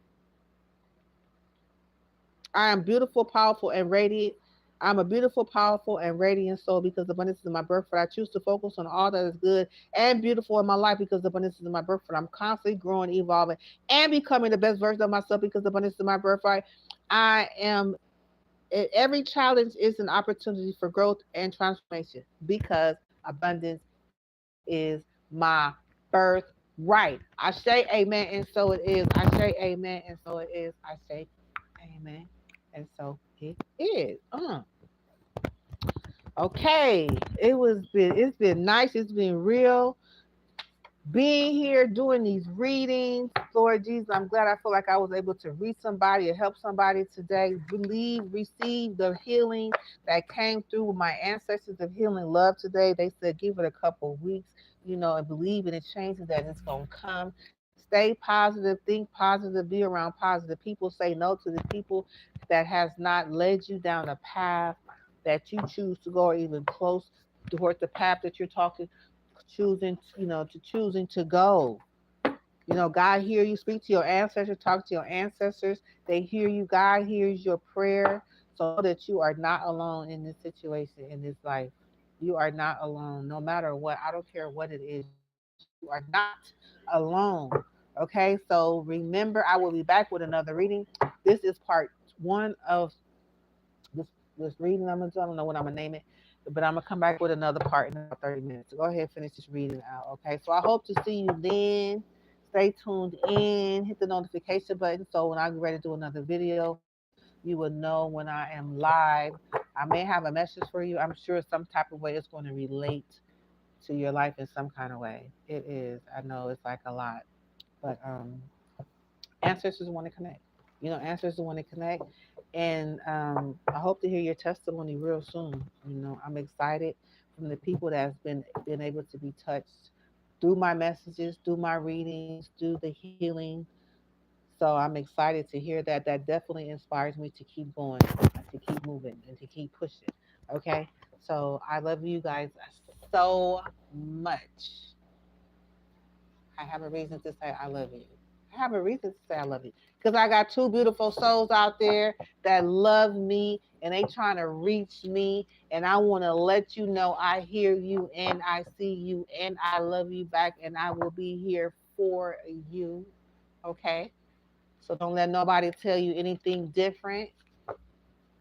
I am beautiful, powerful, and radiant. I'm a beautiful, powerful, and radiant soul because abundance is my birthright. I choose to focus on all that is good and beautiful in my life because abundance is my birthright. I'm constantly growing, evolving, and becoming the best version of myself because abundance is my birthright. I am every challenge is an opportunity for growth and transformation because abundance is my birthright. I say amen, and so it is. I say amen, and so it is. I say amen, and so it is. Okay, it's been nice. It's been real being here doing these readings. Lord Jesus, I'm glad I feel like I was able to reach somebody or help somebody today. Believe, receive the healing that came through with my ancestors of healing love today. They said give it a couple of weeks, and believe in the changes that it's going to come. Stay positive, think positive, be around positive people. Say no to the people that has not led you down a path that you choose to go or even close toward the path that you're talking choosing to go. God hear you, speak to your ancestors, talk to your ancestors. They hear you. God hears your prayer. So know that you are not alone in this situation, in this life. You are not alone, no matter what. I don't care what it is. You are not alone. Okay, so remember, I will be back with another reading. This is part one of this this reading I'm gonna do. I don't know what I'm gonna name it, but I'm gonna come back with another part in about 30 minutes. So go ahead and finish this reading out. Okay. So I hope to see you then. Stay tuned in. Hit the notification button so when I get ready to do another video, you will know when I am live. I may have a message for you. I'm sure some type of way it's going to relate to your life in some kind of way. It is. I know it's like a lot, but ancestors want to connect. Answers to want to connect. And I hope to hear your testimony real soon. I'm excited from the people that's been able to be touched through my messages, through my readings, through the healing. So I'm excited to hear that. That definitely inspires me to keep going, to keep moving, and to keep pushing. Okay. So I love you guys so much. I have a reason to say I love you. I have a reason to say I love you. Because I got two beautiful souls out there that love me and they trying to reach me. And I want to let you know I hear you and I see you and I love you back and I will be here for you. Okay? So don't let nobody tell you anything different.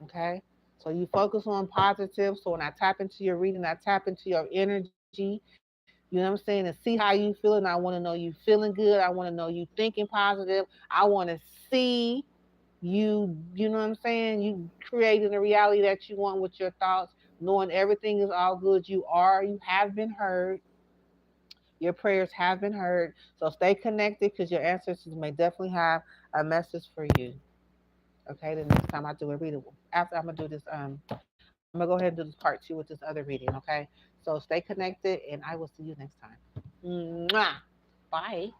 Okay? So you focus on positive. So when I tap into your reading, I tap into your energy. You know what I'm saying? And see how you feeling. I want to know you feeling good. I want to know you thinking positive. I want to see you know what I'm saying? You creating the reality that you want with your thoughts, knowing everything is all good. You have been heard. Your prayers have been heard. So stay connected because your ancestors may definitely have a message for you. Okay, the next time I do a reading, after I'm gonna do this, I'm gonna go ahead and do this part 2 with this other reading. Okay, so stay connected, and I will see you next time. Mwah. Bye.